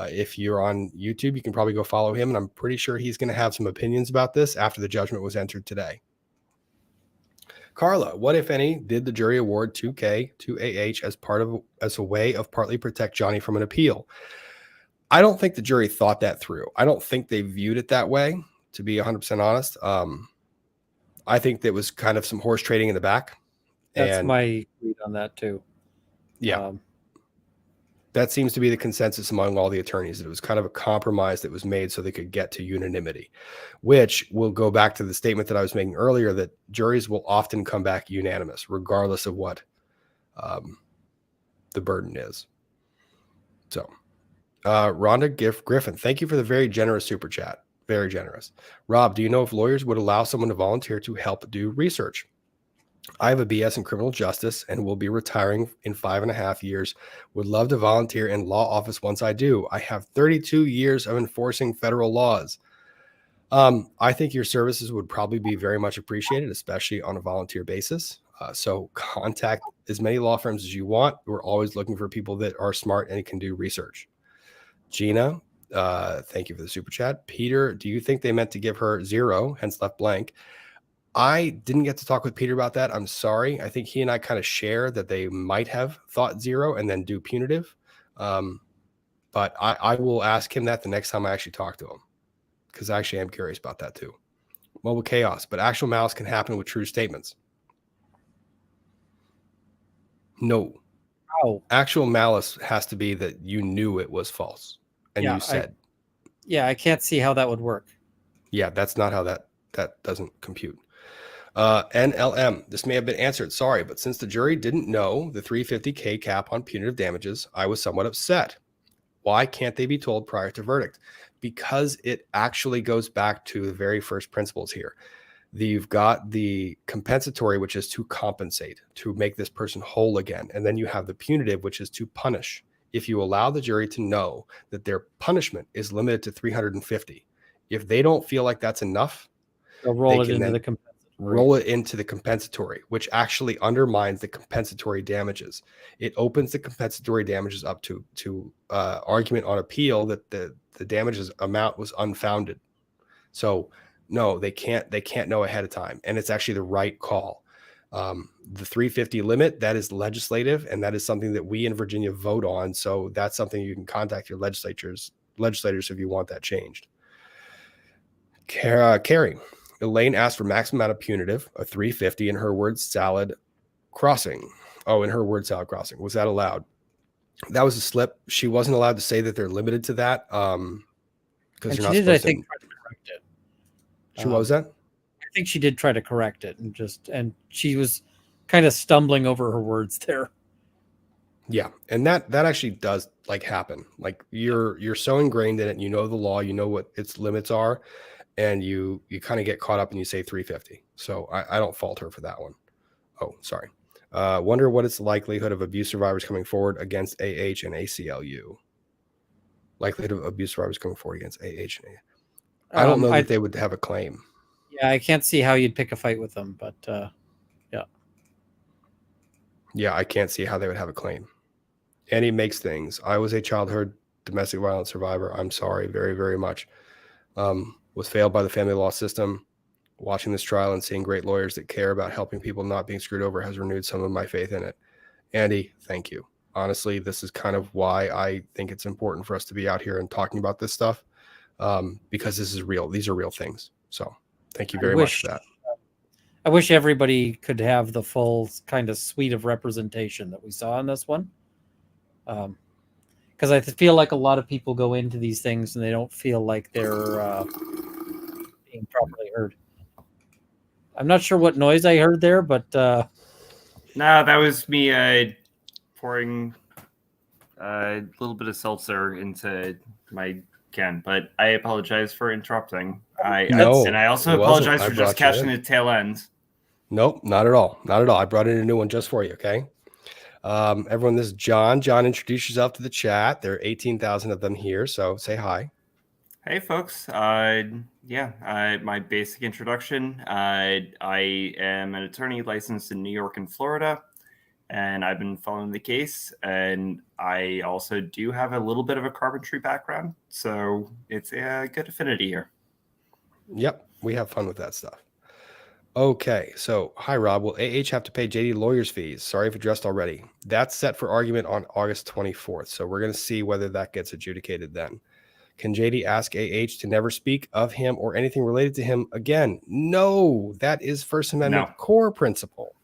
If you're on YouTube, you can probably go follow him, and I'm pretty sure he's going to have some opinions about this after the judgment was entered today. Carla, what, if any, did the jury award 2K to AH as a way of partly protect Johnny from an appeal? I don't think the jury thought that through. I don't think they viewed it that way, to be 100% honest. I think there was kind of some horse trading in the back. That's my read on that too. Yeah. That seems to be the consensus among all the attorneys, that it was kind of a compromise that was made so they could get to unanimity, which will go back to the statement that I was making earlier, that juries will often come back unanimous, regardless of what the burden is. So, Rhonda Griffin, thank you for the very generous super chat. Very generous. Rob, do you know if lawyers would allow someone to volunteer to help do research? I have a BS in criminal justice and will be retiring in 5.5 years. Would love to volunteer in law office once I do. I have 32 years of enforcing federal laws. I think your services would probably be very much appreciated, especially on a volunteer basis. So contact as many law firms as you want. We're always looking for people that are smart and can do research. Gina, thank you for the super chat. Peter, do you think they meant to give her 0, hence left blank? I didn't get to talk with Peter about that. I'm sorry. I think he and I kind of share that they might have thought 0 and then do punitive. But I will ask him that the next time I actually talk to him, because I actually am curious about that too. Mobile chaos, but actual malice can happen with true statements. No. Oh, Actual malice has to be that you knew it was false and Yeah, you said, I can't see how that would work. yeah, that's not how that doesn't compute. NLM, this may have been answered, sorry, but since the jury didn't know the $350K cap on punitive damages, I was somewhat upset. Why can't they be told prior to verdict? Because it actually goes back to the very first principles here. You've got the compensatory, which is to compensate, to make this person whole again. And then you have the punitive, which is to punish. If you allow the jury to know that their punishment is limited to 350, if they don't feel like that's enough, They'll roll they it can into then the compensatory. roll it into the compensatory, which actually undermines the compensatory damages. It opens the compensatory damages up to argument on appeal that the damages amount was unfounded. So no, they can't know ahead of time, and it's actually the right call. The 350 limit, that is legislative, and that is something that we in Virginia vote on. So that's something you can contact your legislators if you want that changed. Carrie, Elaine asked for maximum amount of punitive, a 350, in her words, salad crossing. Oh, in her words, salad crossing. Was that allowed? That was a slip. She wasn't allowed to say that they're limited to that. Because And you're she not did, I supposed think, to. try to correct it. She what was that? I think she did try to correct it, and she was kind of stumbling over her words there. Yeah, and that actually does like happen. Like you're so ingrained in it, you know the law, you know what its limits are, and you kind of get caught up and you say 350. So I don't fault her for that one. Oh, sorry. Wonder what is the likelihood of abuse survivors coming forward against AH and ACLU? Likelihood of abuse survivors coming forward against AH and I don't know that they would have a claim. Yeah, I can't see how you'd pick a fight with them, but yeah. Yeah, I can't see how they would have a claim. Annie makes things. I was a childhood domestic violence survivor. I'm sorry very, very much. Was failed by the family law system. Watching this trial and seeing great lawyers that care about helping people not being screwed over has renewed some of my faith in it. Andy, thank you. Honestly, this is kind of why I think it's important for us to be out here and talking about this stuff, because this is real. These are real things. So thank you very much for that. I wish everybody could have the full kind of suite of representation that we saw in this one. Because I feel like a lot of people go into these things and they don't feel like they're being properly heard. I'm not sure what noise I heard there, but no, that was me pouring a little bit of seltzer into my can. But I apologize for interrupting. I also apologize for just catching the tail end. Nope, not at all. Not at all. I brought in a new one just for you. Okay. Everyone, this is John. John, introduce yourself to the chat. There are 18,000 of them here, so say hi. Hey, folks. My basic introduction. I am an attorney licensed in New York and Florida, and I've been following the case. And I also do have a little bit of a carpentry background, so it's a good affinity here. Yep, we have fun with that stuff. Okay, so hi, Rob. Will AH have to pay JD lawyer's fees? Sorry if addressed already. That's set for argument on August 24th, so we're going to see whether that gets adjudicated then. Can JD ask AH to never speak of him or anything related to him again? No, that is First Amendment core principle.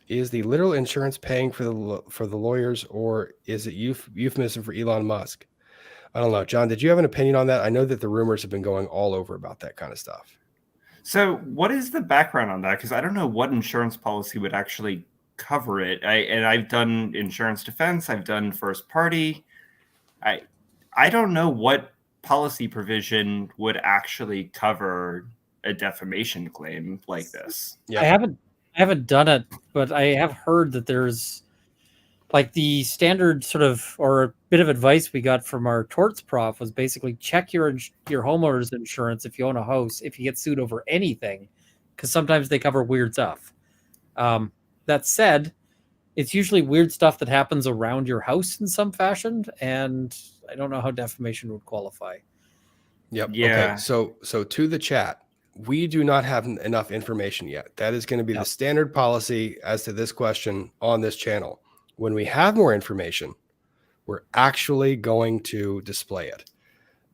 Is the literal insurance paying for the lawyers, or is it euphemism for Elon Musk? I don't know. John, did you have an opinion on that? I know that the rumors have been going all over about that kind of stuff. So what is the background on that? Because I don't know what insurance policy would actually cover it. I've done insurance defense. I've done first party. I don't know what policy provision would actually cover a defamation claim like this. Yeah. I haven't done it, but I have heard that there's like the standard sort of, or a bit of advice we got from our torts prof was basically check your homeowner's insurance if you own a house, if you get sued over anything, because sometimes they cover weird stuff. That said, it's usually weird stuff that happens around your house in some fashion, and I don't know how defamation would qualify. Yep. Yeah. Okay. So to the chat, we do not have enough information yet. That is going to be the standard policy as to this question on this channel. When we have more information, we're actually going to display it.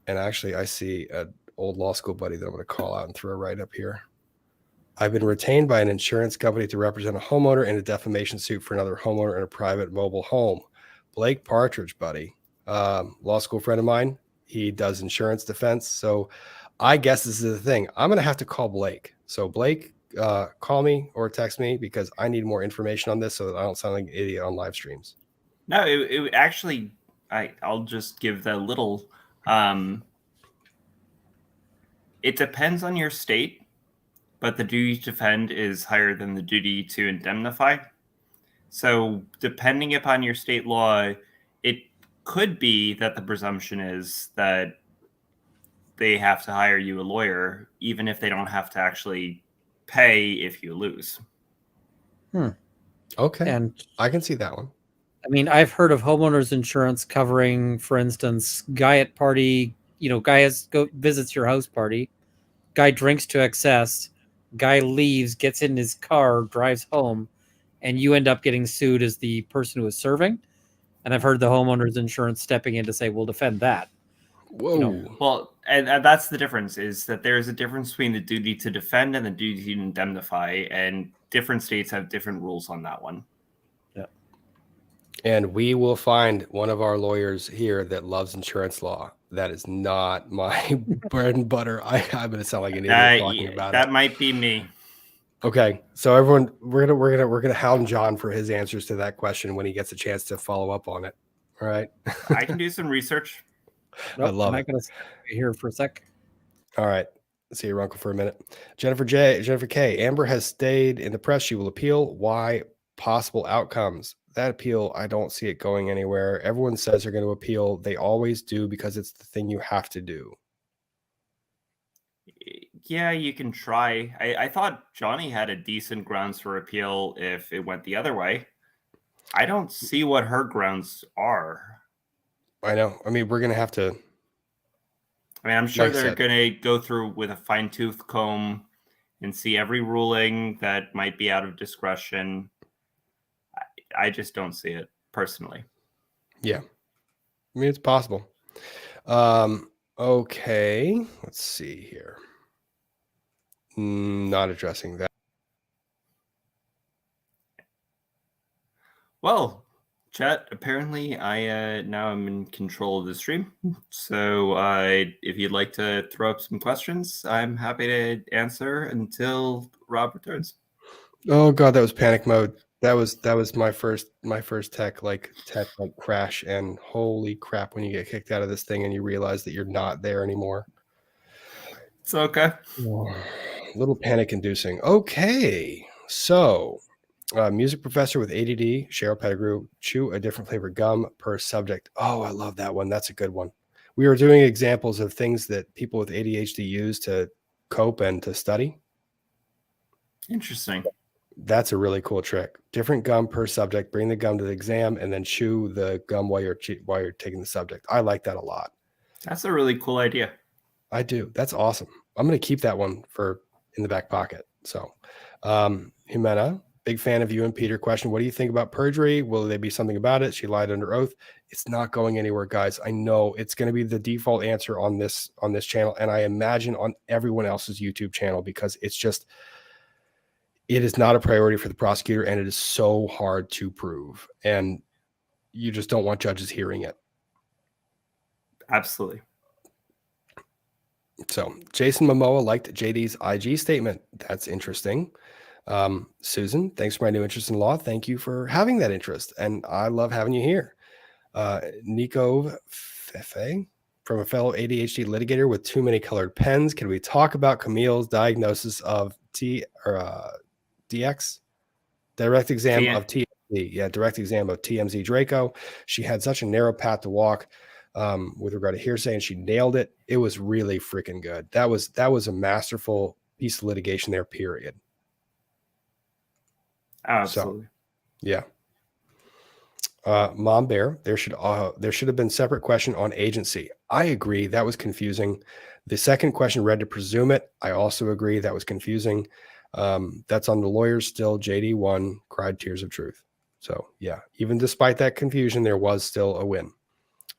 And actually, I see an old law school buddy that I'm going to call out and throw right up here. I've been retained by an insurance company to represent a homeowner in a defamation suit for another homeowner in a private mobile home. Blake Partridge, buddy, law school friend of mine. He does insurance defense. So I guess this is the thing. I'm going to have to call Blake. So Blake, call me or text me because I need more information on this so that I don't sound like an idiot on live streams. No, it actually, I'll just give that little. It depends on your state, but the duty to defend is higher than the duty to indemnify. So depending upon your state law, it could be that the presumption is that they have to hire you a lawyer, even if they don't have to actually pay if you lose. Okay. And I can see that one. I mean, I've heard of homeowners insurance covering, for instance, guy at party, guy visits your house party, guy drinks to excess, guy leaves, gets in his car, drives home, and you end up getting sued as the person who is serving. And I've heard the homeowners insurance stepping in to say, we'll defend that. Whoa. Well, and that's the difference, is that there's a difference between the duty to defend and the duty to indemnify, and different states have different rules on that one. And we will find one of our lawyers here that loves insurance law. That is not my bread and butter. I'm going to sound like an idiot talking about that it. might be me. Okay, so everyone, we're gonna hound John for his answers to that question when he gets a chance to follow up on it. All right. I can do some research. Nope, I love I'm it. not going to stay here for a sec. All right. See your uncle for a minute. Jennifer K. Amber has stayed in the press. She will appeal. Why? Possible outcomes. That appeal, I don't see it going anywhere. Everyone says they're going to appeal. They always do because it's the thing you have to do. Yeah, you can try. I thought Johnny had a decent grounds for appeal if it went the other way. I don't see what her grounds are. I know. I mean, we're going to have to. I mean, I'm sure Like I they're said. going to go through with a fine-tooth comb and see every ruling that might be out of discretion. I just don't see it personally. Yeah. I mean, it's possible. Okay. Let's see here. Not addressing that. Well, chat, apparently I now am in control of the stream. So if you'd like to throw up some questions, I'm happy to answer until Rob returns. Oh God, that was panic mode. That was my first tech crash, and holy crap when you get kicked out of this thing and you realize that you're not there anymore. It's okay. A little panic inducing. Okay. So music professor with ADD, Cheryl Pettigrew, chew a different flavor gum per subject. Oh, I love that one. That's a good one. We were doing examples of things that people with ADHD use to cope and to study. Interesting. That's a really cool trick. Different gum per subject. Bring the gum to the exam and then chew the gum while you're taking the subject. I like that a lot. That's a really cool idea. I do. That's awesome. I'm going to keep that one in the back pocket. So, Jimena, big fan of you and Peter. Question: what do you think about perjury? Will there be something about it? She lied under oath. It's not going anywhere, guys. I know it's going to be the default answer on this channel, and I imagine on everyone else's YouTube channel, because it is not a priority for the prosecutor, and it is so hard to prove, and you just don't want judges hearing it. Absolutely. So Jason Momoa liked JD's IG statement. That's interesting. Susan, thanks for my new interest in law. Thank you for having that interest, and I love having you here. Nico Fefe, from a fellow ADHD litigator with too many colored pens, can we talk about Camille's diagnosis of DX? Direct exam of TMZ. Yeah, direct exam of TMZ Draco. She had such a narrow path to walk with regard to hearsay, and she nailed it. It was really freaking good. That was a masterful piece of litigation there, period. Absolutely. So, yeah. Mom Bear, there should have been separate question on agency. I agree. That was confusing. The second question read to presume it. I also agree. That was confusing. That's on the lawyers still. JD won, cried tears of truth. So yeah, even despite that confusion, there was still a win.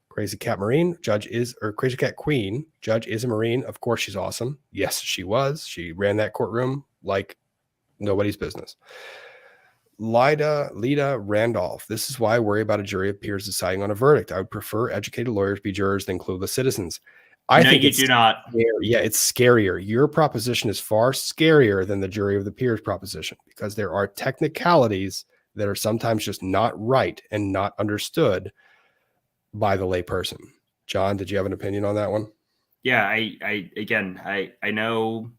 Crazy Cat Marine, Crazy Cat Queen, judge is a Marine. Of course she's awesome. Yes, she was. She ran that courtroom like Nobody's business. Lida Randolph. This is why I worry about a jury of peers deciding on a verdict. I would prefer educated lawyers be jurors than clueless citizens. I No, think you it's do not. Yeah, it's scarier. Your proposition is far scarier than the jury of the peers proposition, because there are technicalities that are sometimes just not right and not understood by the layperson. John, did you have an opinion on that one? Yeah, I know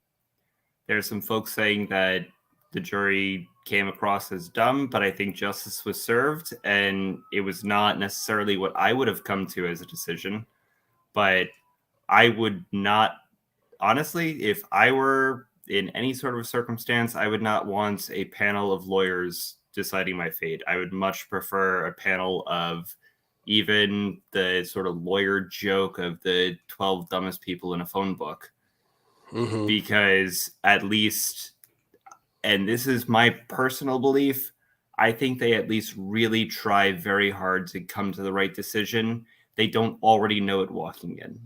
there's some folks saying that the jury came across as dumb, but I think justice was served, and it was not necessarily what I would have come to as a decision. But I would not, honestly, if I were in any sort of circumstance, I would not want a panel of lawyers deciding my fate. I would much prefer a panel of even the sort of lawyer joke of the 12 dumbest people in a phone book. Mm-hmm. Because at least, and this is my personal belief, I think they at least really try very hard to come to the right decision. They don't already know it walking in.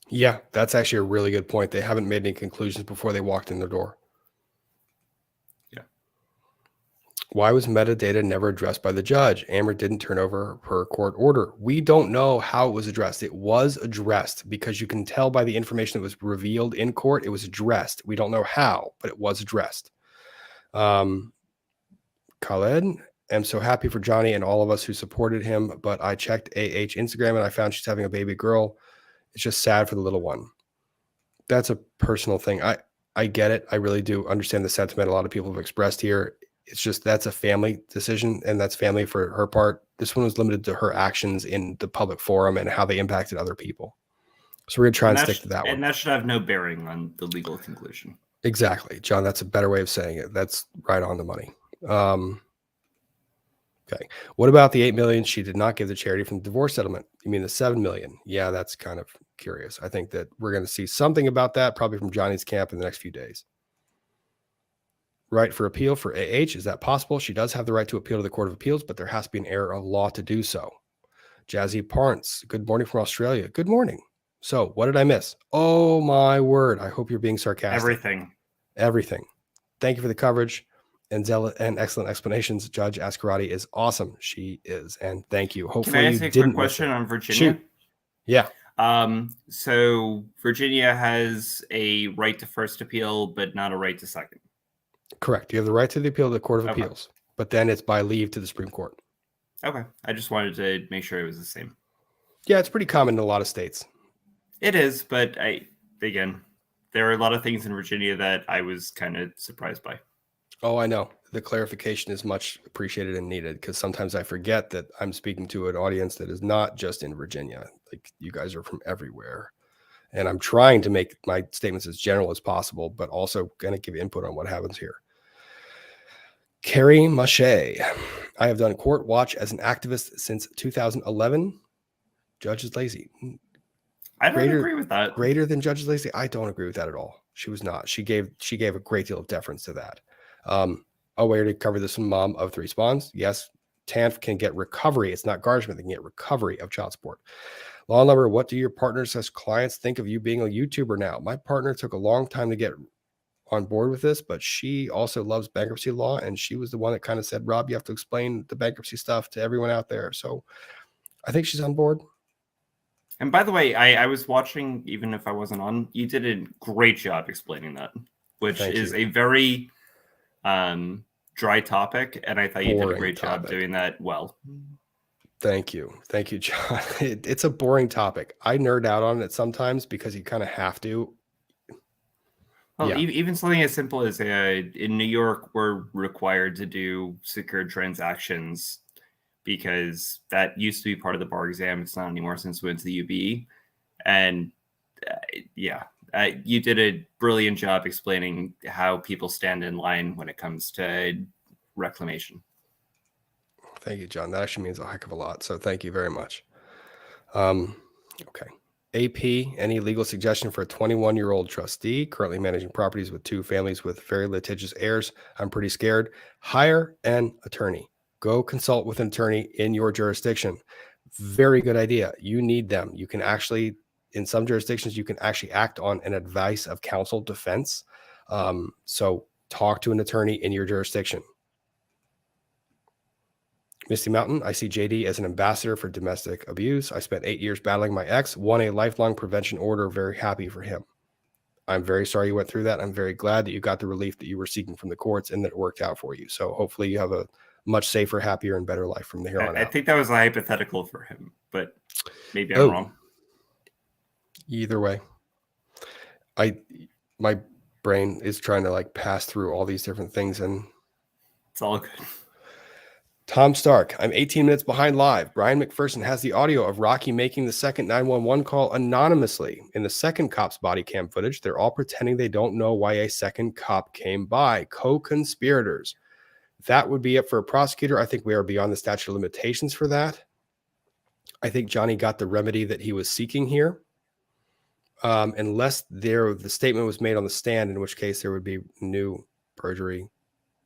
Yeah, that's actually a really good point. They haven't made any conclusions before they walked in the door. Yeah. Why was metadata never addressed by the judge? Amber didn't turn over her court order. We don't know how it was addressed. It was addressed because you can tell by the information that was revealed in court. It was addressed. We don't know how, but it was addressed. Khaled, I'm so happy for Johnny and all of us who supported him, but I checked AH Instagram and I found she's having a baby girl. It's just sad for the little one. That's a personal thing. I get it. I really do understand the sentiment a lot of people have expressed here. It's just, that's a family decision, and that's family for her part. This one was limited to her actions in the public forum and how they impacted other people. So we're going to try and stick to that one. And that should have no bearing on the legal conclusion. Exactly. John, that's a better way of saying it. That's right on the money. Okay. What about the $8 million she did not give the charity from the divorce settlement? You mean the $7 million? Yeah, that's kind of curious. I think that we're going to see something about that probably from Johnny's camp in the next few days. Right for appeal for AH. Is that possible? She does have the right to appeal to the Court of Appeals, but there has to be an error of law to do so. Jazzy Parnes. Good morning from Australia. Good morning. So what did I miss? Oh my word. I hope you're being sarcastic. Everything. Thank you for the coverage and excellent explanations. Judge Ascarati is awesome. She is. And thank you. Hopefully, can I ask you a quick question on Virginia? Shoot. Yeah. So Virginia has a right to first appeal, but not a right to second. Correct. You have the right to the appeal to the Court of Appeals, but then it's by leave to the Supreme Court. Okay. I just wanted to make sure it was the same. Yeah, it's pretty common in a lot of states. It is, but again, there are a lot of things in Virginia that I was kind of surprised by. Oh, I know. The clarification is much appreciated and needed, because sometimes I forget that I'm speaking to an audience that is not just in Virginia. Like, you guys are from everywhere. And I'm trying to make my statements as general as possible, but also going to give input on what happens here. Carrie Mache. I have done court watch as an activist since 2011. Judge is lazy. I don't agree with that. Greater than Judge is lazy? I don't agree with that at all. She was not. She gave a great deal of deference to that. We already covered this one. Mom of 3 spawns. Yes, TANF can get recovery. It's not garnishment. They can get recovery of child support. Law Lover, what do your partners as clients think of you being a YouTuber now? My partner took a long time to get on board with this, but she also loves bankruptcy law, and she was the one that kind of said, Rob, you have to explain the bankruptcy stuff to everyone out there. So I think she's on board. And by the way, I was watching, even if I wasn't on, you did a great job explaining that, which is a very dry topic, and I thought you did a great job doing that well. Thank you, John. It's a boring topic. I nerd out on it sometimes because you kind of have to. Well, even something as simple as in New York, we're required to do secured transactions because that used to be part of the bar exam. It's not anymore since we went to the UB. And you did a brilliant job explaining how people stand in line when it comes to reclamation. Thank you, John. That actually means a heck of a lot. So thank you very much. Okay. AP, any legal suggestion for a 21-year-old trustee currently managing properties with 2 families with very litigious heirs? I'm pretty scared. Hire an attorney. Go consult with an attorney in your jurisdiction. Very good idea. You need them. You can actually, in some jurisdictions, you can actually act on an advice of counsel defense. So Talk to an attorney in your jurisdiction. Misty Mountain, I see JD as an ambassador for domestic abuse. I spent 8 years battling my ex, won a lifelong prevention order. Very happy for him. I'm very sorry you went through that. I'm very glad that you got the relief that you were seeking from the courts and that it worked out for you. So hopefully you have a much safer, happier, and better life from here on I out. think that was a hypothetical for him, but maybe I'm wrong. Either way, my brain is trying to like pass through all these different things, and It's all good. Tom Stark, I'm 18 minutes behind live. Brian McPherson has the audio of Rocky making the second 911 call anonymously. In the second cop's body cam footage, they're all pretending they don't know why a second cop came by. Co-conspirators. That would be it for a prosecutor. I think we are beyond the statute of limitations for that. I think Johnny got the remedy that he was seeking here. Unless the statement was made on the stand, in which case there would be new perjury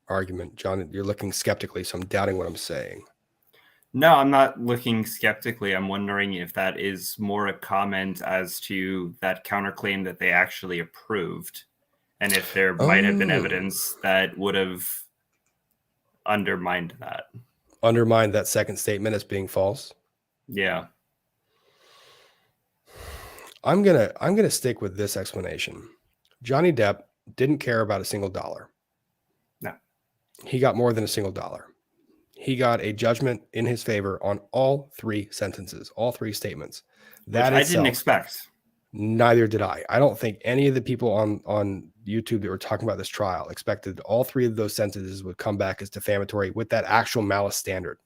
argument. John, you're looking skeptically, so I'm doubting what I'm saying. No, I'm not looking skeptically. I'm wondering if that is more a comment as to that counterclaim that they actually approved, and if there might have been evidence that would have undermined that. Undermined that second statement as being false? Yeah. I'm gonna stick with this explanation. Johnny Depp didn't care about a single dollar. No. He got more than a single dollar. He got a judgment in his favor on all three sentences, all three statements. That I didn't expect. Neither did I. I don't think any of the people on YouTube that were talking about this trial expected all three of those sentences would come back as defamatory with that actual malice standard.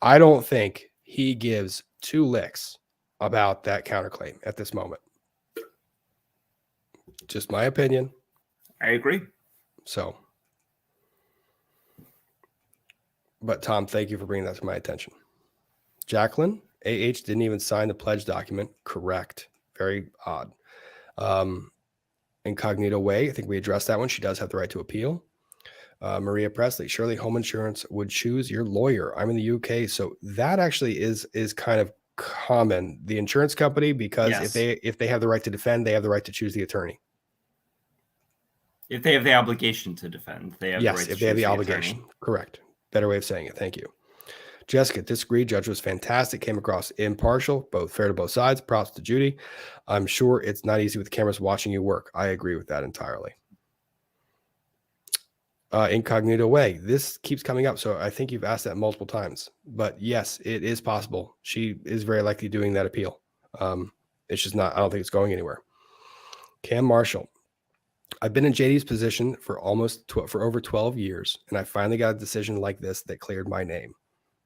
I don't think he gives two licks about that counterclaim at this moment. Just my opinion. I agree. So, but Tom, thank you for bringing that to my attention. Jacqueline, AH didn't even sign the pledge document. Correct. Very odd. Incognito Way, I think we addressed that one. She does have the right to appeal. Maria Presley, surely home insurance would choose your lawyer. I'm in the UK, so that actually is kind of common. The insurance company, because Yes. if they have the right to defend, they have the right to choose the attorney. If they have the obligation to defend, they have the right to if they have choose the attorney. obligation. Correct. Better way of saying it. Thank you. Jessica, disagreed. Judge was fantastic. Came across impartial, both fair to both sides. Props to Judy. I'm sure it's not easy with cameras watching you work. I agree with that entirely. Incognito Way. This keeps coming up, so I think you've asked that multiple times. But yes, it is possible. She is very likely doing that appeal. It's just not. I don't think it's going anywhere. Cam Marshall. I've been in JD's position for for over 12 years, and I finally got a decision like this that cleared my name.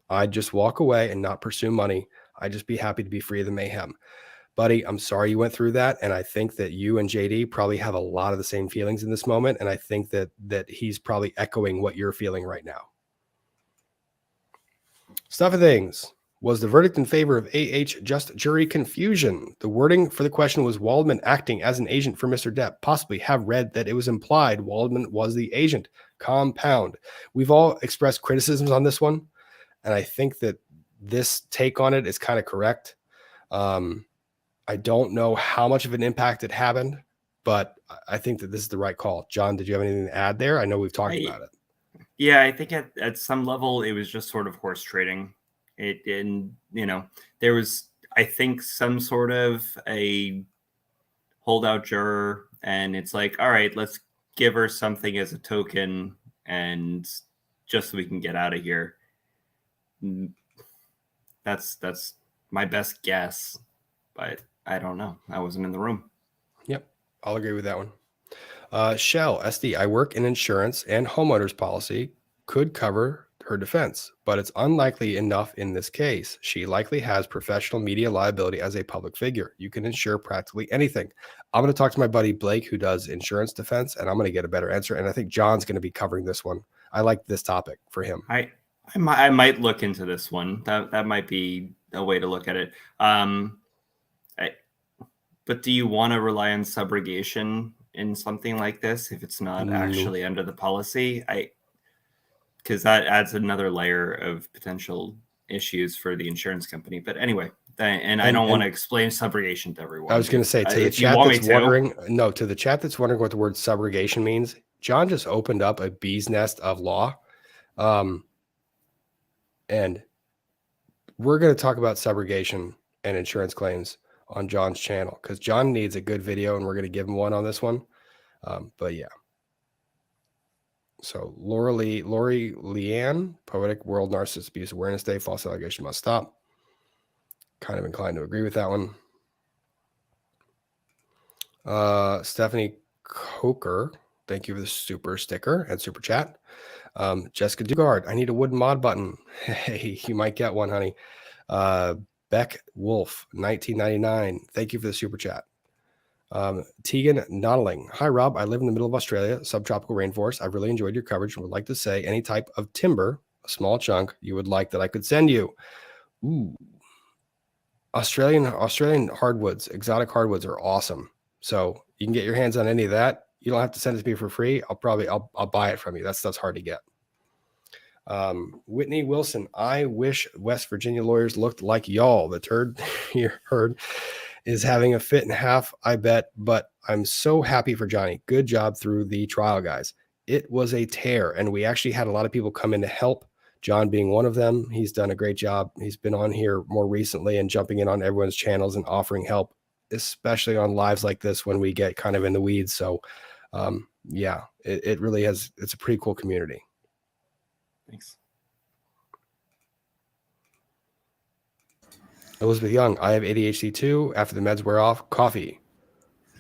I'd just walk away and not pursue money. I'd just be happy to be free of the mayhem. Buddy, I'm sorry you went through that. And I think that you and JD probably have a lot of the same feelings in this moment. And I think that he's probably echoing what you're feeling right now. Stuff of things. Was the verdict in favor of AH just jury confusion? The wording for the question was Waldman acting as an agent for Mr. Depp. Possibly have read that it was implied Waldman was the agent. Compound. We've all expressed criticisms on this one. And I think that this take on it is kind of correct. I don't know how much of an impact it happened, but I think that this is the right call. John, did you have anything to add there? I know we've talked about it. Yeah, I think at some level it was just sort of horse trading. There was, I think, some sort of a holdout juror, and it's like, all right, let's give her something as a token, and just so we can get out of here. That's my best guess, but I don't know. I wasn't in the room. Yep, I'll agree with that one. Shell, SD, I work in insurance, and homeowners policy could cover her defense, but it's unlikely enough in this case. She likely has professional media liability as a public figure. You can insure practically anything. I'm going to talk to my buddy Blake, who does insurance defense, and I'm going to get a better answer. And I think John's going to be covering this one. I like this topic for him. I might look into this one. That might be a way to look at it. But do you want to rely on subrogation in something like this if it's not actually under the policy? Because that adds another layer of potential issues for the insurance company. But anyway, And I don't want to explain subrogation to everyone. I was going to say, to the chat that's wondering, no, to the chat that's wondering what the word subrogation means, John just opened up a bee's nest of law. And we're going to talk about subrogation and insurance claims on John's channel, because John needs a good video, and we're going to give him one on this one. But yeah. So Lori Leanne, Poetic World Narcissist Abuse Awareness Day, false allegation must stop. Kind of inclined to agree with that one. Stephanie Coker, thank you for the super sticker and super chat. Jessica Dugard, I need a wooden mod button. Hey, you might get one, honey. Beck Wolf, 1999, thank you for the super chat. Tegan Noddling, hi Rob, I live in the middle of Australia, subtropical rainforest. I really enjoyed your coverage and would like to say any type of timber, a small chunk you would like that I could send you. Ooh. Australian hardwoods, exotic hardwoods are awesome. So you can get your hands on any of that. You don't have to send it to me for free. I'll buy it from you. That stuff's hard to get. Whitney Wilson, I wish West Virginia lawyers looked like y'all. The turd you heard is having a fit and a half, I bet, but I'm so happy for Johnny. Good job through the trial, guys. It was a tear, and we actually had a lot of people come in to help, John being one of them. He's done a great job. He's been on here more recently and jumping in on everyone's channels and offering help, especially on lives like this when we get kind of in the weeds. So yeah, it really has, it's a pretty cool community. Thanks. Elizabeth Young, I have ADHD too. After the meds wear off, coffee.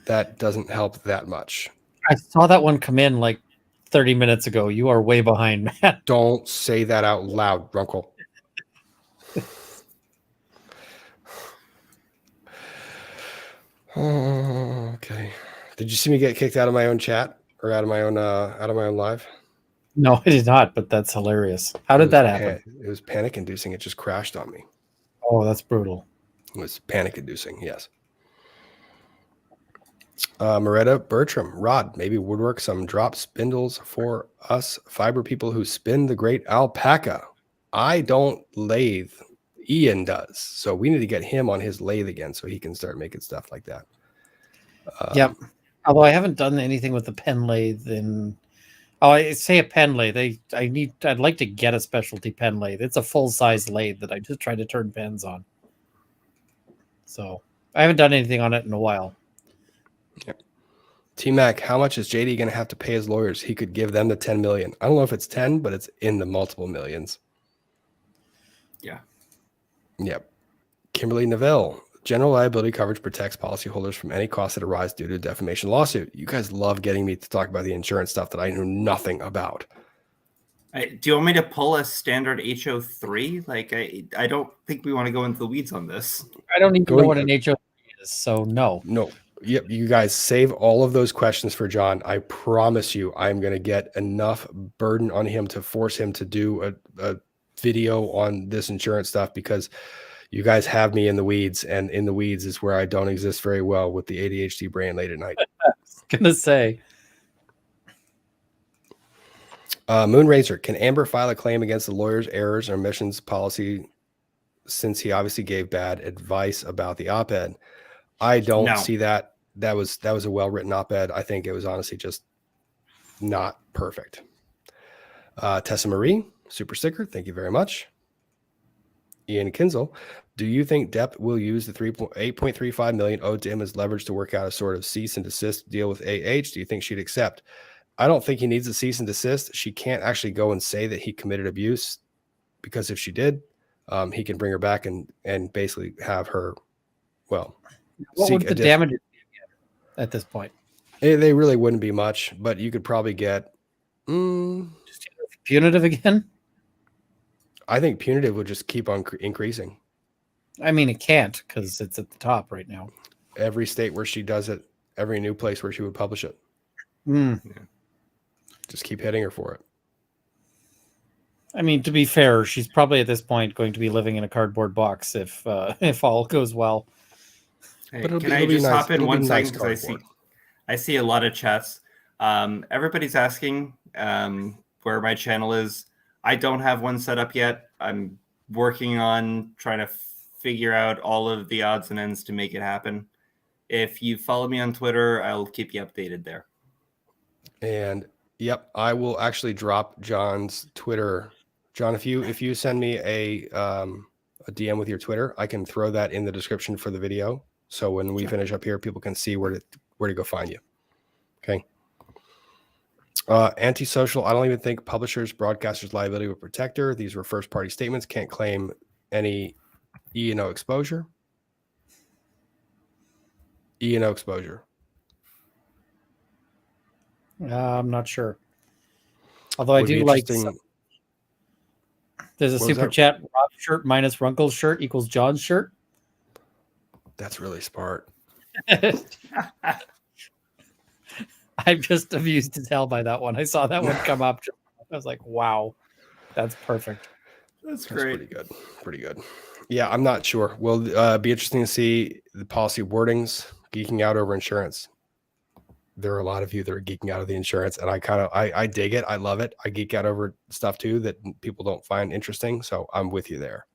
That doesn't help that much. I saw that one come in like 30 minutes ago. You are way behind, man. Don't say that out loud, Runkle. Oh, okay. Did you see me get kicked out of my own chat or out of my own live? No, I did not, but that's hilarious. How did that happen? It was panic inducing. It just crashed on me. Oh, that's brutal. It was panic inducing. Yes. Moretta Bertram, Rod, maybe woodwork some drop spindles for us fiber people who spin the great alpaca. I don't lathe. Ian does. So we need to get him on his lathe again so he can start making stuff like that. Yep. Although I haven't done anything with the pen lathe in... Oh, I say a pen lathe. I'd like to get a specialty pen lathe. It's a full-size lathe that I just try to turn pens on. So I haven't done anything on it in a while. Yep. T-Mac, how much is JD going to have to pay his lawyers? He could give them the 10 million. I don't know if it's 10, but it's in the multiple millions. Yeah. Yep. Kimberly Neville, general liability coverage protects policyholders from any costs that arise due to a defamation lawsuit. You guys love getting me to talk about the insurance stuff that I know nothing about. Do you want me to pull a standard HO3? Like, I don't think we want to go into the weeds on this. I don't even know what an HO3 is, so no. No. Yep. You guys save all of those questions for John. I promise you, I'm going to get enough burden on him to force him to do a video on this insurance stuff, because you guys have me in the weeds, and in the weeds is where I don't exist very well with the ADHD brain late at night. I was going to say. Moonracer, can Amber file a claim against the lawyer's errors or omissions policy since he obviously gave bad advice about the op-ed? I don't see that. That was a well-written op-ed. I think it was honestly just not perfect. Tessa Marie, super sticker. Thank you very much. Ian Kinzel, do you think Depp will use the 8.35 million owed to him as leverage to work out a sort of cease and desist deal with AH? Do you think she'd accept? I don't think he needs a cease and desist. She can't actually go and say that he committed abuse, because if she did, he can bring her back and basically have her, well, what would the damages be at this point? They really wouldn't be much, but you could probably get just punitive again. I think punitive would just keep on increasing. I mean, it can't, because it's at the top right now. Every state where she does it, every new place where she would publish it. Yeah. Just keep hitting her for it. I mean, to be fair, she's probably at this point going to be living in a cardboard box if all goes well. Hey, can I just hop in 1 second, because I see a lot of chats. Everybody's asking where my channel is. I don't have one set up yet. I'm working on trying to figure out all of the odds and ends to make it happen. If you follow me on Twitter, I'll keep you updated there. And yep, I will actually drop John's Twitter. John, if you send me a DM with your Twitter, I can throw that in the description for the video. So when we finish up here, people can see where to go find you. Okay. Antisocial. I don't even think publishers, broadcasters liability will protect her. These were first party statements. Can't claim any E&O exposure. E&O exposure. I'm not sure. Although I Would be do like interesting. there's a What was super that? chat. Rob's shirt minus Runkle's shirt equals John's shirt. That's really smart. I'm just amused as hell by that one. I saw that one come up. I was like, wow, that's perfect. That's That's great. pretty good. Pretty good. Yeah, I'm not sure. Will be interesting to see the policy wordings. Geeking out over insurance. There are a lot of you that are geeking out of the insurance, and I dig it. I love it. I geek out over stuff too that people don't find interesting. So I'm with you there.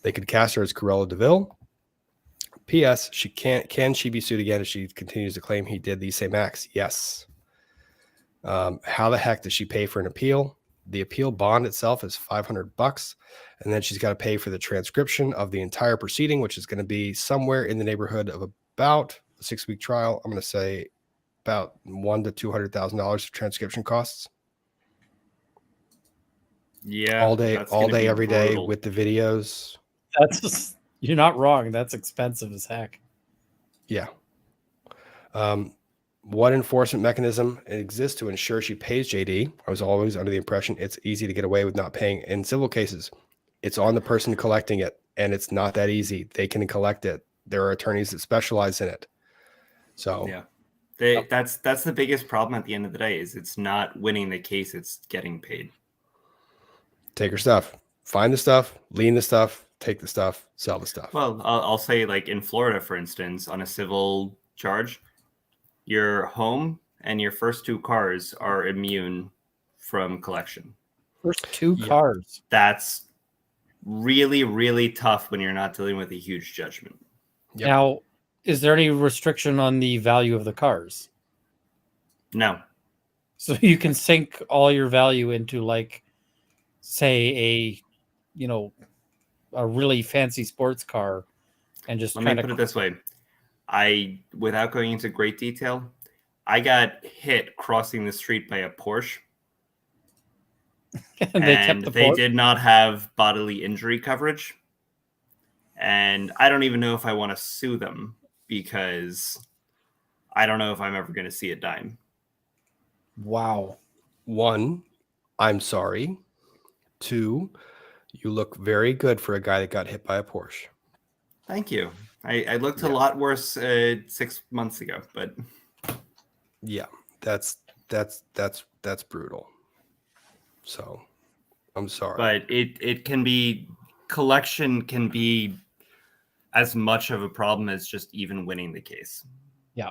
They could cast her as Cruella DeVille. P.S. Can she be sued again if she continues to claim he did these same acts? Yes. How the heck does she pay for an appeal? The appeal bond itself is $500, and then she's got to pay for the transcription of the entire proceeding, which is going to be somewhere in the neighborhood of about a 6-week trial. I'm going to say about $100,000 to $200,000 of transcription costs. Yeah, all day, every day brutal. with the videos. That's you're not wrong. That's expensive as heck. Yeah. What enforcement mechanism exists to ensure she pays JD? I was always under the impression it's easy to get away with not paying. In civil cases, it's on the person collecting it, and it's not that easy. They can collect it. There are attorneys that specialize in it. So yeah, that's the biggest problem at the end of the day is it's not winning the case, it's getting paid. take her stuff, find the stuff, lien the stuff, take the stuff, sell the stuff. Well, I'll say like in Florida, for instance, on a civil charge, your home and your first 2 cars are immune from collection. First 2 Yeah. cars. That's really, really tough when you're not dealing with a huge judgment. Yep. Now, is there any restriction on the value of the cars? No. So you can sink all your value into, like, say, a really fancy sports car and just Let me put it this way. Without going into great detail, I got hit crossing the street by a Porsche. and they did not have bodily injury coverage. And I don't even know if I want to sue them because I don't know if I'm ever going to see a dime. Wow. 1, I'm sorry. 2, you look very good for a guy that got hit by a Porsche. Thank you. I looked a lot worse 6 months ago, but Yeah, that's brutal. So I'm sorry. but it can be, collection can be as much of a problem as just even winning the case. Yeah.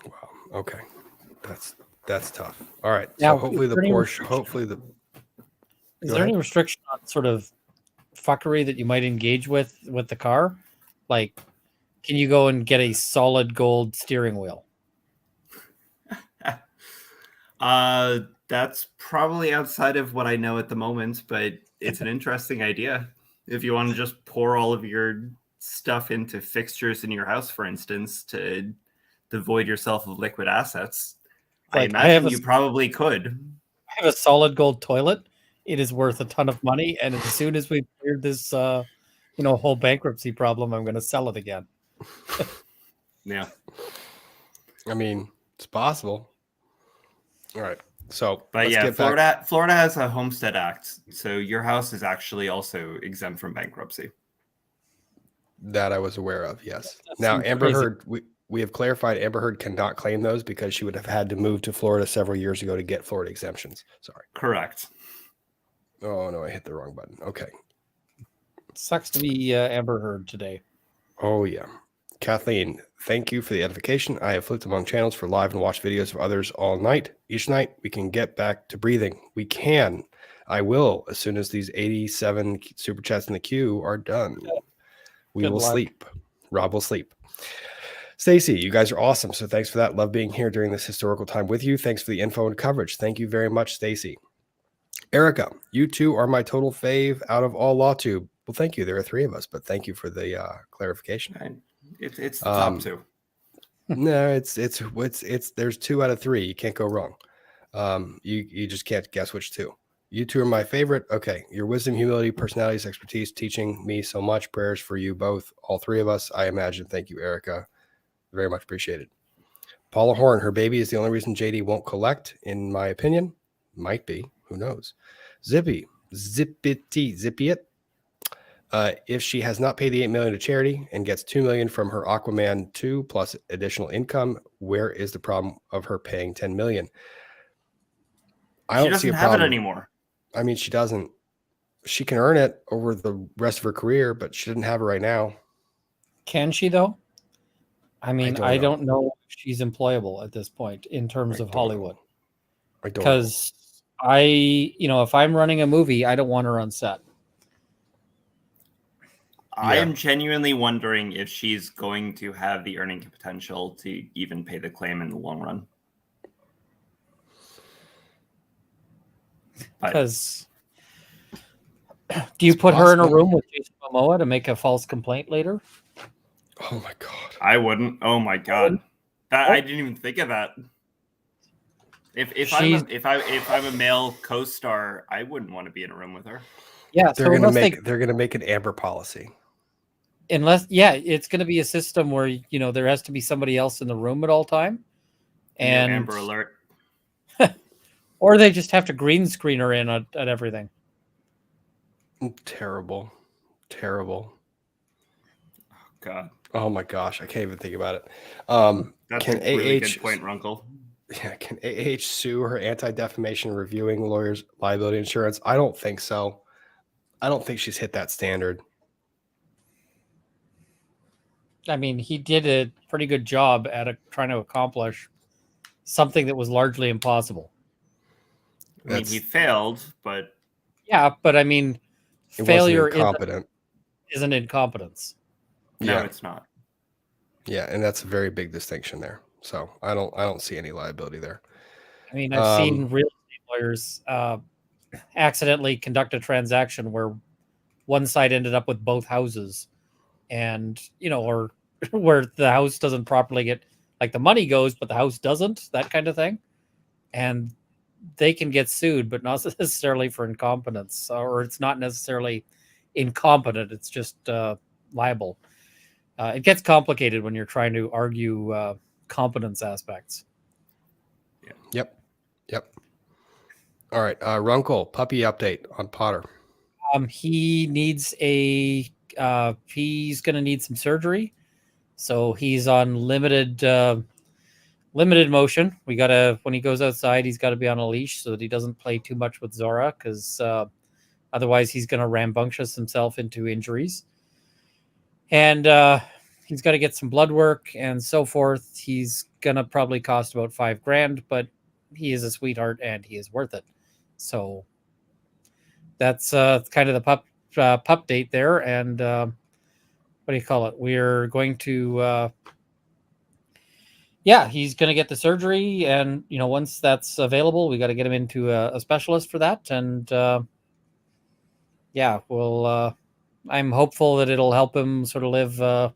Wow. Okay. That's tough. All right. Now, So hopefully the is there any Porsche, Is Go there any ahead. restriction on sort of fuckery that you might engage with the car? Like, can you go and get a solid gold steering wheel? That's probably outside of what I know at the moment, but it's an interesting idea. If you want to just pour all of your stuff into fixtures in your house, for instance, to devoid yourself of liquid assets, Like, I imagine you probably could. I have a solid gold toilet. It is worth a ton of money, and as soon as we cleared this, whole bankruptcy problem, I'm going to sell it again. Yeah. I mean, it's possible. All right. So, But let's yeah, get back. Florida has a Homestead Act, so your house is actually also exempt from bankruptcy. That I was aware of. Yes. That Now, seems Amber crazy. Heard, we have clarified Amber Heard cannot claim those because she would have had to move to Florida several years ago to get Florida exemptions. Sorry. Correct. Oh no, I hit the wrong button. Okay. Sucks to be Amber Heard today. Oh yeah. Kathleen, thank you for the edification. I have flipped among channels for live and watch videos of others all night. Each night we can get back to breathing. We can. I will, as soon as these 87 super chats in the queue are done. We Good will luck. sleep. Rob will sleep. Stacy, you guys are awesome. So thanks for that. Love being here during this historical time with you. Thanks for the info and coverage. Thank you very much, Stacy. Erica, you two are my total fave out of all LawTube. Well, thank you. There are 3 of us, but thank you for the clarification. It's the top 2. No, it's there's 2 out of 3. You can't go wrong. You just can't guess which 2. You 2 are my favorite. Okay. Your wisdom, humility, personalities, expertise, teaching me so much. Prayers for you both, all 3 of us, I imagine. Thank you, Erica. Very much appreciated. Paula Horn, her baby is the only reason JD won't collect, in my opinion. Might be. Who knows? Zippy it. If she has not paid the $8 million to charity and gets $2 million from her Aquaman 2 plus additional income, where is the problem of her paying $10 million? I don't see a problem. She doesn't have it anymore. I mean, she doesn't. She can earn it over the rest of her career, but she didn't have it right now. Can she though? I mean, I don't don't know if she's employable at this point in terms of Hollywood. I don't know. Because if I'm running a movie, I don't want her on set. I am genuinely wondering if she's going to have the earning potential to even pay the claim in the long run. Because do you put her in a room with Jason Momoa to make a false complaint later? Oh my God. I wouldn't. Oh my God. I didn't even think of that. If I'm a male co-star, I wouldn't want to be in a room with her. Yeah, they're gonna make an Amber policy. It's gonna be a system where there has to be somebody else in the room at all time. And Amber alert. Or they just have to green screen her in at everything. Terrible. Oh, God. Oh my gosh, I can't even think about it. That's can a really good point, Runkle. Yeah, can AH sue her anti-defamation reviewing lawyer's liability insurance? I don't think so. I don't think she's hit that standard. I mean, he did a pretty good job at trying to accomplish something that was largely impossible. I mean, he failed, but... Yeah, but I mean, failure isn't incompetence. No, it's not. Yeah, and that's a very big distinction there. So I don't see any liability there. I mean, I've seen real estate lawyers accidentally conduct a transaction where one side ended up with both houses, and or where the house doesn't properly get, like, the money goes, but the house doesn't, that kind of thing, and they can get sued, but not necessarily for incompetence, or it's not necessarily incompetent. It's just liable. It gets complicated when you're trying to argue competence aspects. Yep. All right, Runkle, puppy update on Potter. He needs he's going to need some surgery, so he's on limited motion. When he goes outside, he's got to be on a leash so that he doesn't play too much with Zora, because otherwise he's going to rambunctious himself into injuries. And he's got to get some blood work and so forth. He's going to probably cost about $5,000, but he is a sweetheart and he is worth it. So that's kind of the pup date there. And what do you call it? We're going to, he's going to get the surgery. And, once that's available, we got to get him into a specialist for that. And I'm hopeful that it'll help him sort of live a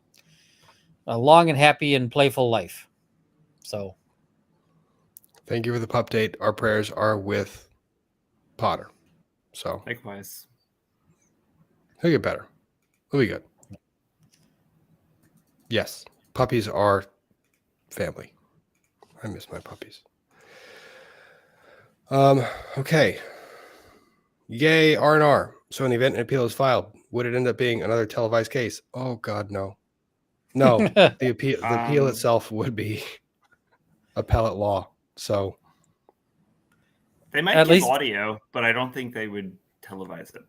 long and happy and playful life. So, thank you for the update. Our prayers are with Potter. So, likewise, he'll get better. He'll be good. Yes, puppies are family. I miss my puppies. Okay. Yay, R&R. So in the event an appeal is filed, would it end up being another televised case? Oh God, no. No, the appeal itself would be appellate law. So they might give audio, but I don't think they would televise it.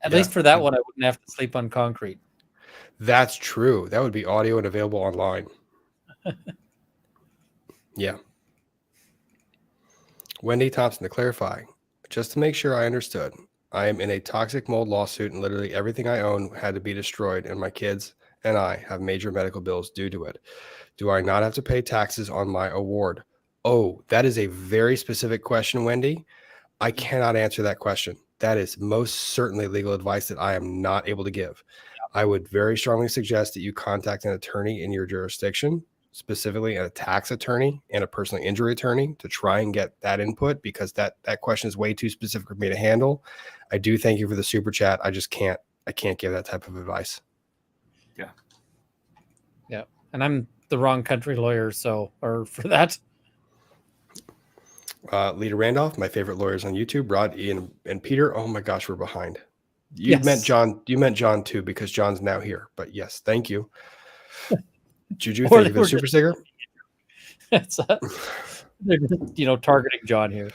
At least for that one, I wouldn't have to sleep on concrete. That's true. That would be audio and available online. Yeah. Wendy Thompson, to clarify, just to make sure I understood, I am in a toxic mold lawsuit and literally everything I own had to be destroyed and my kids and I have major medical bills due to it. Do I not have to pay taxes on my award? Oh, that is a very specific question, Wendy. I cannot answer that question. That is most certainly legal advice that I am not able to give. I would very strongly suggest that you contact an attorney in your jurisdiction, specifically a tax attorney and a personal injury attorney, to try and get that input, because that question is way too specific for me to handle. I do thank you for the super chat. I can't give that type of advice. Yeah. And I'm the wrong country lawyer, or for that. Lita Randolph, my favorite lawyers on YouTube, Rod, Ian, and Peter. Oh my gosh, we're behind. You Yes. meant John. You meant John too, because John's now here. But yes, thank you. Juju, Or thank they you for the were super sticker. It's they're just, targeting John here.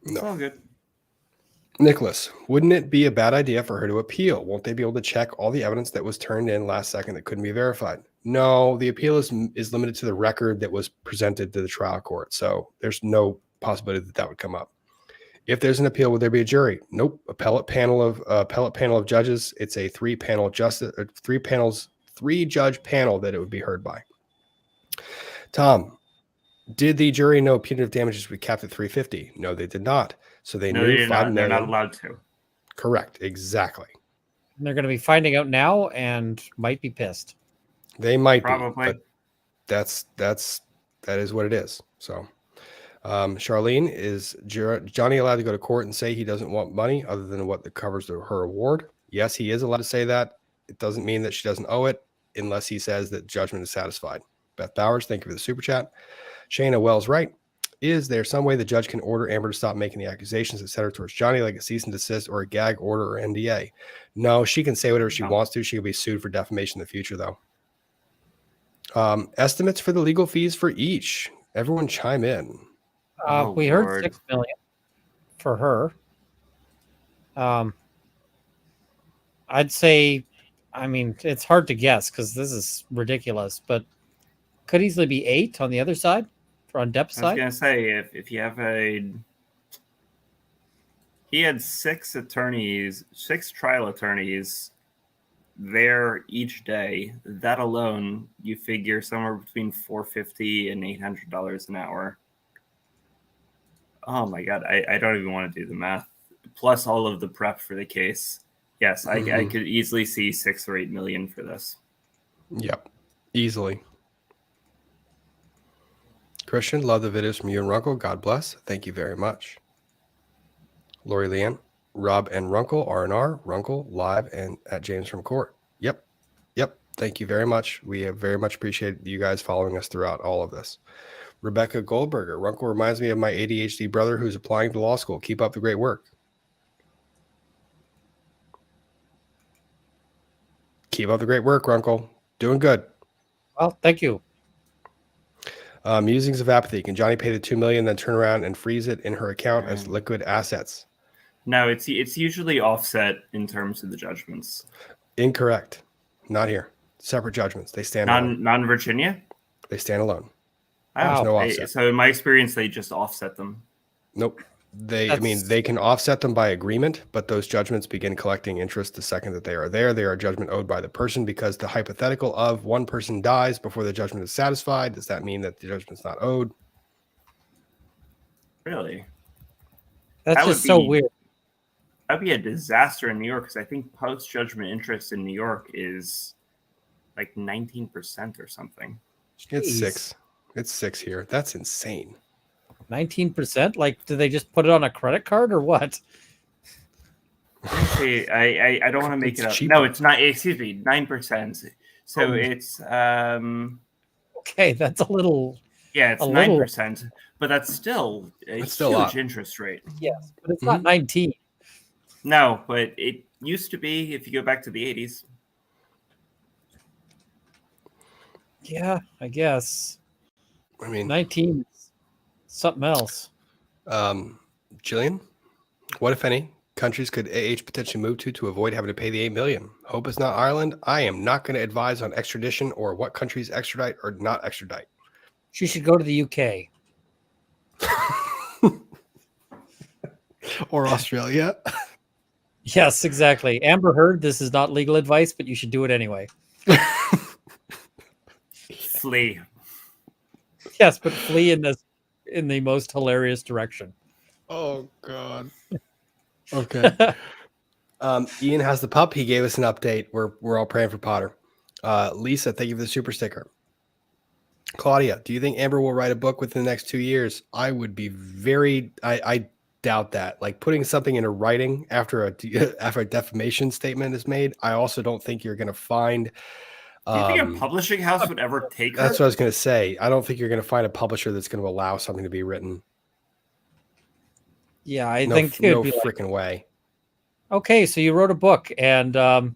It's all good. Nicholas, wouldn't it be a bad idea for her to appeal? Won't they be able to check all the evidence that was turned in last second that couldn't be verified? No, the appeal is limited to the record that was presented to the trial court. So there's no possibility that that would come up. If there's an appeal, would there be a jury? Nope. Appellate panel of judges. It's a three judge panel that it would be heard by. Tom, did the jury know punitive damages would be capped at $350? No, they did not. So they knew $5 million. They're not allowed to. Correct. Exactly. And they're going to be finding out now and might be pissed. They might Probably. be, but that is what it is. So, Charlene, is Johnny allowed to go to court and say he doesn't want money other than what that covers her award? Yes, he is allowed to say that. It doesn't mean that she doesn't owe it unless he says that judgment is satisfied. Beth Bowers, thank you for the super chat. Shayna Wells, right? Is there some way the judge can order Amber to stop making the accusations, etc., towards Johnny, like a cease and desist or a gag order or NDA? No, she can say whatever she wants to. She will be sued for defamation in the future, though. Estimates for the legal fees for each. Everyone chime in. We heard $6 million for her. I'd say, it's hard to guess because this is ridiculous, but could easily be 8 on the other side, on Depp's side. I was gonna say if you have he had 6 trial attorneys there each day. That alone, you figure somewhere between $450 and $800 an hour. Oh my god, I don't even want to do the math. Plus all of the prep for the case. Yes, I could easily see 6 or 8 million for this. Yep, easily. Christian, love the videos from you and Runkle. God bless. Thank you very much. Lori Leanne, Rob and Runkle, R&R, Runkle, live and at James from Court. Yep. Thank you very much. We have very much appreciated you guys following us throughout all of this. Rebecca Goldberger, Runkle reminds me of my ADHD brother who's applying to law school. Keep up the great work. Keep up the great work, Runkle. Doing good. Well, thank you. Musings of apathy. Can Johnny pay the $2 million, then turn around and freeze it in her account as liquid assets? No, it's usually offset in terms of the judgments. Incorrect. Not here. Separate judgments. They stand alone. Non-Virginia? They stand alone. Wow. There's no offset. So in my experience, they just offset them. Nope. They can offset them by agreement, but those judgments begin collecting interest the second that they are there. They are a judgment owed by the person, because the hypothetical of one person dies before the judgment is satisfied. Does that mean that the judgment's not owed? Really? That's just so weird. That'd be a disaster in New York, because I think post-judgment interest in New York is like 19% or something. It's 6. It's 6 here. That's insane. 19%? Like, do they just put it on a credit card or what? See, I don't want to make it up. Cheaper. No, it's not. Excuse me, 9%. So it's okay, that's a little. Yeah, it's 9%, but that's still a huge interest rate. Yes, but it's not 19. No, but it used to be if you go back to the 80s. Yeah, I guess. 19 is something else. Jillian, what, if any, countries could AH potentially move to avoid having to pay the $8 million? Hope it's not Ireland. I am not going to advise on extradition or what countries extradite or not extradite. She should go to the UK. Or Australia. Yes, exactly. Amber Heard, this is not legal advice, but you should do it anyway. Flee. Yes, but flee in the most hilarious direction. Oh God. Okay. Ian has the pup. He gave us an update. We're all praying for Potter. Lisa, thank you for the super sticker. Claudia, do you think Amber will write a book within the next 2 years? I would be I doubt that. Like putting something into writing after a defamation statement is made. I also don't think you're going to find. Do you think a publishing house would ever take her? That's what I was going to say. I don't think you're going to find a publisher that's going to allow something to be written. Yeah, I think it no would be freaking way. Okay, so you wrote a book, and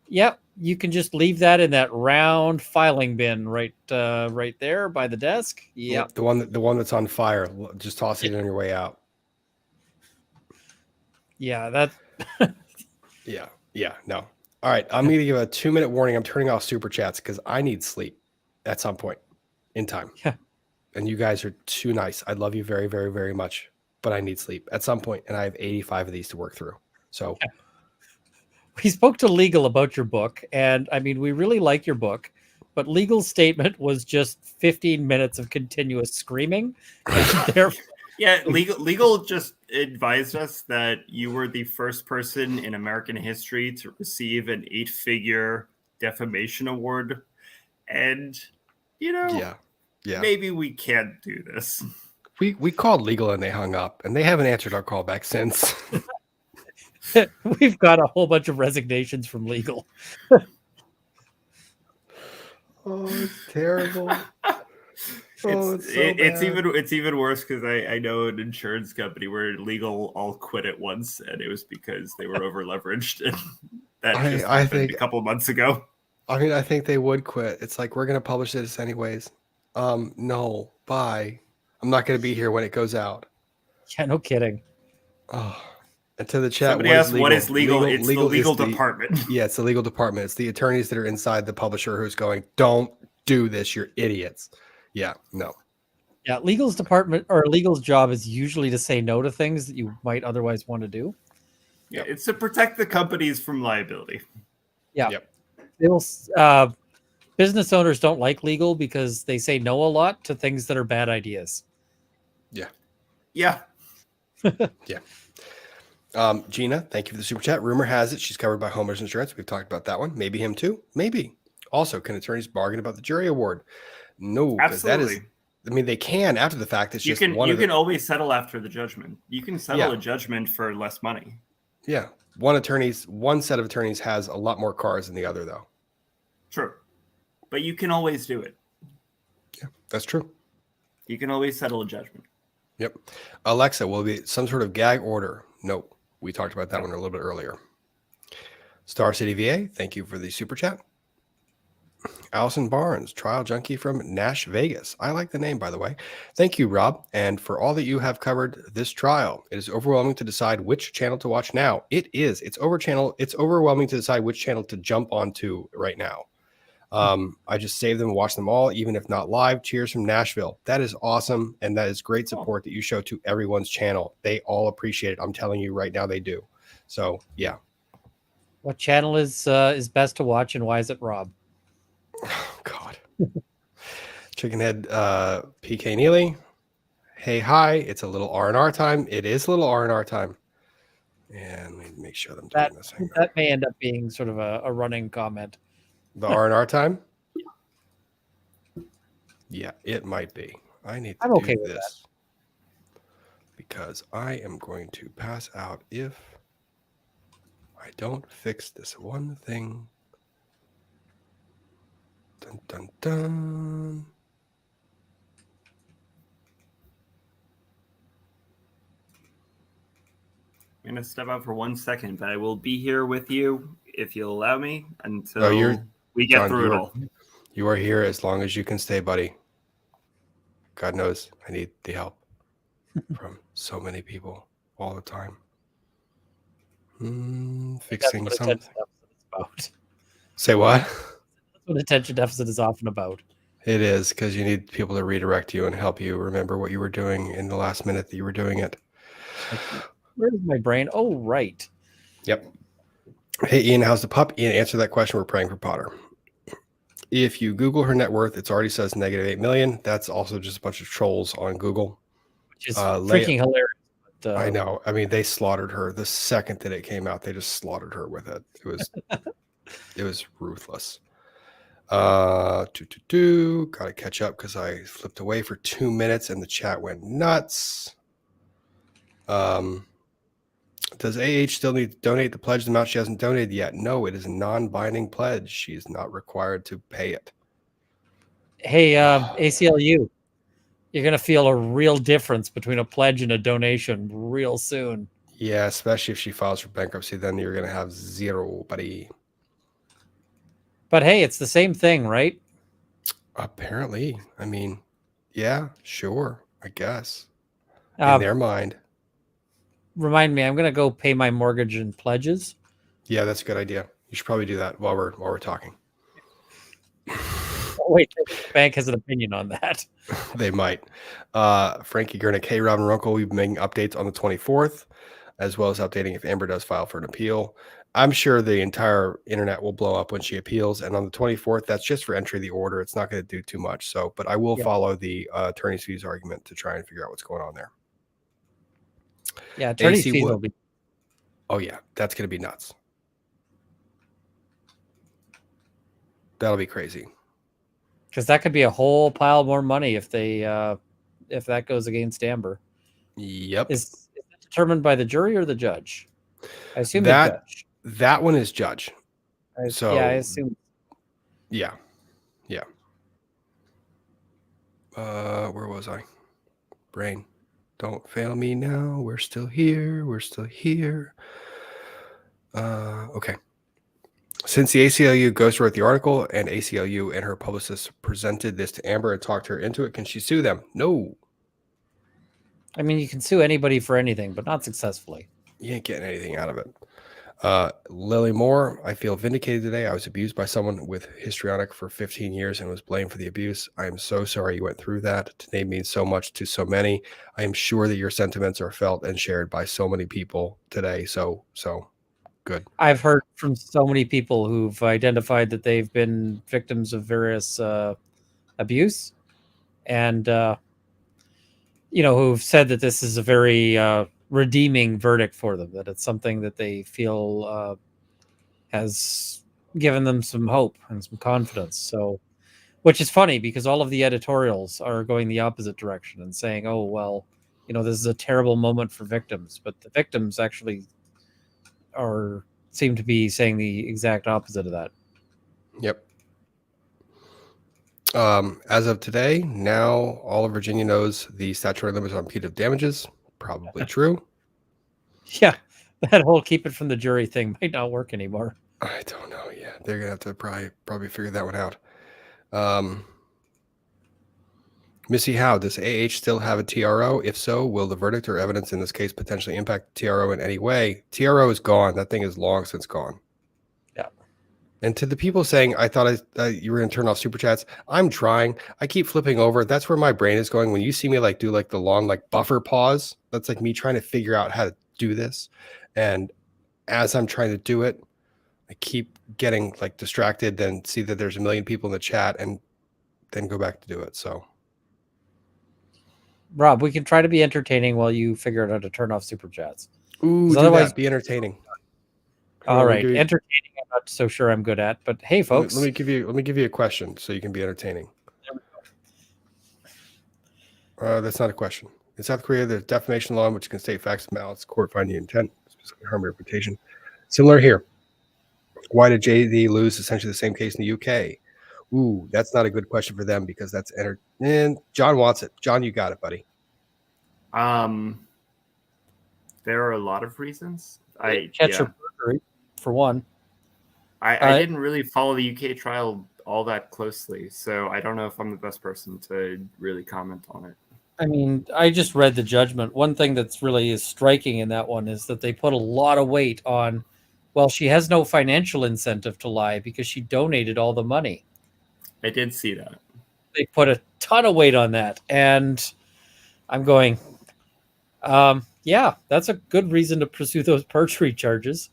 yep, you can just leave that in that round filing bin right there by the desk. Yep. The one that's on fire. Just toss it on your way out. Yeah, that. Yeah. No. All right, I'm going to give a 2-minute warning. I'm turning off super chats because I need sleep at some point in time. Yeah. And you guys are too nice. I love you very, very, very much, but I need sleep at some point, and I have 85 of these to work through. So we spoke to legal about your book, and I mean, we really like your book, but legal statement was just 15 minutes of continuous screaming. And yeah, legal just advised us that you were the first person in American history to receive an 8-figure defamation award, and yeah, maybe we can't do this. We called legal and they hung up, and they haven't answered our call back since. We've got a whole bunch of resignations from legal. Oh, it's terrible. It's even worse because I know an insurance company where legal all quit at once, and it was because they were over leveraged, and that just happened a couple of months ago. I mean, I think they would quit. It's like, we're going to publish this anyways. No, bye. I'm not going to be here when it goes out. Yeah, no kidding. Oh. And to the chat, somebody asked, what is legal? It's the legal department. Yeah, it's the legal department. It's the attorneys that are inside the publisher who's going, don't do this. You're idiots. Yeah, no. Yeah, legal's department or legal's job is usually to say no to things that you might otherwise want to do. Yeah, it's to protect the companies from liability. Yeah. Yep. Business owners don't like legal because they say no a lot to things that are bad ideas. Yeah. Yeah. Yeah. Gina, thank you for the super chat. Rumor has it she's covered by Homeowners Insurance. We've talked about that one. Maybe him too. Maybe. Also, can attorneys bargain about the jury award? No, because that is. I mean, they can after the fact. It's just you can always settle after the judgment. You can settle a judgment for less money. Yeah, one set of attorneys has a lot more cars than the other, though. True, but you can always do it. Yeah, that's true. You can always settle a judgment. Yep. Alexa, will be some sort of gag order? Nope. We talked about that one a little bit earlier. Star City VA, thank you for the super chat. Allison Barnes, trial junkie from Nash Vegas. I like the name, by the way. Thank you, Rob. And for all that you have covered this trial, it is overwhelming to decide which channel to watch now. It is. It's overwhelming to decide which channel to jump onto right now. I just saved them and watched them all, even if not live. Cheers from Nashville. That is awesome. And that is great support that you show to everyone's channel. They all appreciate it. I'm telling you right now, they do. So, yeah. What channel is best to watch, and why is it Rob? Oh, God. Chickenhead PK Neely. Hey, hi. It's a little R&R time. It is a little R&R time. And let me make sure that I'm doing this. That may end up being sort of a running comment. The R&R time? Yeah, it might be. I need to do this because I am going to pass out if I don't fix this one thing. Dun, dun, dun. I'm going to step out for 1 second, but I will be here with you, if you'll allow me, until we get through it all. You are here as long as you can stay, buddy. God knows I need the help from so many people all the time. Fixing something. Say what? That's what attention deficit is often about. It is, because you need people to redirect you and help you remember what you were doing in the last minute that you were doing it. Where's my brain? Oh, right. Yep. Hey, Ian, how's the pup? Ian, answer that question. We're praying for Potter. If you Google her net worth, it already says negative 8 million. That's also just a bunch of trolls on Google. Which is freaking hilarious. But, I know. I mean, they slaughtered her the second that it came out. They just slaughtered her with it. It was ruthless. Gotta catch up because I flipped away for 2 minutes and the chat went nuts. Does AH still need to donate the pledged amount she hasn't donated yet? No, it is a non-binding pledge. She is not required to pay it. Hey, ACLU, you're going to feel a real difference between a pledge and a donation real soon. Yeah, especially if she files for bankruptcy, then you're going to have zero, buddy. But hey, it's the same thing, right? Apparently. I mean, yeah, sure, I guess. In their mind. Remind me, I'm going to go pay my mortgage and pledges. Yeah, that's a good idea. You should probably do that while we're talking. Wait, the bank has an opinion on that. They might. Frankie Gurnick, hey, Robin Runkle, we've been making updates on the 24th, as well as updating if Amber does file for an appeal. I'm sure the entire internet will blow up when she appeals. And on the 24th, that's just for entry of the order. It's not going to do too much. So, but I will follow the attorney's fees argument to try and figure out what's going on there. Yeah, attorney's fees will be. Oh, yeah, that's going to be nuts. That'll be crazy. Because that could be a whole pile more money if they if that goes against Amber. Yep. Is that determined by the jury or the judge? I assume that the judge. That one is judge. I assume. Yeah. Where was I? Brain, don't fail me now. We're still here. Okay. Since the ACLU ghost wrote the article and ACLU and her publicist presented this to Amber and talked her into it, can she sue them? No. I mean, you can sue anybody for anything, but not successfully. You ain't getting anything out of it. Lily Moore, I feel vindicated today. I was abused by someone with histrionic for 15 years and was blamed for the abuse. I am so sorry you went through that. Today means so much to so many. I am sure that your sentiments are felt and shared by so many people today. So good. I've heard from so many people who've identified that they've been victims of various abuse and, who've said that this is a very redeeming verdict for them, that it's something that they feel has given them some hope and some confidence. So, which is funny because all of the editorials are going the opposite direction and saying, oh, well, this is a terrible moment for victims, but the victims actually seem to be saying the exact opposite of that. Yep. As of today, now all of Virginia knows the statutory limits on punitive damages. Probably true. Yeah, that whole keep it from the jury thing might not work anymore. I don't know. Yeah, they're gonna have to probably figure that one out. Missy Howe, does AH still have a TRO? If so, will the verdict or evidence in this case potentially impact the TRO in any way? TRO is gone. That thing is long since gone. Yeah. And to the people saying, I thought you were going to turn off super chats, I'm trying. I keep flipping over. That's where my brain is going. When you see me do the long buffer pause, that's like me trying to figure out how to do this. And as I'm trying to do it, I keep getting distracted, then see that there's a million people in the chat and then go back to do it. So, Rob, we can try to be entertaining while you figure out how to turn off super chats. Ooh, otherwise, be entertaining. All right, entertaining. I'm not so sure I'm good at, but hey, folks, let me give you a question so you can be entertaining. That's not a question. In South Korea, there's defamation law, which can state facts of malice, court finding intent, specifically harm reputation. Similar here. Why did JD lose essentially the same case in the UK? Ooh, that's not a good question for them because that's and John wants it. John, you got it, buddy. There are a lot of reasons. For one. I didn't really follow the UK trial all that closely, so I don't know if I'm the best person to really comment on it. I mean, I just read the judgment. One thing that's really is striking in that one is that they put a lot of weight on, well, she has no financial incentive to lie because she donated all the money. I did see that. They put a ton of weight on that. And I'm going, Yeah, that's a good reason to pursue those perjury charges.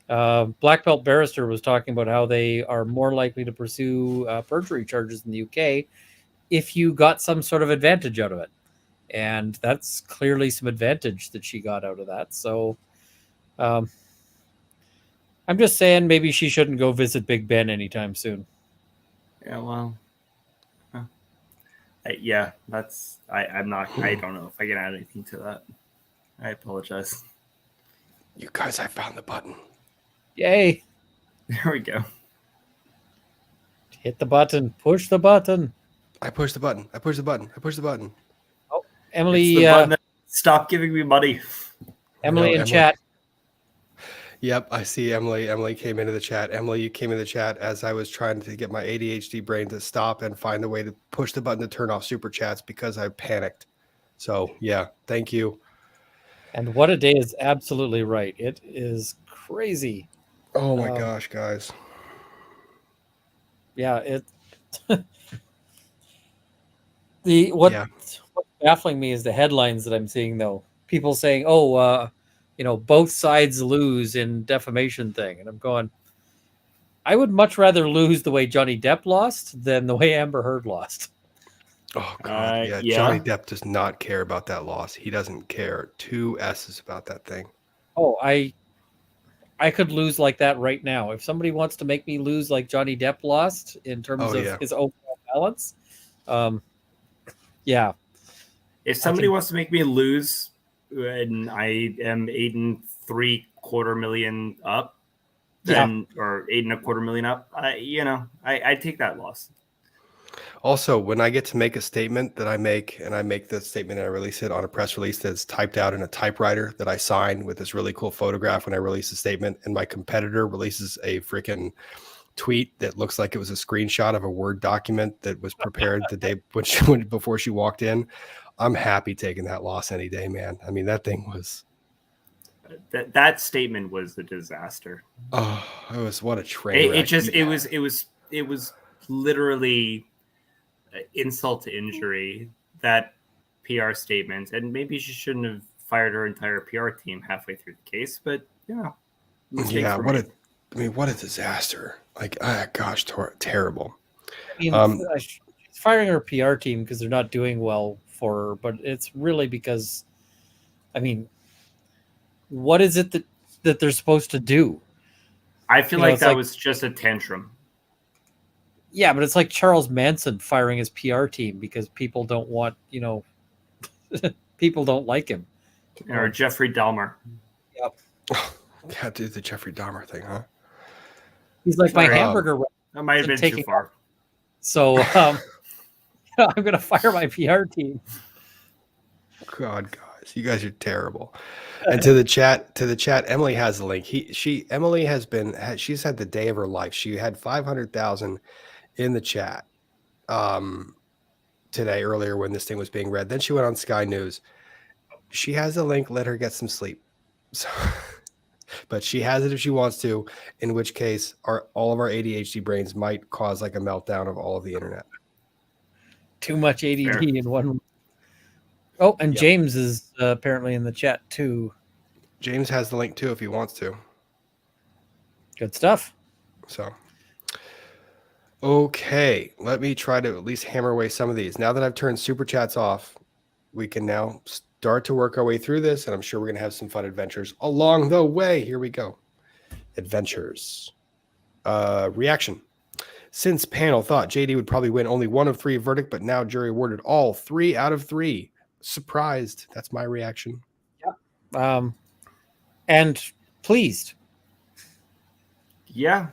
Black Belt Barrister was talking about how they are more likely to pursue perjury charges in the UK if you got some sort of advantage out of it. And that's clearly some advantage that she got out of that. So I'm just saying maybe she shouldn't go visit Big Ben anytime soon. Yeah, well, yeah, that's I'm not. I don't know if I can add anything to that. I apologize. You guys, I found the button. Yay. There we go. Hit the button. Push the button. I pushed the button. I pushed the button. I pushed the button. Oh, It's Emily. the button that, stop giving me money. Emily in Emily. chat. Yep, I see Emily. Emily came into the chat. Emily, you came in the chat as I was trying to get my ADHD brain to stop and find a way to push the button to turn off super chats because I panicked. So yeah, thank you. And what a day is absolutely right. It is crazy. Oh my gosh, guys. Yeah, it. What's baffling me is the headlines that I'm seeing, though. People saying, "Oh, both sides lose in defamation thing," and I'm going, I would much rather lose the way Johnny Depp lost than the way Amber Heard lost. Oh God, yeah. Johnny Depp does not care about that loss. He doesn't care 2 S's about that thing. Oh, I could lose like that right now. If somebody wants to make me lose like Johnny Depp lost in terms of his overall balance, yeah. If somebody wants to make me lose and I am 8.75 million up, then or 8.25 million up, I take that loss. Also, when I get to make a statement that I make, and I make the statement and I release it on a press release that's typed out in a typewriter that I sign with this really cool photograph when I release the statement, and my competitor releases a freaking tweet that looks like it was a screenshot of a Word document that was prepared the day before she walked in, I'm happy taking that loss any day, man. I mean, that thing was... That statement was a disaster. Oh, it was what a train wreck. It was literally insult to injury, that PR statement, and maybe she shouldn't have fired her entire PR team halfway through the case, but what a disaster. Like, gosh, terrible. I mean, she's firing her PR team because they're not doing well for her, but it's really because, I mean, what is it that they're supposed to do? I feel like that was just a tantrum. Yeah, but it's like Charles Manson firing his PR team because people don't want, people don't like him. Or Jeffrey Dahmer. Yep. Yeah, dude, the Jeffrey Dahmer thing, huh? He's like, my hamburger. That might have been too far. So I'm going to fire my PR team. God, guys, you guys are terrible. And to the chat, Emily has the link. Emily she's had the day of her life. She had 500,000 in the chat today, earlier when this thing was being read. Then she went on Sky News. She has the link. Let her get some sleep. So, but she has it if she wants to, in which case all of our ADHD brains might cause like a meltdown of all of the internet. Too much ADD in one. Oh, and James is apparently in the chat too. James has the link too if he wants to. Good stuff. So, okay, let me try to at least hammer away some of these. Now that I've turned super chats off, we can now start to work our way through this, and I'm sure we're going to have some fun adventures along the way. Here we go. Adventures. Reaction. Since panel thought JD would probably win only 1 of 3 verdict, but now jury awarded all 3 out of 3. Surprised. That's my reaction. Yep. And pleased. Yeah.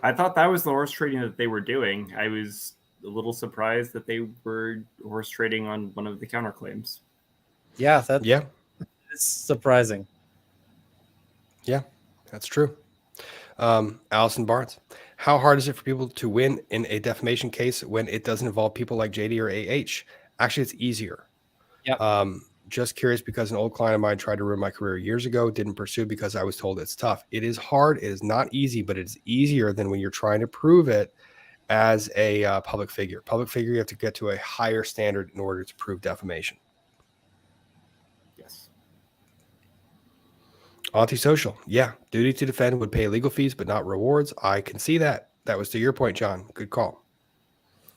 I thought that was the horse trading that they were doing. I was a little surprised that they were horse trading on one of the counterclaims. Yeah, it's surprising. Yeah, that's true. Allison Barnes, how hard is it for people to win in a defamation case when it doesn't involve people like JD or AH? Actually, it's easier. Yeah. Just curious because an old client of mine tried to ruin my career years ago, didn't pursue because I was told it's tough. It is hard. It is not easy, but it's easier than when you're trying to prove it as a public figure. Public figure, you have to get to a higher standard in order to prove defamation. Antisocial. Yeah. Duty to defend would pay legal fees, but not rewards. I can see that. That was to your point, John. Good call.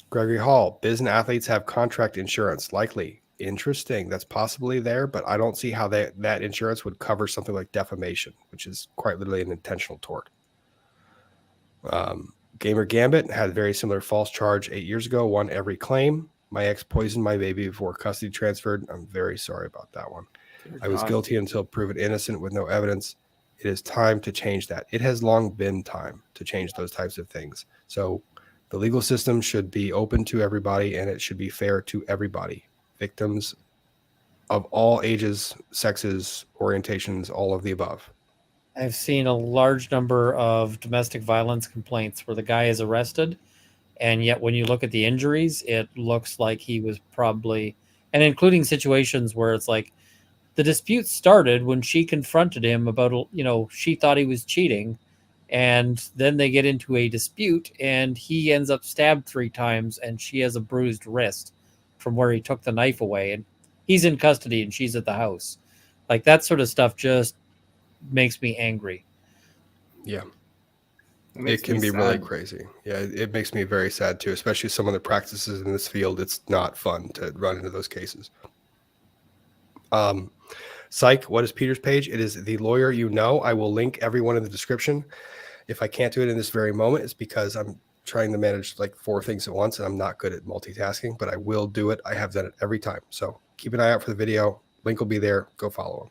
Gregory Hall. Biz and athletes have contract insurance. Likely. Interesting. That's possibly there, but I don't see how that insurance would cover something like defamation, which is quite literally an intentional tort. Gamer Gambit had a very similar false charge 8 years ago, won every claim. My ex poisoned my baby before custody transferred. I'm very sorry about that one. I was guilty until proven innocent with no evidence. It is time to change that. It has long been time to change those types of things. So the legal system should be open to everybody, and it should be fair to everybody. Victims of all ages, sexes, orientations, all of the above. I've seen a large number of domestic violence complaints where the guy is arrested, and yet when you look at the injuries, it looks like he was probably, and including situations where it's like the dispute started when she confronted him about, she thought he was cheating, and then they get into a dispute and he ends up stabbed 3 times and she has a bruised wrist from where he took the knife away, and he's in custody and she's at the house. Like, that sort of stuff just makes me angry. Yeah. It can be really crazy. Yeah, it makes me very sad too, especially someone that practices in this field. It's not fun to run into those cases. Psych, what is Peter's page? It is The Lawyer You Know. I will link everyone in the description. If I can't do it in this very moment, it's because I'm trying to manage like 4 things at once and I'm not good at multitasking, but I will do it. I have done it every time. So keep an eye out for the video. Link will be there. Go follow him.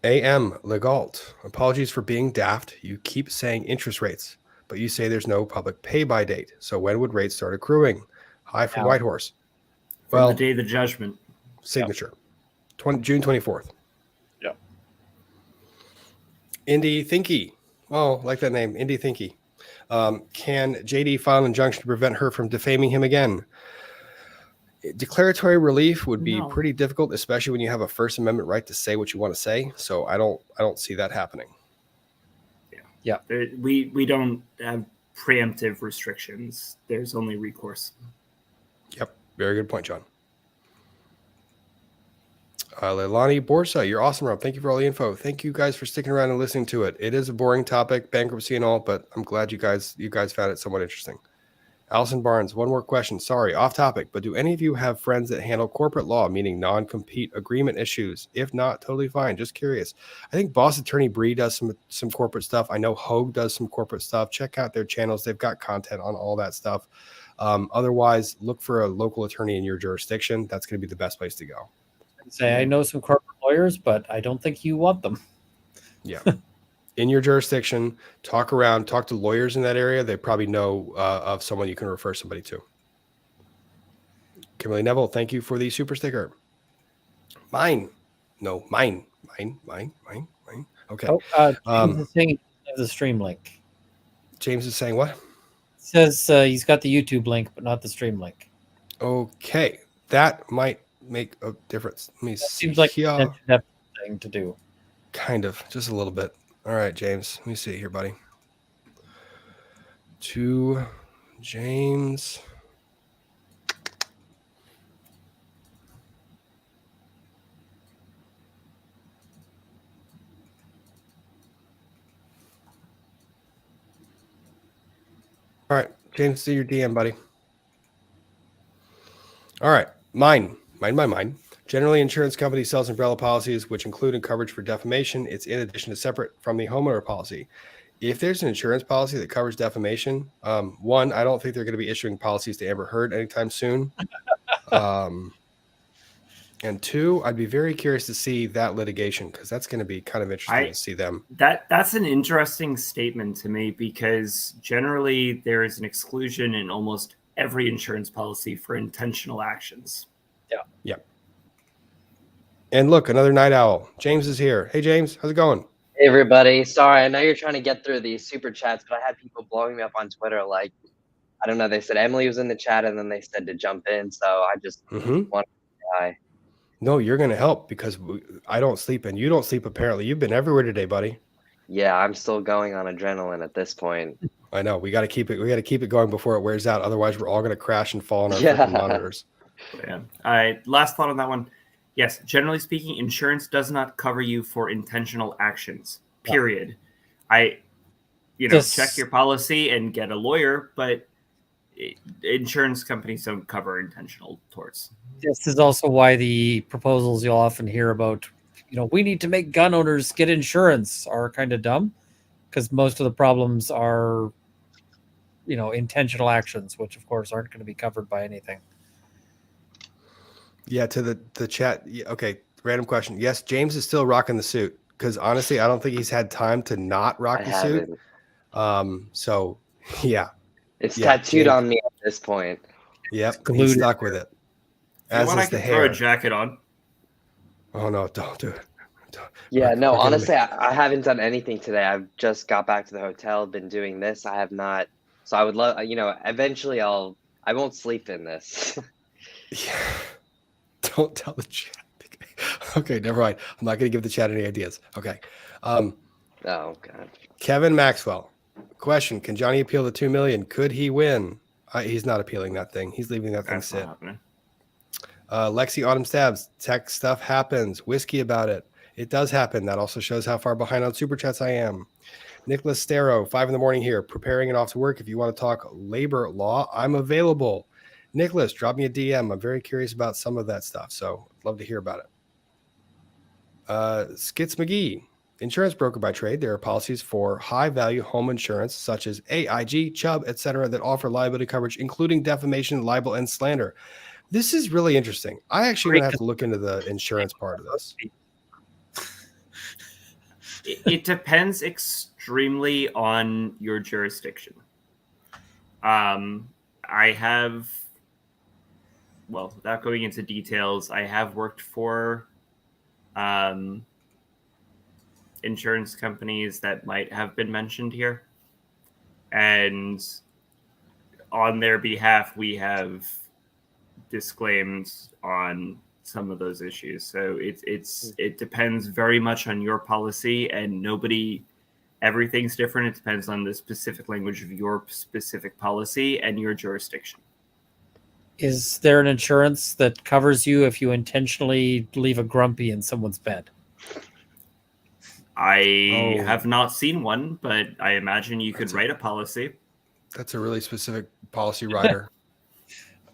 AM Legalt. Apologies for being daft. You keep saying interest rates, but you say there's no public pay by date. So when would rates start accruing? Hi from Whitehorse. Well, the day of the judgment. Signature. June 24th. Yeah. Indy Thinky. Oh, like that name. Indy Thinky. Can JD file an injunction to prevent her from defaming him again? Declaratory relief would be pretty difficult, especially when you have a First Amendment right to say what you want to say. So I don't see that happening. Yeah. We don't have preemptive restrictions. There's only recourse. Yep. Very good point, John. Leilani Borsa, you're awesome, Rob. Thank you for all the info. Thank you guys for sticking around and listening to it. It is a boring topic, bankruptcy and all, but I'm glad you guys found it somewhat interesting. Allison Barnes, one more question. Sorry, off topic, but do any of you have friends that handle corporate law, meaning non-compete agreement issues? If not, totally fine. Just curious. I think Boss Attorney Bree does some corporate stuff. I know Hogue does some corporate stuff. Check out their channels. They've got content on all that stuff. Otherwise, look for a local attorney in your jurisdiction. That's going to be the best place to go. I know some corporate lawyers, but I don't think you want them. Yeah. In your jurisdiction, talk to lawyers in that area. They probably know of someone you can refer somebody to. Kimberly Neville, thank you for the super sticker. Mine. Okay. James is saying the stream link. James is saying what? It says he's got the YouTube link, but not the stream link. Okay. That might make a difference. Let me see. Seems like a thing to do. Kind of. Just a little bit. All right, James. Let me see here, buddy. To James. All right, James, see your DM, buddy. All right, mine. Generally, insurance company sells umbrella policies, which include coverage for defamation. It's in addition to separate from the homeowner policy. If there's an insurance policy that covers defamation, one, I don't think they're going to be issuing policies to Amber Heard anytime soon. And two, I'd be very curious to see that litigation because that's going to be kind of interesting to see them. That's an interesting statement to me because generally there is an exclusion in almost every insurance policy for intentional actions. Yeah. And look, another night owl. James is here. Hey, James, how's it going? Hey, everybody. Sorry, I know you're trying to get through these super chats, but I had people blowing me up on Twitter. Like, I don't know. They said Emily was in the chat, and then they said to jump in. So I just wanted to say hi. No, you're going to help because I don't sleep, and you don't sleep. Apparently, you've been everywhere today, buddy. Yeah, I'm still going on adrenaline at this point. I know. We got to keep it. We got to keep it going before it wears out. Otherwise, we're all going to crash and fall on our freaking monitors. Yeah. All right. Last thought on that one. Yes, generally speaking, insurance does not cover you for intentional actions. Period. Check your policy and get a lawyer, but insurance companies don't cover intentional torts. This is also why the proposals you'll often hear about, we need to make gun owners get insurance are kind of dumb, because most of the problems are, intentional actions, which of course aren't going to be covered by anything. Yeah, to the chat. Yeah, okay, random question. Yes, James is still rocking the suit, because honestly, I don't think he's had time to not rock the suit. So yeah, it's yeah, tattooed James, on me at this point. Yep, he's stuck with it. As is the hair. Throw a jacket on. Oh no, don't do it. Yeah, no, honestly, I haven't done anything today. I've just got back to the hotel, been doing this. I have not. So I would love, eventually I won't sleep in this. Yeah. Don't tell the chat. Okay, never mind. I'm not going to give the chat any ideas. Okay. Oh God. Kevin Maxwell. Question: can Johnny appeal the $2 million? Could he win? He's not appealing that thing. He's leaving that thing sit. Lexi Autumn Stabs. Tech stuff happens. Whiskey about it. It does happen. That also shows how far behind on super chats I am. Nicholas Stero, 5 a.m, here, preparing and off to work. If you want to talk labor law, I'm available. Nicholas, drop me a DM. I'm very curious about some of that stuff, so I'd love to hear about it. Skits McGee, insurance broker by trade. There are policies for high-value home insurance, such as AIG, Chubb, etc., that offer liability coverage, including defamation, libel, and slander. This is really interesting. I actually have to look into the insurance part of this. It depends extremely on your jurisdiction. Without going into details, I have worked for insurance companies that might have been mentioned here. And on their behalf, we have disclaimed on some of those issues. So it depends very much on your policy, and everything's different. It depends on the specific language of your specific policy and your jurisdiction. Is there an insurance that covers you if you intentionally leave a grumpy in someone's bed? I have not seen one, but I imagine you could write a policy. That's a really specific policy rider.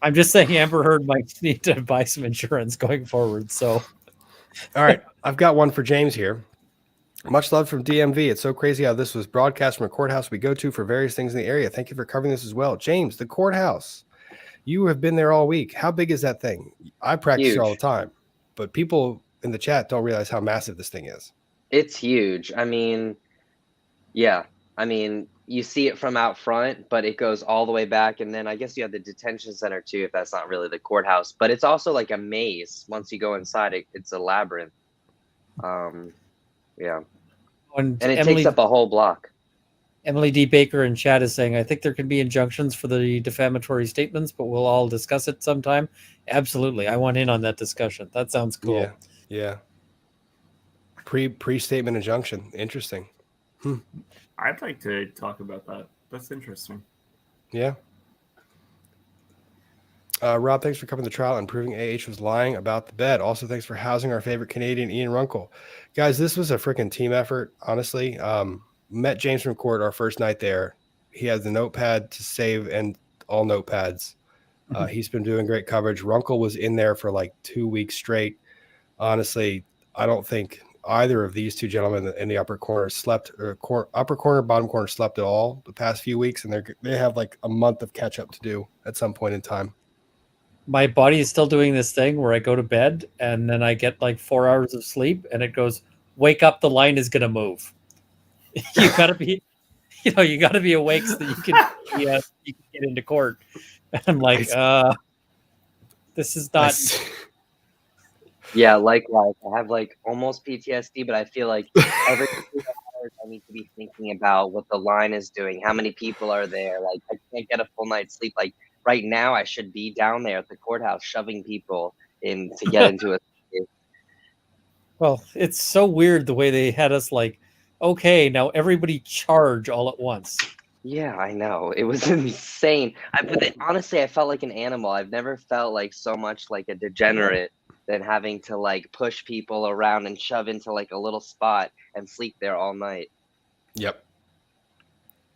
I'm just saying Amber Heard might need to buy some insurance going forward. So, all right, I've got one for James here. Much love from DMV. It's so crazy how this was broadcast from a courthouse we go to for various things in the area. Thank you for covering this as well. James, the courthouse. You have been there all week. How big is that thing? I practice here all the time, but people in the chat don't realize how massive this thing is. It's huge. I mean, yeah. I mean, you see it from out front, but it goes all the way back. And then I guess you have the detention center too, if that's not really the courthouse. But it's also like a maze. Once you go inside, it's a labyrinth. Yeah. And it takes up a whole block. Emily D. Baker in chat is saying, I think there can be injunctions for the defamatory statements, but we'll all discuss it sometime. Absolutely. I want in on that discussion. That sounds cool. Yeah. Pre-statement injunction. Interesting. I'd like to talk about that. That's interesting. Yeah. Rob, thanks for covering the trial and proving AH was lying about the bed. Also, thanks for housing our favorite Canadian, Ian Runkle. Guys, this was a freaking team effort, honestly. Met James from court our first night there. He has the notepad to save and all notepads. He's been doing great coverage. Runkle was in there for like 2 weeks straight. Honestly, I don't think either of these two gentlemen in the upper corner slept, or upper corner, bottom corner slept at all the past few weeks, and they have like a month of catch up to do at some point in time. My body is still doing this thing where I go to bed and then I get like 4 hours of sleep and it goes, wake up, the line is going to move. You gotta be awake so that you can get into court. And I'm like, this is not. Yeah, likewise. I have like almost PTSD, but I feel like every 2 hours I need to be thinking about what the line is doing, how many people are there. Like I can't get a full night's sleep. Like right now, I should be down there at the courthouse shoving people in to get into a. Well, it's so weird the way they had us like, okay, now everybody charge all at once. Yeah, I know. It was insane. Honestly, I felt like an animal. I've never felt like so much like a degenerate than having to like push people around and shove into like a little spot and sleep there all night. Yep.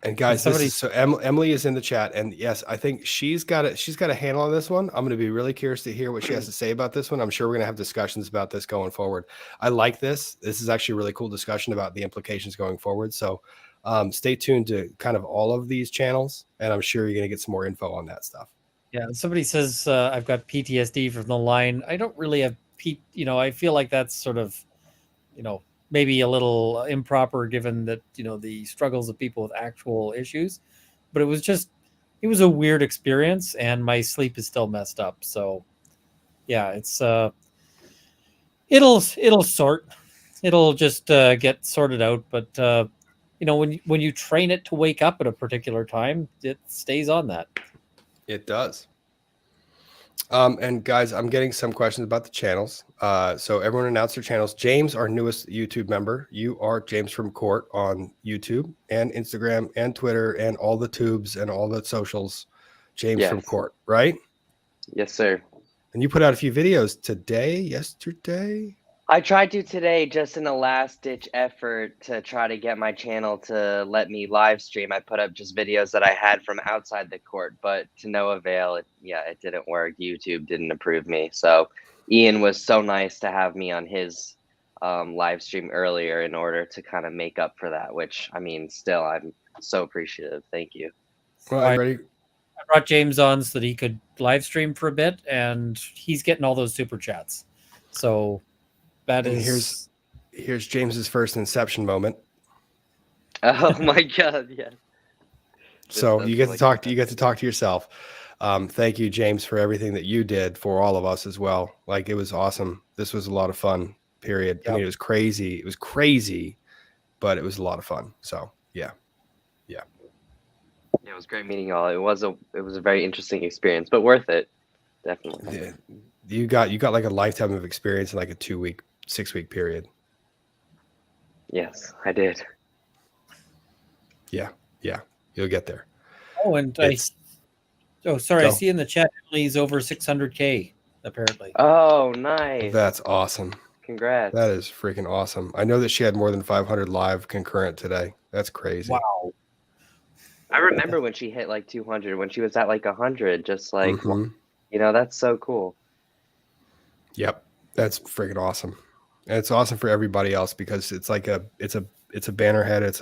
And guys, somebody- this is so Emily is in the chat, and yes, I think she's got a handle on this one. I'm going to be really curious to hear what she has to say about this one. I'm sure we're going to have discussions about this going forward. I like this. This is actually a really cool discussion about the implications going forward. So stay tuned to kind of all of these channels, and I'm sure you're going to get some more info on that stuff. Yeah, somebody says I've got PTSD from the line. I don't really have I feel like that's sort of, maybe a little improper given that, the struggles of people with actual issues, but it was a weird experience and my sleep is still messed up. So yeah, it's it'll just get sorted out. But when you train it to wake up at a particular time, it stays on that. It does. And guys, I'm getting some questions about the channels. So everyone announce their channels. James, our newest YouTube member, you are James from Court on YouTube and Instagram and Twitter and all the tubes and all the socials. James from Court, right? Yes, sir. And you put out a few videos yesterday. I tried to today, just in a last-ditch effort to try to get my channel to let me live stream. I put up just videos that I had from outside the court, but to no avail. It didn't work. YouTube didn't approve me. So Ian was so nice to have me on his live stream earlier in order to kind of make up for that, which, I mean, still, I'm so appreciative. Thank you. Well, I brought James on so that he could live stream for a bit, and he's getting all those super chats. So... here's James's first Inception moment. Oh my God! Yes. So you get to talk to yourself. Thank you, James, for everything that you did for all of us as well. Like, it was awesome. This was a lot of fun. Period. Yep. I mean, it was crazy. It was crazy, but it was a lot of fun. So yeah. It was great meeting y'all. It was a very interesting experience, but worth it. Definitely. Yeah. You got like a lifetime of experience in like a 6-week period. Yes, I did. Yeah, you'll get there. Oh, and I see in the chat Emily's over 600K apparently. Oh, nice. That's awesome. Congrats. That is freaking awesome. I know that she had more than 500 live concurrent today. That's crazy. Wow. I remember when she hit like 200, when she was at like 100, just like, that's so cool. Yep. That's freaking awesome. And it's awesome for everybody else because it's like it's a banner head. It's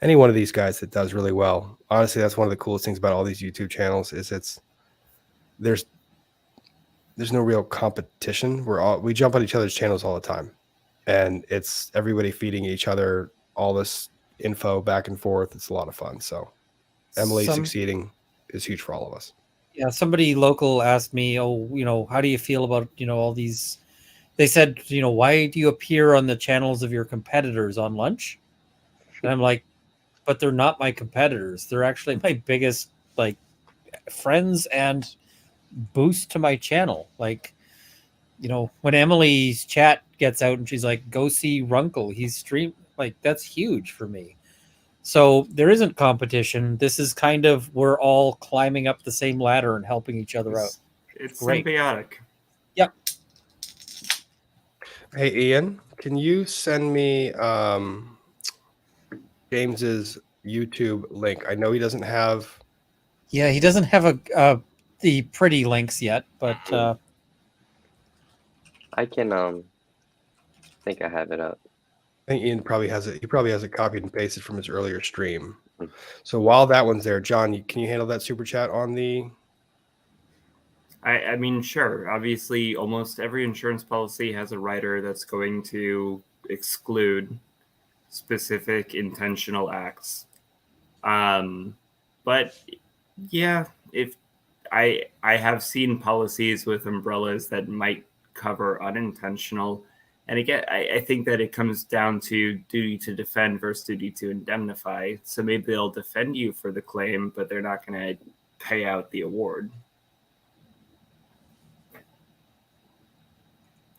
any one of these guys that does really well. Honestly, that's one of the coolest things about all these YouTube channels is there's no real competition. We jump on each other's channels all the time, and it's everybody feeding each other all this info back and forth. It's a lot of fun. So Emily succeeding is huge for all of us. Yeah, somebody local asked me, how do you feel about, all these? They said, why do you appear on the channels of your competitors on lunch? And I'm like, but they're not my competitors. They're actually my biggest friends and boost to my channel. Like, when Emily's chat gets out and she's like, go see Runkle, he's streamed, that's huge for me. So there isn't competition. This is kind of, we're all climbing up the same ladder and helping each other out. It's great. Symbiotic. Yep. Hey, Ian, can you send me James's YouTube link? I know he doesn't have. Yeah, he doesn't have the pretty links yet, but I can think I have it up. I think Ian probably has it. He probably has it copied and pasted from his earlier stream. So while that one's there, John, can you handle that super chat on the? I mean, sure. Obviously, almost every insurance policy has a rider that's going to exclude specific intentional acts. But yeah, if I have seen policies with umbrellas that might cover unintentional. And again, I think that it comes down to duty to defend versus duty to indemnify. So maybe they'll defend you for the claim, but they're not going to pay out the award.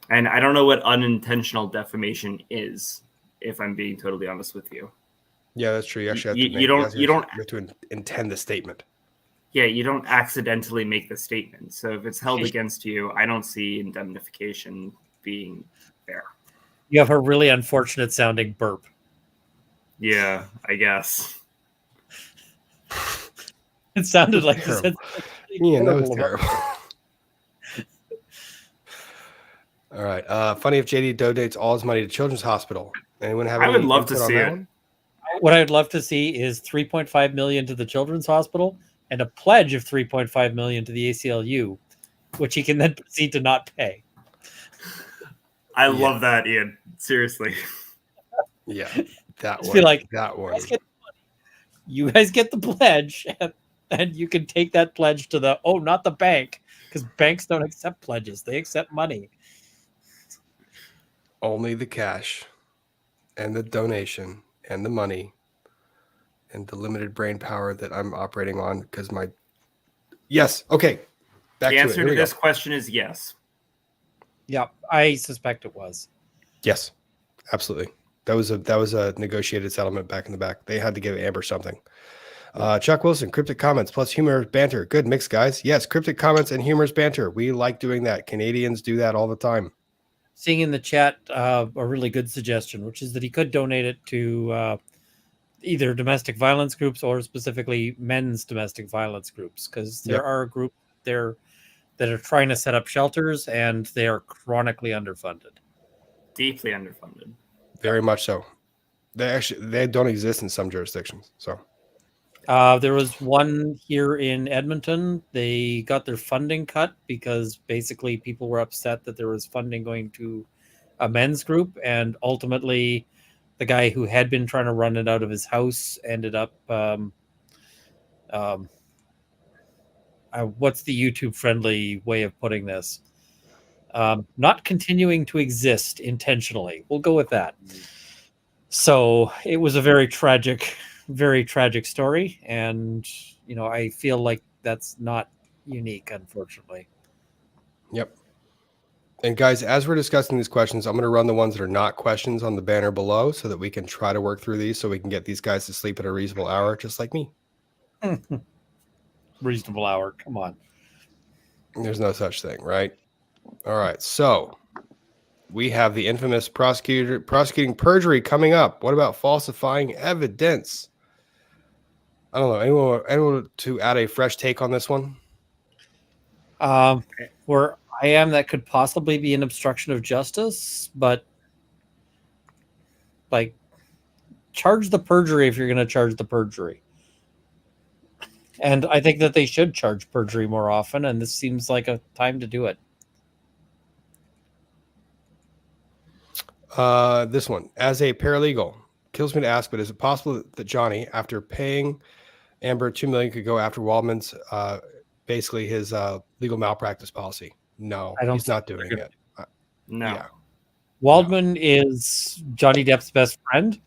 And I don't know what unintentional defamation is, if I'm being totally honest with you. Yeah, that's true. You actually have You don't have to intend the statement. Yeah, you don't accidentally make the statement. So if it's held against you, I don't see indemnification being fair. You have a really unfortunate sounding burp. Yeah, I guess. It sounded like Terrible. this. Yeah, that was terrible. All right. Funny if JD donates all his money to Children's Hospital. Anyone have I any would love to input on see that it. one? What I'd love to see is $3.5 million to the Children's Hospital and a pledge of $3.5 million to the ACLU, which he can then proceed to not pay. I love that, Ian. Seriously. Yeah, that Just one. be like, that one. You guys get the pledge, and you can take that pledge to the not the bank, because banks don't accept pledges; they accept money. Only the cash, and the donation, and the money, and the limited brain power that I'm operating on because my. Yes. Okay. Back The to it. answer Here to we go. this question is yes. Yeah, I suspect it was. Yes, absolutely. That was a negotiated settlement back in the back. They had to give Amber something. Chuck Wilson, cryptic comments plus humorous banter. Good mix, guys. Yes, cryptic comments and humorous banter. We like doing that. Canadians do that all the time. Seeing in the chat a really good suggestion, which is that he could donate it to either domestic violence groups or specifically men's domestic violence groups, because there are a group there that are trying to set up shelters and they are chronically underfunded. Deeply underfunded. Very much so. They don't exist in some jurisdictions. So there was one here in Edmonton. They got their funding cut because basically people were upset that there was funding going to a men's group, and ultimately the guy who had been trying to run it out of his house ended up what's the YouTube friendly way of putting this? Not continuing to exist intentionally. We'll go with that. So it was a very tragic story. And, I feel like that's not unique, unfortunately. Yep. And guys, as we're discussing these questions, I'm going to run the ones that are not questions on the banner below so that we can try to work through these so we can get these guys to sleep at a reasonable hour, just like me. Reasonable hour. Come on. There's no such thing, right? All right. So we have the infamous prosecuting perjury coming up. What about falsifying evidence? I don't know. Anyone to add a fresh take on this one? Where I am, that could possibly be an obstruction of justice, but like, charge the perjury if you're going to charge the perjury. And I think that they should charge perjury more often, and this seems like a time to do it. This one, as a paralegal, kills me to ask, but is it possible that Johnny, after paying Amber $2 million, could go after Waldman's basically his legal malpractice policy? No, he's not doing it. No. Yeah. Waldman is Johnny Depp's best friend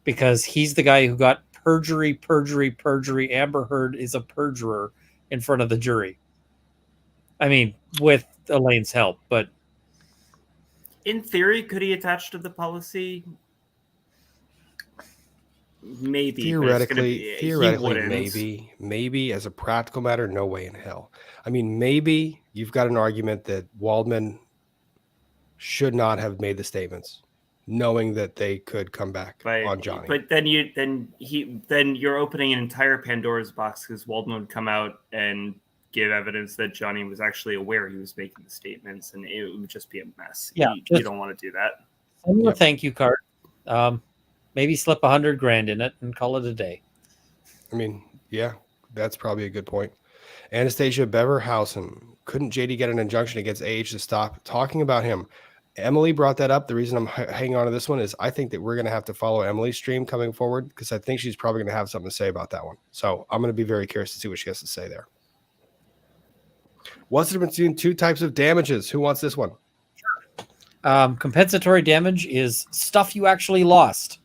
because he's the guy who got perjury. Amber Heard is a perjurer in front of the jury. I mean, with Elaine's help, but in theory, could he attach to the policy? Maybe. Theoretically, maybe as a practical matter, no way in hell. I mean, maybe you've got an argument that Waldman should not have made the statements, knowing that they could come back on Johnny. But then you're opening an entire Pandora's box, because Waldman would come out and give evidence that Johnny was actually aware he was making the statements, and it would just be a mess. Yeah, you don't want to do that. Send a thank you card. Maybe slip $100,000 in it and call it a day. I mean, yeah, that's probably a good point. Anastasia Beverhausen, couldn't JD get an injunction against AH to stop talking about him? Emily brought that up. The reason I'm hanging on to this one is I think that we're going to have to follow Emily's stream coming forward, because I think she's probably going to have something to say about that one. So I'm going to be very curious to see what she has to say there. What's the difference between two types of damages? Who wants this one? Compensatory damage is stuff you actually lost.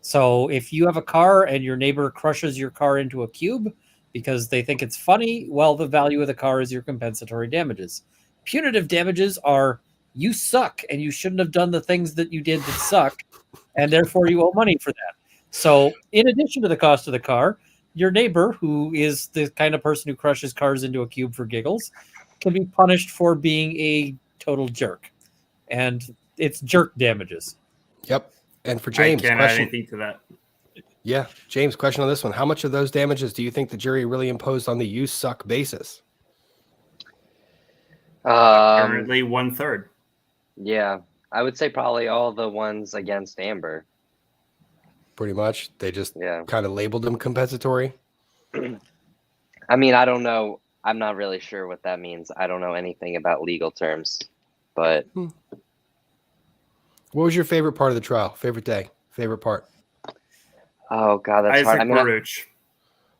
So if you have a car and your neighbor crushes your car into a cube because they think it's funny, well, the value of the car is your compensatory damages. Punitive damages are you suck and you shouldn't have done the things that you did that suck, and therefore you owe money for that. So in addition to the cost of the car, your neighbor, who is the kind of person who crushes cars into a cube for giggles, can be punished for being a total jerk. And it's jerk damages. Yep. And for I James, can't add question. anything to that. Yeah, James, question on this one. How much of those damages do you think the jury really imposed on the you suck basis? Apparently 1/3. Yeah, I would say probably all the ones against Amber. Pretty much. They just Yeah. kind of labeled them compensatory. I mean, I don't know. I'm not really sure what that means. I don't know anything about legal terms, but What was your favorite part of the trial? Favorite day? Favorite part? oh god, that's Isaac hard. I mean, Baruch.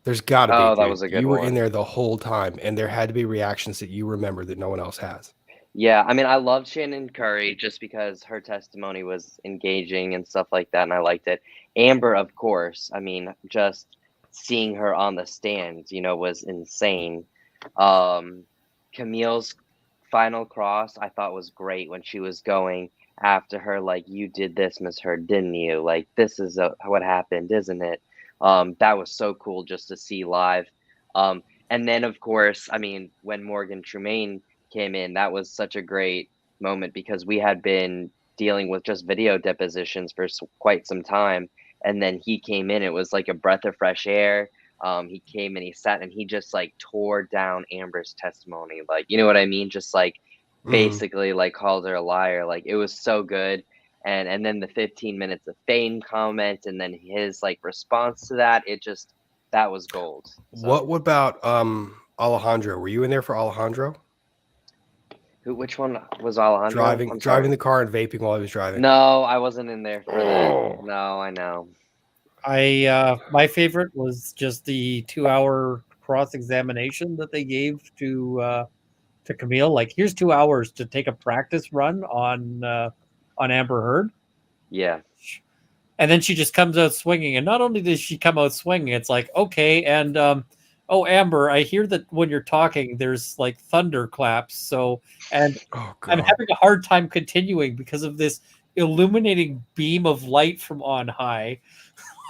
There's got to be. Oh, that dude. was a good You were one. in there the whole time, and there had to be reactions that you remember that no one else has. yeah, I mean, I loved Shannon Curry just because her testimony was engaging and stuff like that, and I liked it. Amber, of course. I mean, just seeing her on the stand, was insane. Camille's final cross, I thought was great when she was going after her, like, you did this, Miss Heard, didn't you? Like, this is what happened, isn't it? That was so cool just to see live. And then, of course, I mean, when Morgan Tremaine came in, that was such a great moment because we had been dealing with just video depositions for quite some time. And then he came in, it was like a breath of fresh air. He came and he sat and he just like tore down Amber's testimony. Like, you know what I mean? Just like basically like called her a liar. Like, it was so good. And then the 15 minutes of fame comment and then his like response to that, that was gold. So, What about Alejandro? Were you in there for Alejandro? which one was Alejandro? I'm Driving sorry. the car and vaping while he was driving. No, I wasn't in there for Oh. that. No, I know. My favorite was just the 2-hour cross-examination that they gave to Camille. Like, here's 2 hours to take a practice run on Amber Heard, Yeah. and then she just comes out swinging. And not only does she come out swinging, it's like, okay, and oh, Amber, I hear that when you're talking, there's like thunder claps. So, and Oh, I'm God. having a hard time continuing because of this illuminating beam of light from on high.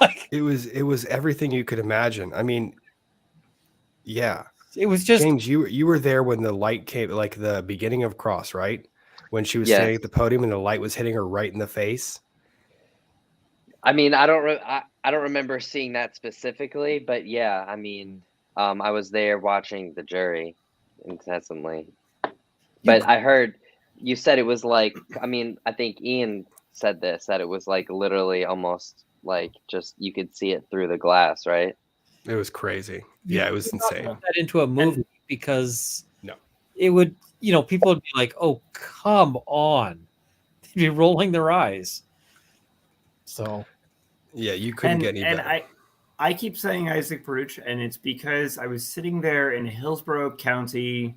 Like, It was everything you could imagine. I mean, yeah. it was just James, you were there when the light came, like the beginning of Cross, right? When she was Yes. standing at the podium and the light was hitting her right in the face. I mean, I don't remember seeing that specifically, but yeah, I mean, I was there watching the jury incessantly. But I heard you said it was like, I mean, I think Ian said this, that it was like literally almost like just you could see it through the glass, right? It was crazy. Yeah, it was could not insane. put that into a movie because No. it would, people would be like, "Oh, come on," they'd be rolling their eyes. So Yeah, you couldn't get any better. I keep saying Isaac Baruch, and it's because I was sitting there in Hillsborough County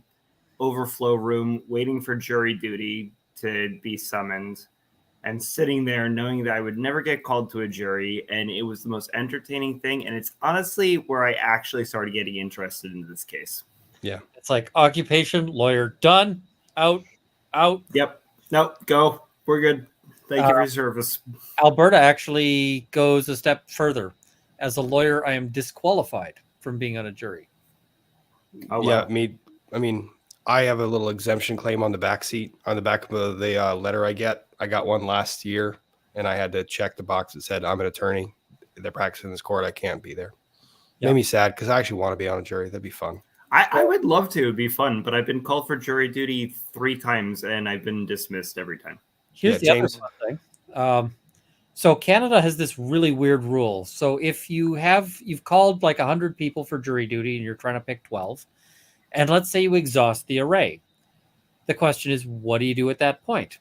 overflow room waiting for jury duty to be summoned and sitting there knowing that I would never get called to a jury, and it was the most entertaining thing, and it's honestly where I actually started getting interested in this case. Yeah. it's like occupation, lawyer, done, out. Yep. Nope. Go. We're good. Thank you for your service. Alberta actually goes a step further. As a lawyer, I am disqualified from being on a jury. Oh, Yeah, wow. I mean, I have a little exemption claim on the back seat, on the back of the letter I get. I got one last year, and I had to check the box that said, I'm an attorney. They're practicing this court. I can't be there. Yeah. Made me sad because I actually want to be on a jury. That'd be fun. I would love to. It'd be fun, but I've been called for jury duty 3 times, and I've been dismissed every time. Here's Yeah, the James. other thing. So Canada has this really weird rule. So if you've called like 100 people for jury duty and you're trying to pick 12, and let's say you exhaust the array, the question is, what do you do at that point?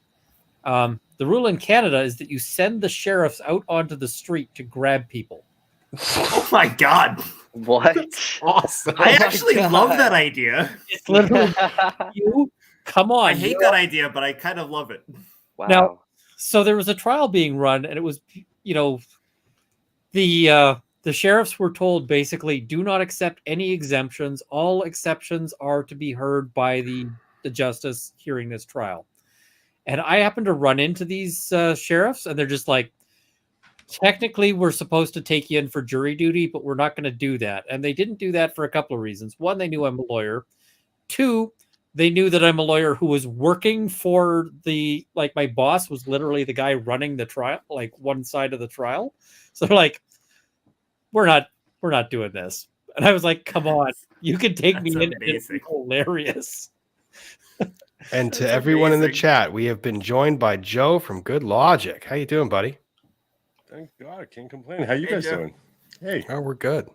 The rule in Canada is that you send the sheriffs out onto the street to grab people. Oh my God. What? Awesome. I my actually God. love that idea. It's literally you. Come on. I hate that idea, but I kind of love it. Wow. Now, so there was a trial being run, and it was, the sheriffs were told basically, do not accept any exemptions. All exceptions are to be heard by the justice hearing this trial. And I happened to run into these sheriffs, and they're just like, technically we're supposed to take you in for jury duty, but we're not going to do that. And they didn't do that for a couple of reasons. One, they knew I'm a lawyer. Two, they knew that I'm a lawyer who was working for my boss was literally the guy running the trial, like one side of the trial. So they're like, we're not doing this. And I was like, come on, you can take me in. It's hilarious. And to everyone in the chat, we have been joined by Joe from Good Logic. How you doing, buddy? Thank God, I can't complain. How you guys doing? Hey, oh, we're good.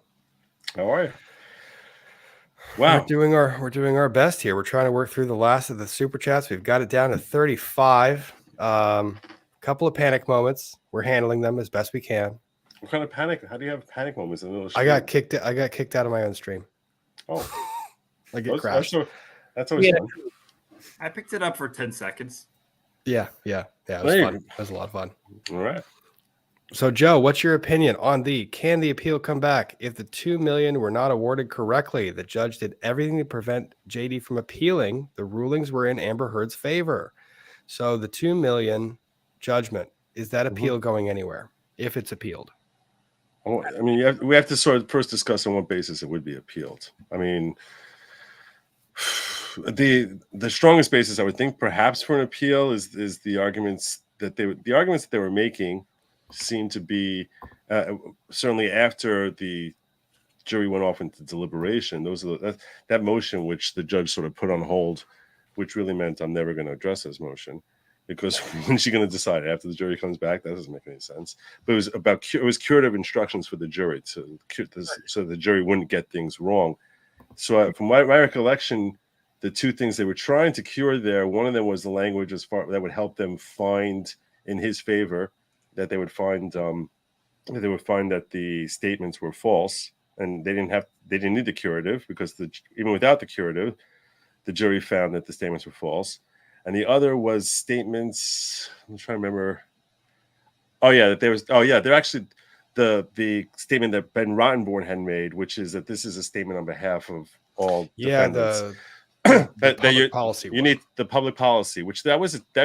How are you? Wow, we're doing our best here. We're trying to work through the last of the super chats. We've got it down to 35. Couple of panic moments. We're handling them as best we can. what kind of panic? How do you have panic moments in the middle of the I got kicked out of my own stream. Oh, I get crashed. That's always fun. I picked it up for 10 seconds. Yeah. It was fun. It was a lot of fun. All right. So, Joe, what's your opinion on can the appeal come back if the $2 million were not awarded correctly? The judge did everything to prevent JD from appealing. The rulings were in Amber Heard's favor. So the $2 million judgment, is that appeal going anywhere if it's appealed? Well, I mean, we have to sort of first discuss on what basis it would be appealed. I mean, the strongest basis I would think perhaps for an appeal is the arguments that they were making seem to be certainly after the jury went off into deliberation. That motion which the judge sort of put on hold, which really meant I'm never going to address this motion because when's she going to decide after the jury comes back? That doesn't make any sense. But it was curative instructions for the jury so the jury wouldn't get things wrong. So from my recollection, the two things they were trying to cure there, one of them was the language that would help them find in his favor that they would find that the statements were false, and they didn't need the curative because even without the curative, the jury found that the statements were false. And the other was statements. I'm trying to remember. They're actually the statement that Ben Rottenborn had made, which is that this is a statement on behalf of all defendants. The public policy. You need the public policy, which that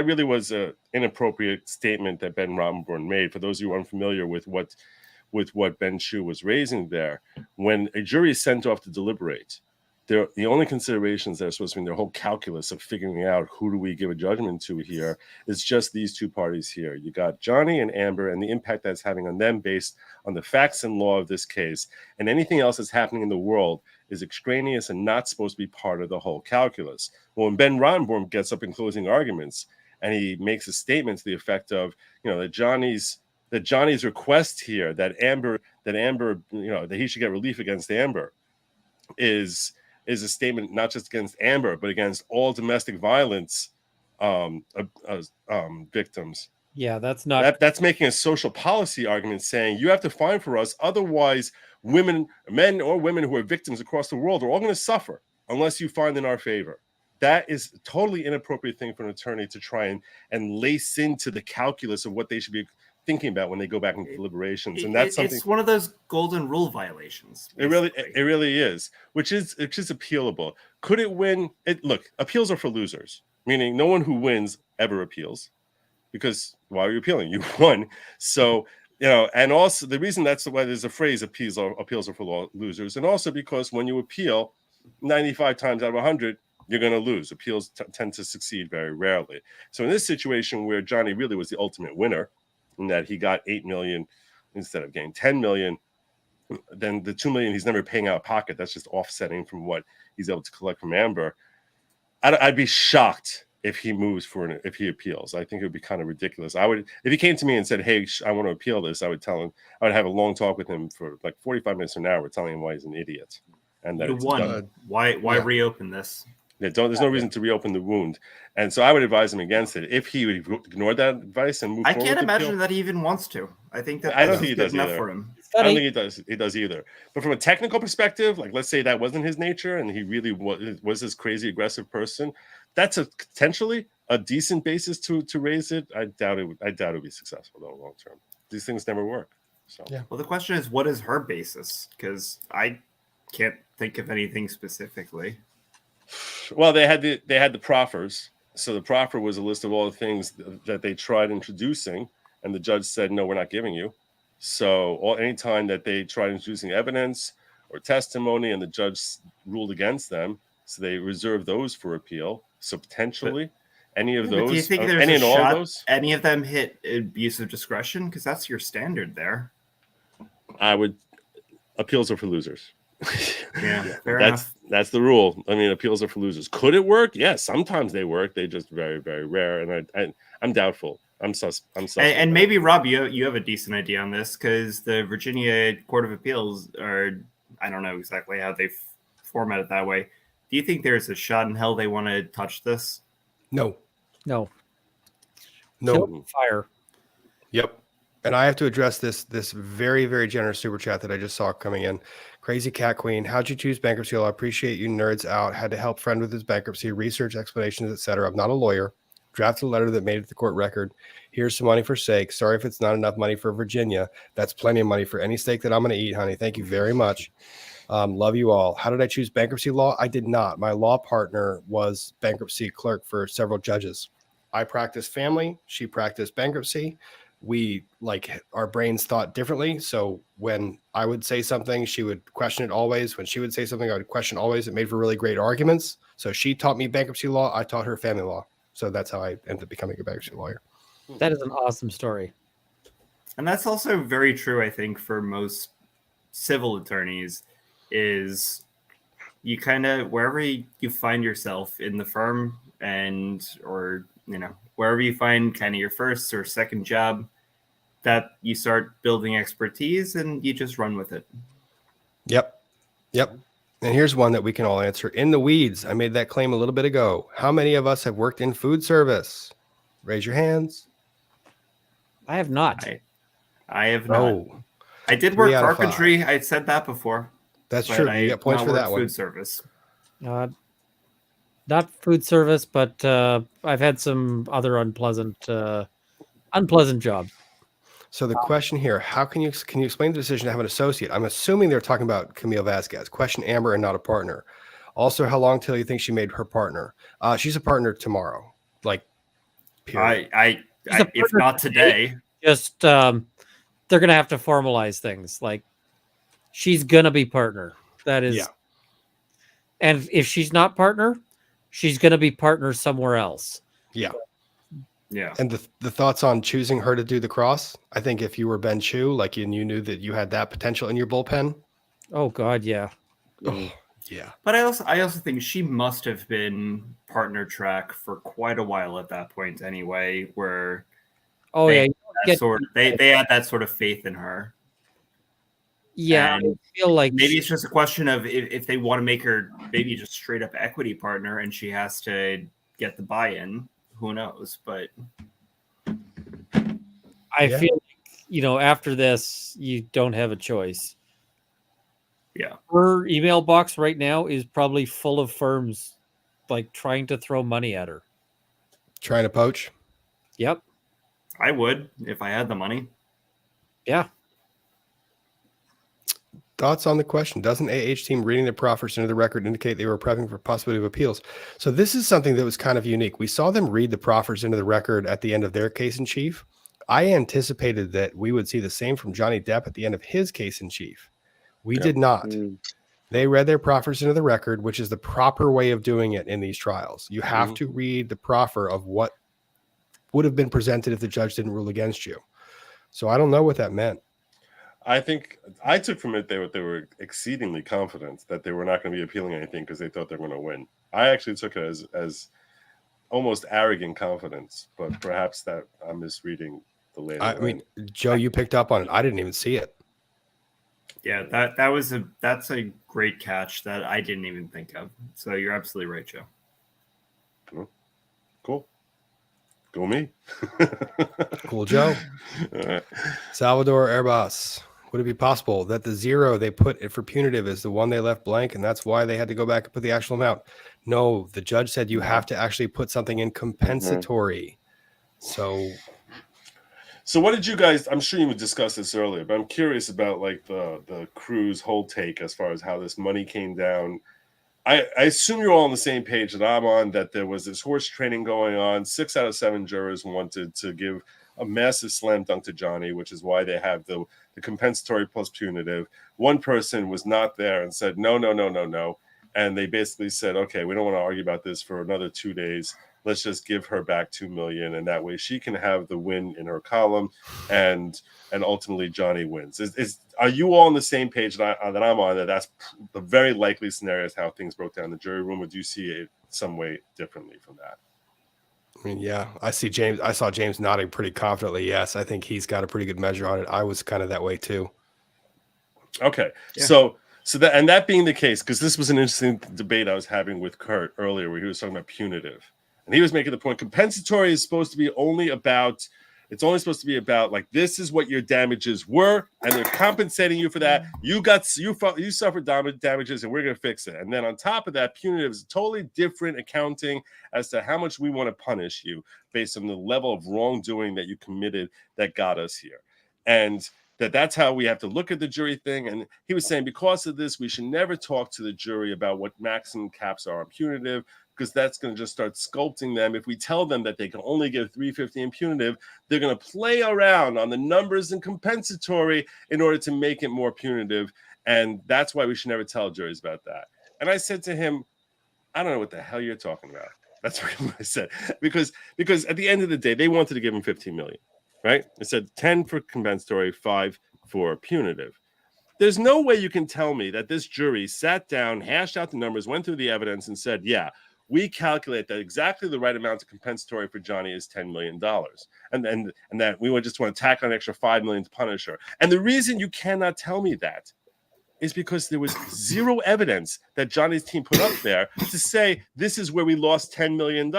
really was an inappropriate statement that Ben Rottenborn made. For those of you who are unfamiliar with what Ben Chu was raising there, when a jury is sent off to deliberate, the only considerations that are supposed to be in their whole calculus of figuring out who do we give a judgment to here is just these two parties here. You got Johnny and Amber and the impact that's having on them based on the facts and law of this case, and anything else that's happening in the world is extraneous and not supposed to be part of the whole calculus. Well, when Ben Rottenborn gets up in closing arguments and he makes a statement to the effect of, that Johnny's request here that Amber, that he should get relief against Amber is a statement not just against Amber, but against all domestic violence victims. Yeah, that's making a social policy argument saying you have to find for us, otherwise men or women who are victims across the world are all going to suffer unless you find in our favor. That is a totally inappropriate thing for an attorney to try and lace into the calculus of what they should be thinking about when they go back into deliberations. And that's something. It's one of those golden rule violations. Basically. It really is, which is appealable. Could it win? Look, appeals are for losers, meaning no one who wins ever appeals, because why are you appealing? You won. So, and also the reason that's why there's a phrase appeals are for losers. And also because when you appeal 95 times out of 100, you're going to lose. Appeals tend to succeed very rarely. So in this situation where Johnny really was the ultimate winner, in that he got $8 million instead of getting $10 million, then the $2 million he's never paying out of pocket. That's just offsetting from what he's able to collect from Amber. I'd be shocked if he if he appeals. I think it would be kind of ridiculous. If he came to me and said, "Hey, I want to appeal this," I would tell him. I would have a long talk with him for like 45 minutes to an hour, telling him why he's an idiot and that you won. Why reopen this? There's no reason to reopen the wound, and so I would advise him against it. If he would ignore that advice and move forward, I can't imagine that he even wants to. I think that I don't think he does enough either. For him. I don't think he does either. But from a technical perspective, like let's say that wasn't his nature, and he really was this crazy aggressive person, that's potentially a decent basis to raise it. I doubt it would be successful though long term. These things never work. So yeah. Well, the question is, what is her basis? Because I can't think of anything specifically. Well, they had the proffers. So the proffer was a list of all the things that they tried introducing, and the judge said, "No, we're not giving you." So, anytime that they tried introducing evidence or testimony and the judge ruled against them, so they reserve those for appeal. So potentially, any of Yeah, but do you those, think there's any a and all of shot those, any of them hit abuse of discretion? Because that's your standard there. appeals are for losers. Yeah, fair enough. That's the rule. I mean, appeals are for losers. Could it work? Yes, sometimes they work. They just very, very rare, and I'm doubtful. I'm And maybe Rob, you have a decent idea on this because the Virginia Court of Appeals are, I don't know exactly how they format it that way. Do you think there's a shot in hell they want to touch this? No. No. No. Kill fire. Yep. And I have to address this very, very generous super chat that I just saw coming in. Crazy Cat Queen, how'd you choose bankruptcy law? I appreciate you nerds out. Had to help friend with his bankruptcy, research, explanations, etc. I'm not a lawyer. Drafted a letter that made it to the court record. Here's some money for sake. Sorry if it's not enough money for Virginia. That's plenty of money for any steak that I'm going to eat, honey. Thank you very much. Love you all. How did I choose bankruptcy law? I did not. My law partner was bankruptcy clerk for several judges. I practiced family. She practiced bankruptcy. We our brains thought differently. So when I would say something, she would question it always. When she would say something, I would question always. It made for really great arguments. So she taught me bankruptcy law. I taught her family law. So that's how I ended up becoming a bankruptcy lawyer. That is an awesome story. And that's also very true, I think, for most civil attorneys, is you kind of, wherever you find yourself in the firm or wherever you find kind of your first or second job, that you start building expertise and you just run with it. Yep. And here's one that we can all answer. In the weeds, I made that claim a little bit ago. How many of us have worked in food service? Raise your hands. I have not. I have not. Oh, I did work carpentry. I said that before. That's true. You get points for that one. Food service. Not food service, but I've had some other unpleasant jobs. So the question here, how can you explain the decision to have an associate? I'm assuming they're talking about Camille Vasquez. Question Amber and not a partner. Also, how long till you think she made her partner? She's a partner tomorrow. Period. If not today. Just they're gonna have to formalize things. Like, she's gonna be partner. That is, yeah. And if she's not partner, she's gonna be partner somewhere else. Yeah. Yeah. And the thoughts on choosing her to do the cross? I think if you were Ben Chu, and you knew that you had that potential in your bullpen. Oh God, yeah. Oh, yeah. But I also think she must have been partner track for quite a while at that point anyway, where they had that sort of faith in her. Yeah, and I feel like maybe it's just a question of if they want to make her maybe just straight up equity partner and she has to get the buy-in. Who knows? But I feel like, after this, you don't have a choice. Yeah. Her email box right now is probably full of firms trying to throw money at her. Trying to poach? Yep. I would if I had the money. Yeah. Thoughts on the question? Doesn't AH team reading the proffers into the record indicate they were prepping for possibility of appeals? So this is something that was kind of unique. We saw them read the proffers into the record at the end of their case in chief. I anticipated that we would see the same from Johnny Depp at the end of his case in chief. We did not. They read their proffers into the record, which is the proper way of doing it in these trials. You have to read the proffer of what would have been presented if the judge didn't rule against you. So I don't know what that meant. I think I took from it they were exceedingly confident that they were not going to be appealing anything because they thought they were going to win. I actually took it as almost arrogant confidence, but perhaps that I'm misreading the later. I mean, Joe, you picked up on it. I didn't even see it. Yeah, that's a great catch that I didn't even think of. So you're absolutely right, Joe. Cool. Go me. Cool, Joe. All right. Salvador Airbus. Would it be possible that the zero they put for punitive is the one they left blank, and that's why they had to go back and put the actual amount? No, the judge said you have to actually put something in compensatory. So what did you guys? I'm sure you would discuss this earlier, but I'm curious about the crew's whole take as far as how this money came down. I assume you're all on the same page that I'm on, that there was this horse trading going on. 6 out of 7 jurors wanted to give a massive slam dunk to Johnny, which is why they have the compensatory plus punitive. One person was not there and said, no. And they basically said, okay, we don't want to argue about this for another 2 days. Let's just give her back $2 million, and that way she can have the win in her column, and ultimately Johnny wins. Are you all on the same page that I'm on? That's the very likely scenario is how things broke down in the jury room. Or do you see it some way differently from that? I mean, yeah, I saw James nodding pretty confidently. Yes, I think he's got a pretty good measure on it. I was kind of that way too. Okay, Yeah. So that being the case, because this was an interesting debate I was having with Kurt earlier, where he was talking about punitive, and he was making the point compensatory is supposed to be only about like, this is what your damages were, and they're compensating you for that. You suffered damages, and we're going to fix it. And then on top of that, punitive is a totally different accounting as to how much we want to punish you based on the level of wrongdoing that you committed that got us here. And that's how we have to look at the jury thing. And he was saying, because of this, we should never talk to the jury about what maximum caps are on punitive, because that's going to just start sculpting them. If we tell them that they can only give $350 in punitive, they're going to play around on the numbers and compensatory in order to make it more punitive. And that's why we should never tell juries about that. And I said to him, I don't know what the hell you're talking about. That's what I said. Because at the end of the day, they wanted to give him $15 million. Right? It said 10 for compensatory, 5 for punitive. There's no way you can tell me that this jury sat down, hashed out the numbers, went through the evidence, and said, yeah, we calculate that exactly the right amount of compensatory for Johnny is $10 million. And that we would just want to tack on an extra $5 million to punish her. And the reason you cannot tell me that is because there was zero evidence that Johnny's team put up there to say this is where we lost $10 million.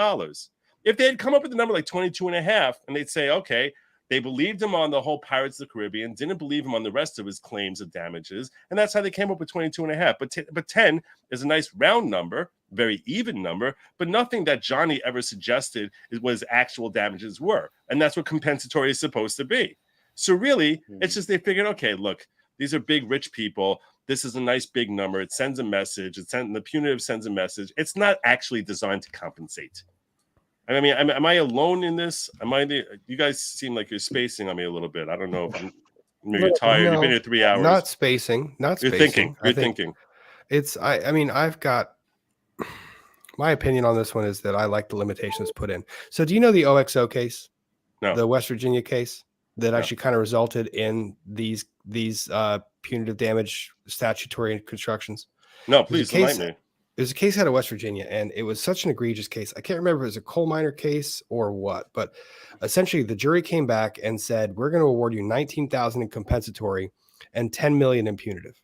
If they had come up with a number like 22.5, and they'd say, okay, they believed him on the whole Pirates of the Caribbean, didn't believe him on the rest of his claims of damages, and that's how they came up with 22.5. But 10 is a nice round number, very even number, but nothing that Johnny ever suggested was actual damages were. And that's what compensatory is supposed to be. So really, it's just they figured, okay, look, these are big, rich people. This is a nice big number. It sends a message. The punitive sends a message. It's not actually designed to compensate. I mean, am I alone in this? You guys seem like you're spacing on me a little bit. I don't know if maybe you're tired. No, you've been here 3 hours. Not spacing. You're Thinking. thinking. I mean, I've got my opinion on this one is that I like the limitations put in. So do you know the OXO case? No. The West Virginia case that actually kind of resulted in these punitive damage statutory constructions? No, please enlighten me. It was a case out of West Virginia, and it was such an egregious case. I can't remember if it was a coal miner case or what, but essentially the jury came back and said, we're going to award you $19,000 in compensatory and $10 million in punitive.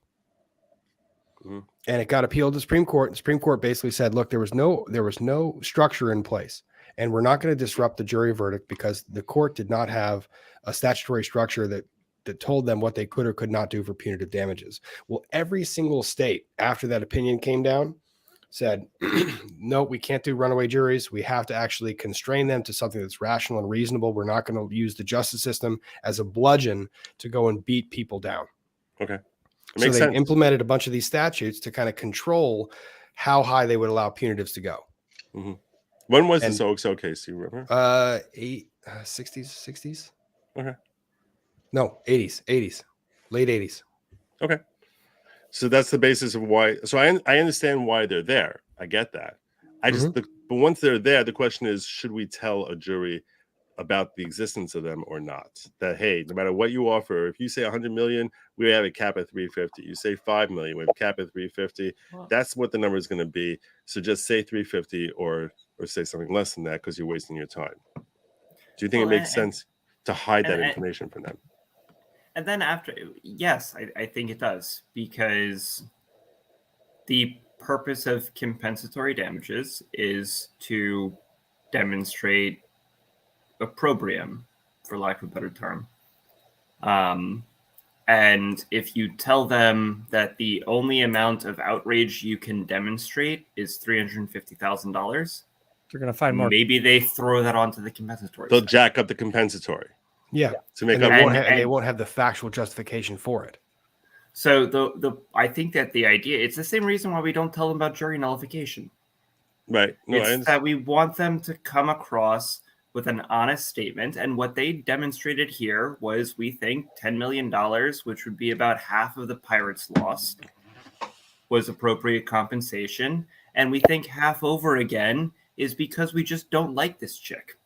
Mm-hmm. And it got appealed to the Supreme Court. The Supreme Court basically said, look, there was no structure in place, and we're not going to disrupt the jury verdict because the court did not have a statutory structure that told them what they could or could not do for punitive damages. Well, every single state after that opinion came down said, no, we can't do runaway juries. We have to actually constrain them to something that's rational and reasonable. We're not going to use the justice system as a bludgeon to go and beat people down. Okay. So they implemented a bunch of these statutes to kind of control how high they would allow punitives to go. Mm-hmm. When was this OXO case? Do you remember? 60s. Okay. No, 80s, late 80s. Okay. So that's the basis of why. So I understand why they're there. I get that. But once they're there, the question is, should we tell a jury about the existence of them or not? That, hey, no matter what you offer, if you say 100 million, we have a cap at 350. You say 5 million, we have a cap at 350. Wow. That's what the number is going to be. So just say 350 or say something less than that because you're wasting your time. Do you think it makes sense to hide that information from them? And then after, yes, I think it does, because the purpose of compensatory damages is to demonstrate opprobrium, for lack of a better term. And if you tell them that the only amount of outrage you can demonstrate is $350,000, they're going to find more. Maybe they throw that onto the compensatory. They'll jack up the compensatory. Yeah, to make they won't have the factual justification for it. So I think that the idea, it's the same reason why we don't tell them about jury nullification. Right. No, it's that we want them to come across with an honest statement. And what they demonstrated here was, we think, $10 million, which would be about half of the Pirates' loss, was appropriate compensation. And we think half over again is because we just don't like this chick.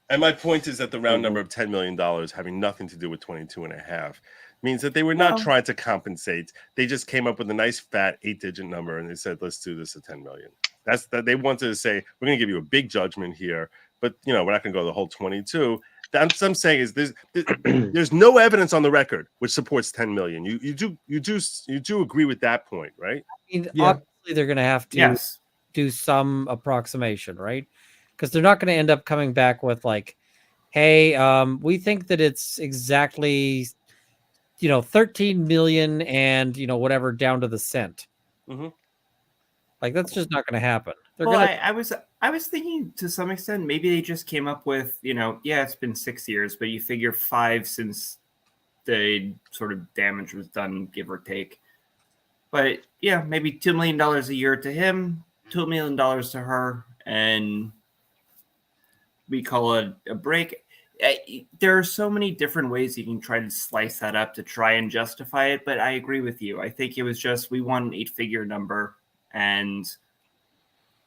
And my point is that the round number of $10 million having nothing to do with 22.5 means that they were not trying to compensate. They just came up with a nice fat 8-digit number and they said, let's do this at 10 million. That's that. They wanted to say, we're going to give you a big judgment here, but we're not going to go the whole 22. That's what I'm saying is there's no evidence on the record which supports 10 million. You do agree with that point, right? I mean, obviously they're going to have to do some approximation, right? Because they're not going to end up coming back with like, hey, we think that it's exactly, 13 million and, whatever down to the cent. Mm-hmm. Like, that's just not going to happen. I was thinking to some extent, maybe they just came up with, it's been 6 years, but you figure 5 since the sort of damage was done, give or take. But yeah, maybe $2 million a year to him, $2 million to her, and we call it a break. There are so many different ways you can try to slice that up to try and justify it, but I agree with you. I think it was just, we want an 8-figure number, and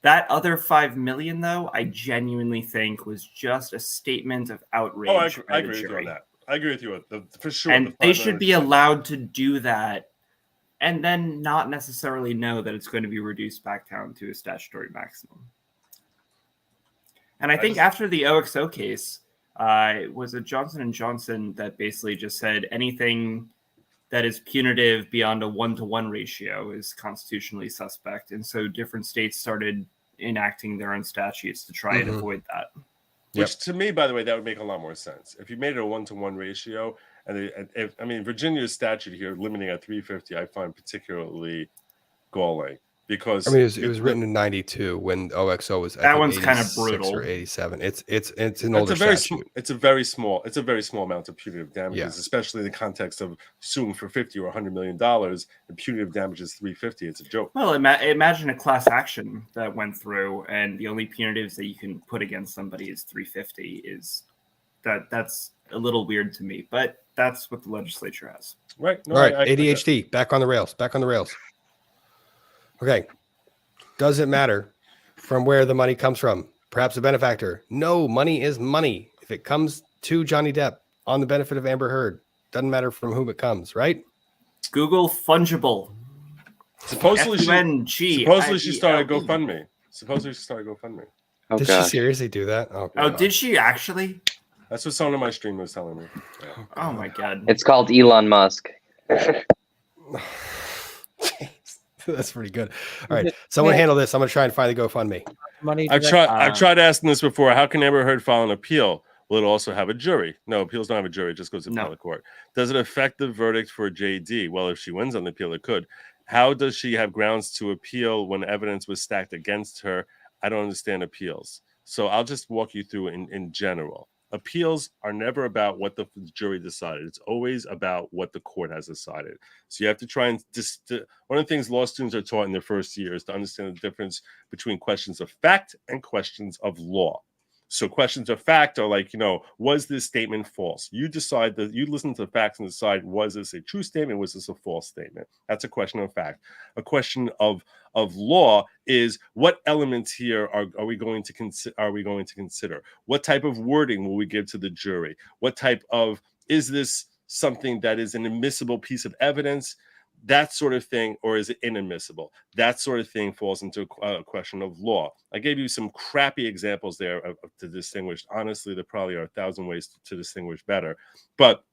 that other 5 million, though, I genuinely think was just a statement of outrage. Oh, I agree with you on that. I agree with you for sure. And they should be allowed to do that, and then not necessarily know that it's going to be reduced back down to a statutory maximum. And I think after the OXO case, was it Johnson & Johnson that basically just said anything that is punitive beyond a 1-to-1 ratio is constitutionally suspect. And so different states started enacting their own statutes to try and avoid that. Which to me, by the way, that would make a lot more sense. If you made it a 1-to-1 ratio, Virginia's statute here limiting at 350, I find particularly galling. Because it was written in 92 when OXO was. That one's kind of brutal. Or 87. It's an older statute. It's a very small amount of punitive damages, especially in the context of suing for $50 or $100 million. And punitive damages 350. It's a joke. Well, imagine a class action that went through, and the only punitives that you can put against somebody is 350. That's a little weird to me, but that's what the legislature has. Right. No, all right. ADHD back on the rails. Okay. Does it matter from where the money comes from? Perhaps a benefactor. No, money is money. If it comes to Johnny Depp on the benefit of Amber Heard, doesn't matter from whom it comes, right? Google fungible. Supposedly she started GoFundMe. Oh, did she seriously do that? Oh, did she actually? That's what someone on my stream was telling me. Yeah. Oh my God. It's called Elon Musk. That's pretty good. All right, someone handle this. I'm gonna try and find the GoFundMe. I've tried asking this before. How can Amber Heard file an appeal? Will it also have a jury? No, appeals don't have a jury. It just goes to appellate court. Does it affect the verdict for JD? Well, if she wins on the appeal, it could. How does she have grounds to appeal when evidence was stacked against her? I don't understand appeals. So I'll just walk you through in general. Appeals are never about what the jury decided. It's always about what the court has decided. So you have to try and one of the things law students are taught in their first year is to understand the difference between questions of fact and questions of law. So questions of fact are like, was this statement false? You decide that you listen to the facts and decide, was this a true statement? Was this a false statement? That's a question of fact. A question of law is what elements here are we going to consider? What type of wording will we give to the jury? What type of, is this something that is an admissible piece of evidence? That sort of thing, or is it inadmissible? That sort of thing falls into a question of law. I gave you some crappy examples there to distinguish. Honestly, there probably are 1,000 ways to distinguish better. But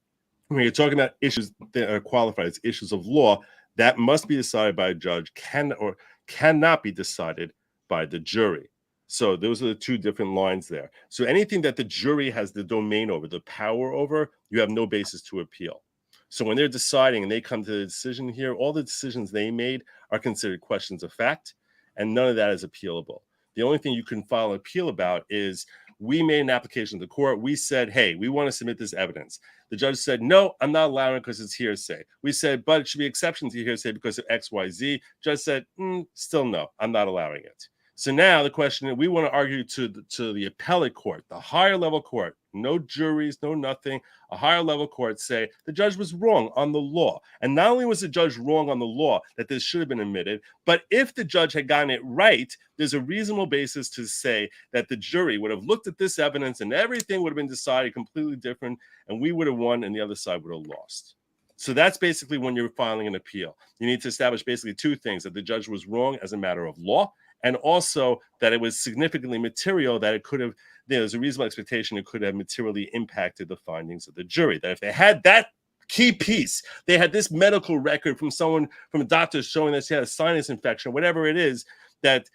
when you're talking about issues that are qualified as issues of law, that must be decided by a judge, cannot be decided by the jury. So those are the two different lines there. So anything that the jury has the domain over, the power over, you have no basis to appeal. So when they're deciding and they come to the decision here, all the decisions they made are considered questions of fact, and none of that is appealable. The only thing you can file an appeal about is, we made an application to the court. We said, hey, we want to submit this evidence. The judge said, no, I'm not allowing it because it's hearsay. We said, but it should be exception to hearsay because of X, Y, Z. Judge said, still no, I'm not allowing it. So now the question is, we want to argue to the appellate court, the higher level court, no juries, no nothing, a higher level court, say the judge was wrong on the law. And not only was the judge wrong on the law that this should have been admitted, but if the judge had gotten it right, there's a reasonable basis to say that the jury would have looked at this evidence and everything would have been decided completely different, and we would have won and the other side would have lost. So that's basically when you're filing an appeal. You need to establish basically two things: that the judge was wrong as a matter of law, and also that it was significantly material, that it could have, there's a reasonable expectation it could have materially impacted the findings of the jury. That if they had that key piece, they had this medical record from someone, from a doctor showing that she had a sinus infection, whatever it is, that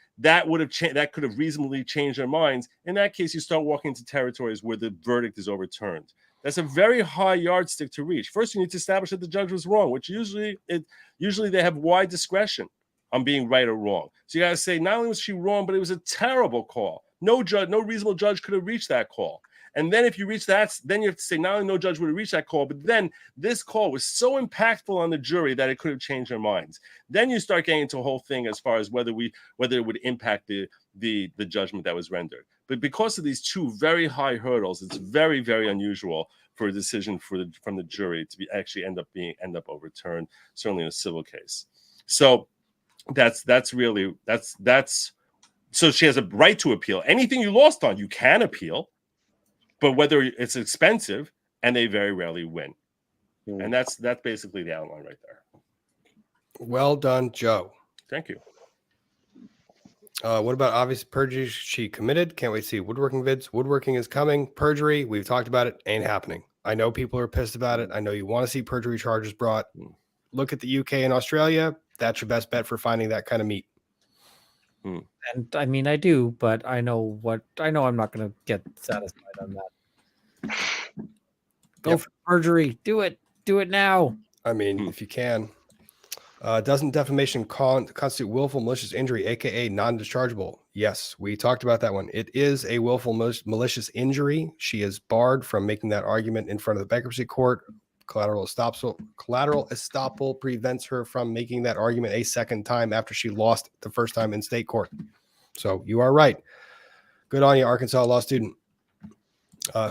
would have that could have reasonably changed their minds. In that case, you start walking into territories where the verdict is overturned. That's a very high yardstick to reach. First, you need to establish that the judge was wrong, which usually they have wide discretion on being right or wrong. So you got to say, not only was she wrong, but it was a terrible call. No reasonable judge could have reached that call. And then if you reach that, then you have to say, not only no judge would have reached that call, but then this call was so impactful on the jury that it could have changed their minds. Then you start getting into a whole thing as far as whether it would impact the judgment that was rendered. But because of these two very high hurdles, it's very, very unusual for a decision from the jury to be actually end up overturned, certainly in a civil case. So that's so she has a right to appeal. Anything you lost on, you can appeal, but whether it's expensive, and they very rarely win. And that's basically the outline right there. Well done, Joe. Thank you. What about obvious perjury she committed? Can't wait to see woodworking vids. Woodworking is coming. Perjury, we've talked about it, ain't happening. I know people are pissed about it. I know you want to see perjury charges brought. Look at the UK and Australia. That's your best bet for finding that kind of meat. And I mean, I do, but I know I'm not going to get satisfied on that. Go for perjury. Do it now. I mean, if you can. Doesn't defamation constitute willful malicious injury, aka non-dischargeable? Yes, we talked about that one. It is a willful malicious injury. She is barred from making that argument in front of the bankruptcy court. Collateral estoppel prevents her from making that argument a second time after she lost the first time in state court. So you are right. Good on you, Arkansas law student.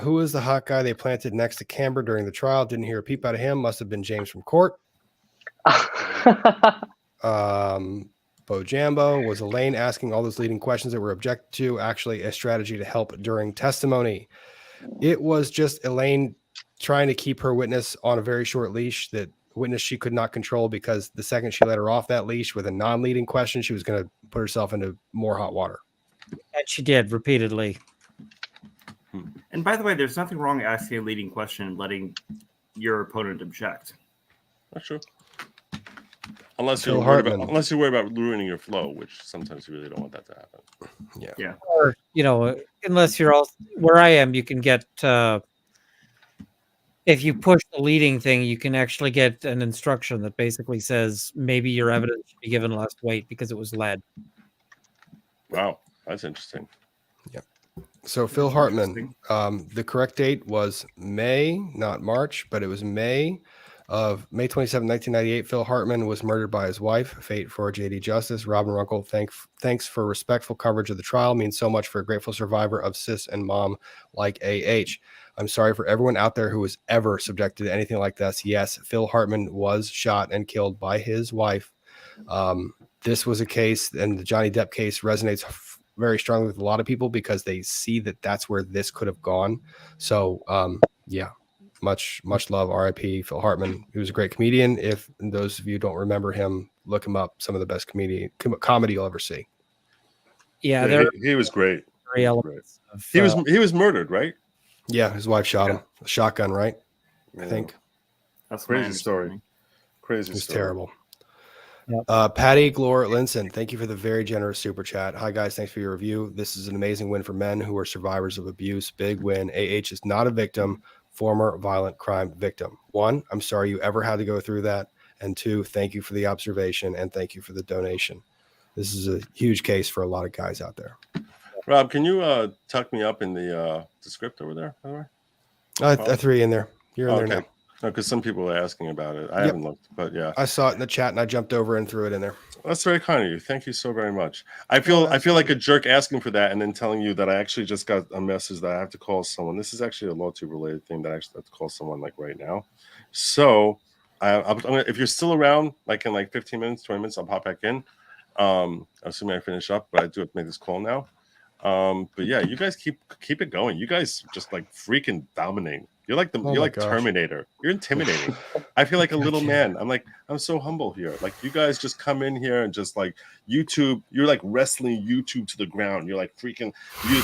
Who is the hot guy they planted next to Camber during the trial? Didn't hear a peep out of him. Must have been James from court. Bo Jambo. Was Elaine asking all those leading questions that were objected to actually a strategy to help during testimony? It was just Elaine trying to keep her witness on a very short leash, that witness she could not control, because the second she let her off that leash with a non-leading question, she was going to put herself into more hot water. And she did repeatedly. And by the way, there's nothing wrong asking a leading question and letting your opponent object. That's true. Unless you're worried about ruining your flow, which sometimes you really don't want that to happen. Yeah. Or, unless you're all where I am, you can get if you push the leading thing, you can actually get an instruction that basically says maybe your evidence should be given less weight because it was led. Wow, that's interesting. Yeah. So Phil Hartman, the correct date was May, not March, but it was May 27, 1998. Phil Hartman was murdered by his wife. Fate for JD Justice. Robin Runkle, thanks for respectful coverage of the trial. Means so much for a grateful survivor of cis and mom like AH. I'm sorry for everyone out there who was ever subjected to anything like this. Yes, Phil Hartman was shot and killed by his wife. This was a case, and the Johnny Depp case resonates very strongly with a lot of people because they see that that's where this could have gone. So, yeah. Much love, RIP Phil Hartman. He was a great comedian. If those of you don't remember him, look him up. Some of the best comedy you'll ever see. Yeah, he was great. He was murdered, right? Yeah, his wife shot him. A shotgun, right? I think. That's crazy story. Crazy. It's story. Terrible. Yep. Patty Glore Linson, thank you for the very generous super chat. Hi guys, thanks for your review. This is an amazing win for men who are survivors of abuse. Big win. AH is not a victim. Former violent crime victim. 1, I'm sorry you ever had to go through that. And 2, thank you for the observation and thank you for the donation. This is a huge case for a lot of guys out there. Rob, can you tuck me up in the script over there? I threw you in there. You're in there now. Because some people were asking about it. I Yep. haven't looked, but yeah, I saw it in the chat and I jumped over and threw it in there. that's very kind of you. Thank you so very much. I feel like a jerk asking for that and then telling you that I actually just got a message that I have to call someone. This is actually a LawTube related thing that I actually have to call someone like right now. So I'm gonna, if you're still around, like in like 15 minutes, 20 minutes, I'll pop back in. Assuming I finish up, but I do have to make this call now. But yeah, you guys keep it going. You guys just like freaking dominate. You're like Oh you're my like gosh. Terminator. You're intimidating. I feel like a little man. I'm so humble here. Like you guys just come in here and just like YouTube. You're like wrestling YouTube to the ground. You're like freaking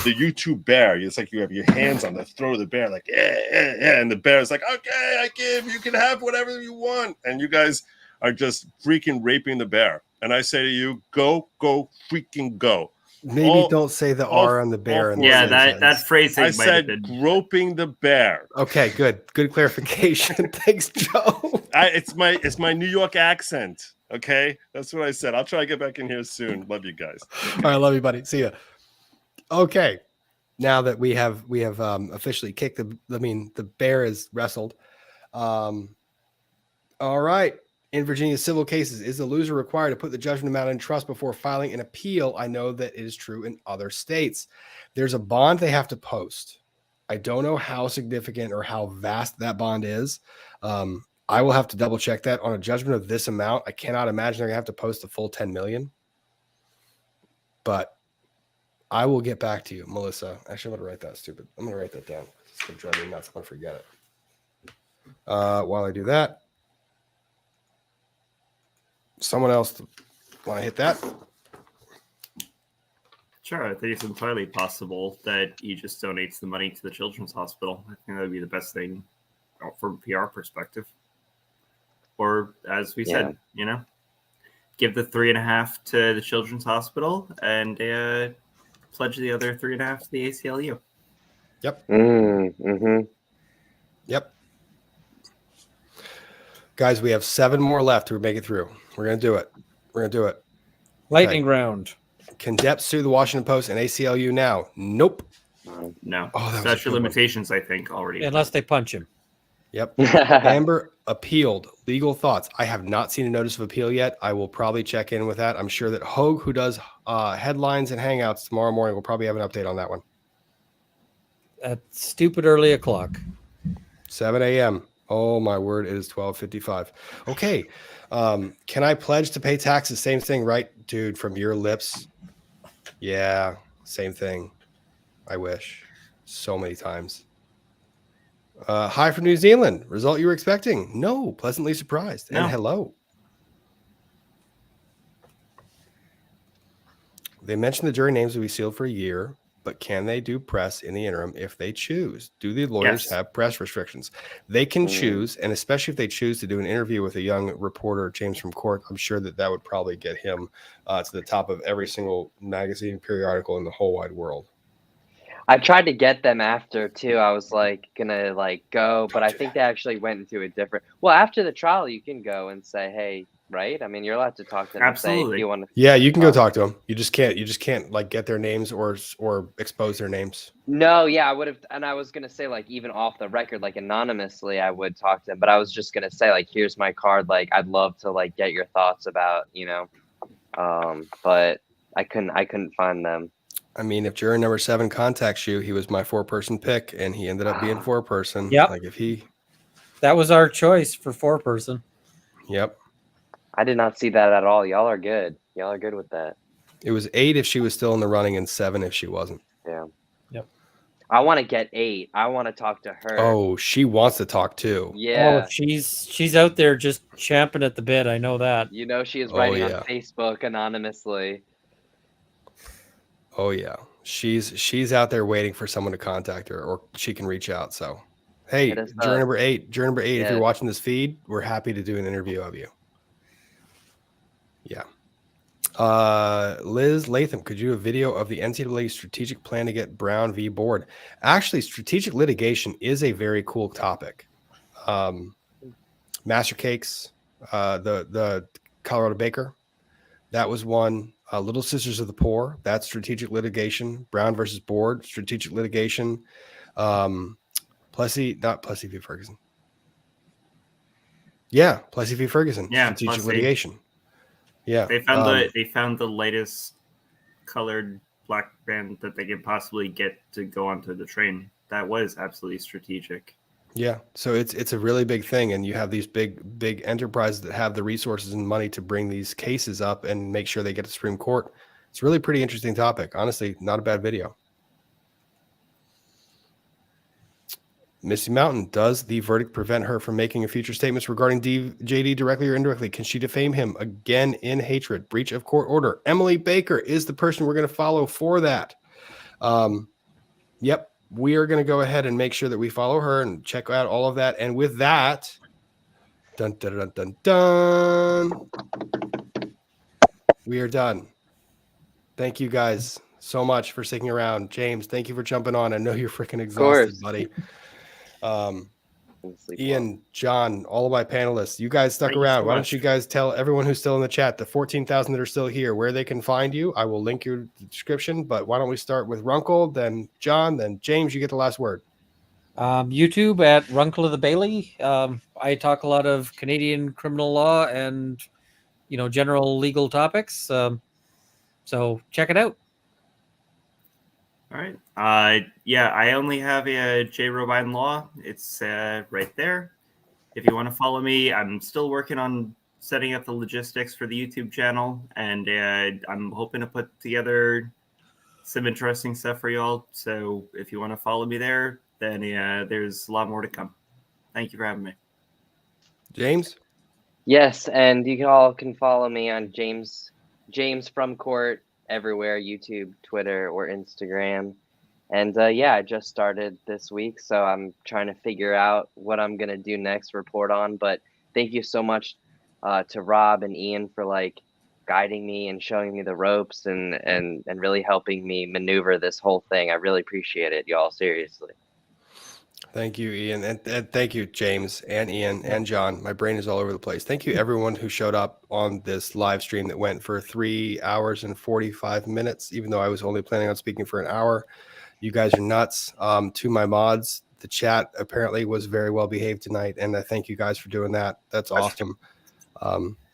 the YouTube bear. It's like you have your hands on the throat of the bear, like and the bear is like, okay, you can have whatever you want, and you guys are just freaking raping the bear. And I say to you, go freaking go. Maybe don't say the R on the bear. In the Yeah, same that sentence. phrasing I might have said been. groping the bear. Okay, good clarification. Thanks, Joe. It's my New York accent. Okay, that's what I said. I'll try to get back in here soon. Love you guys. All right, love you, buddy. See ya. Okay, now that we have officially kicked the bear is wrestled. All right. In Virginia civil cases, is the loser required to put the judgment amount in trust before filing an appeal? I know that it is true in other states. There's a bond they have to post. I don't know how significant or how vast that bond is. I will have to double check that on a judgment of this amount. I cannot imagine they're gonna have to post the full 10 million. But I will get back to you, Melissa. Actually, I'm gonna write that stupid. I'm gonna write that down. It's gonna drive me nuts. I'm gonna forget it. While I do that, someone else want to hit that? Sure, I think it's entirely possible that he just donates the money to the children's hospital. I think that would be the best thing from a PR perspective. Or, as we said, give the 3.5 to the children's hospital and pledge the other 3.5 to the ACLU. Yep. Mm-hmm. Yep. Guys, we have 7 more left to make it through. We're going to do it. Lightning round. Can Depp sue the Washington Post and ACLU now? Nope. No. Oh, that was a Statute good one. of limitations, I think, already. Unless they punch him. Yep. Amber appealed. Legal thoughts. I have not seen a notice of appeal yet. I will probably check in with that. I'm sure that Hogue, who does headlines and hangouts tomorrow morning, will probably have an update on that one. At stupid early o'clock. 7 a.m. Oh, my word. It is 12:55. Okay. Can I pledge to pay taxes? Same thing, right, dude? From your lips. Yeah, same thing. I wish. So many times. Hi from New Zealand. Result you were expecting? No, pleasantly surprised. No. And hello. They mentioned the jury names will be sealed for a year, but can they do press in the interim if they choose? Do the lawyers Yes. have press restrictions? They can choose, and especially if they choose to do an interview with a young reporter, James from Court, I'm sure that would probably get him to the top of every single magazine periodical in the whole wide world. I tried to get them after too. I was like gonna go, but I do think they actually went into a different. Well, after the trial, you can go and say, "Hey," right? I mean, you're allowed to talk to them. And say, Absolutely. if you want to. Yeah, you can go talk to them. You just can't like get their names or expose their names. No, yeah, I would have, and I was gonna say even off the record, anonymously, I would talk to them. But I was just gonna say here's my card. I'd love to get your thoughts about but I couldn't find them. I mean, if juror number 7 contacts you, he was my 4-person pick, and he ended up being 4-person. Yep. That was our choice for 4-person. Yep. I did not see that at all. Y'all are good. Y'all are good with that. It was 8 if she was still in the running, and 7 if she wasn't. Yeah. Yep. I want to get 8. I want to talk to her. Oh, she wants to talk too. Yeah. Oh, she's out there just champing at the bit. I know that. She is writing yeah. on Facebook anonymously. Oh yeah, she's out there waiting for someone to contact her, or she can reach out. So, hey, It is juror number 8, if Yeah. you're watching this feed, we're happy to do an interview of you. Yeah. Liz Latham, could you do a video of the NCAA strategic plan to get Brown v. Board? Actually, strategic litigation is a very cool topic. Master Cakes, the Colorado Baker, that was one. Little Sisters of the Poor, that's strategic litigation. Brown versus Board, strategic litigation. Plessy v. Ferguson. Yeah, Plessy v. Ferguson, Yeah, strategic Plessy. litigation. Yeah, They found the lightest colored black band that they could possibly get to go onto the train. That was absolutely strategic. yeah. So it's a really big thing, and you have these big enterprises that have the resources and money to bring these cases up and make sure they get to Supreme Court. It's a really pretty interesting topic. Honestly, not a bad video. Missy Mountain, does the verdict prevent her from making future statements regarding JD directly or indirectly? Can she defame him again in hatred? Breach of court order. Emily Baker is the person we're going to follow for that. Yep, we are going to go ahead and make sure that we follow her and check out all of that. And with that, dun, dun, dun, dun, dun, we are done. Thank you guys so much for sticking around. James, thank you for jumping on. I know you're freaking exhausted, buddy. Ian, John, all of my panelists, you guys stuck around. Why don't you guys tell everyone who's still in the chat, the 14,000 that are still here, where they can find you? I will link your description, but why don't we start with Runkle, then John, then James, you get the last word. YouTube at Runkle of the Bailey. I talk a lot of Canadian criminal law and, general legal topics. So check it out. All right. Yeah, I only have a J. Robine Law. It's right there. If you want to follow me, I'm still working on setting up the logistics for the YouTube channel, and I'm hoping to put together some interesting stuff for y'all. So if you want to follow me there, then there's a lot more to come. Thank you for having me. James? Yes, and you all can follow me on James from Court everywhere, YouTube, Twitter, or Instagram. And I just started this week, so I'm trying to figure out what I'm gonna do next, report on. But thank you so much to Rob and Ian for guiding me and showing me the ropes and really helping me maneuver this whole thing. I really appreciate it, y'all, seriously. Thank you, Ian. And thank you, James and Ian and John. My brain is all over the place. Thank you, everyone who showed up on this live stream that went for 3 hours and 45 minutes, even though I was only planning on speaking for an hour. You guys are nuts. To my mods, the chat apparently was very well behaved tonight, and I thank you guys for doing that. That's awesome.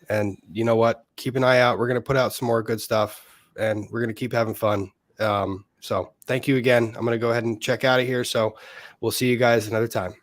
And you know what? Keep an eye out. We're going to put out some more good stuff, and we're going to keep having fun. So thank you again. I'm going to go ahead and check out of here. So we'll see you guys another time.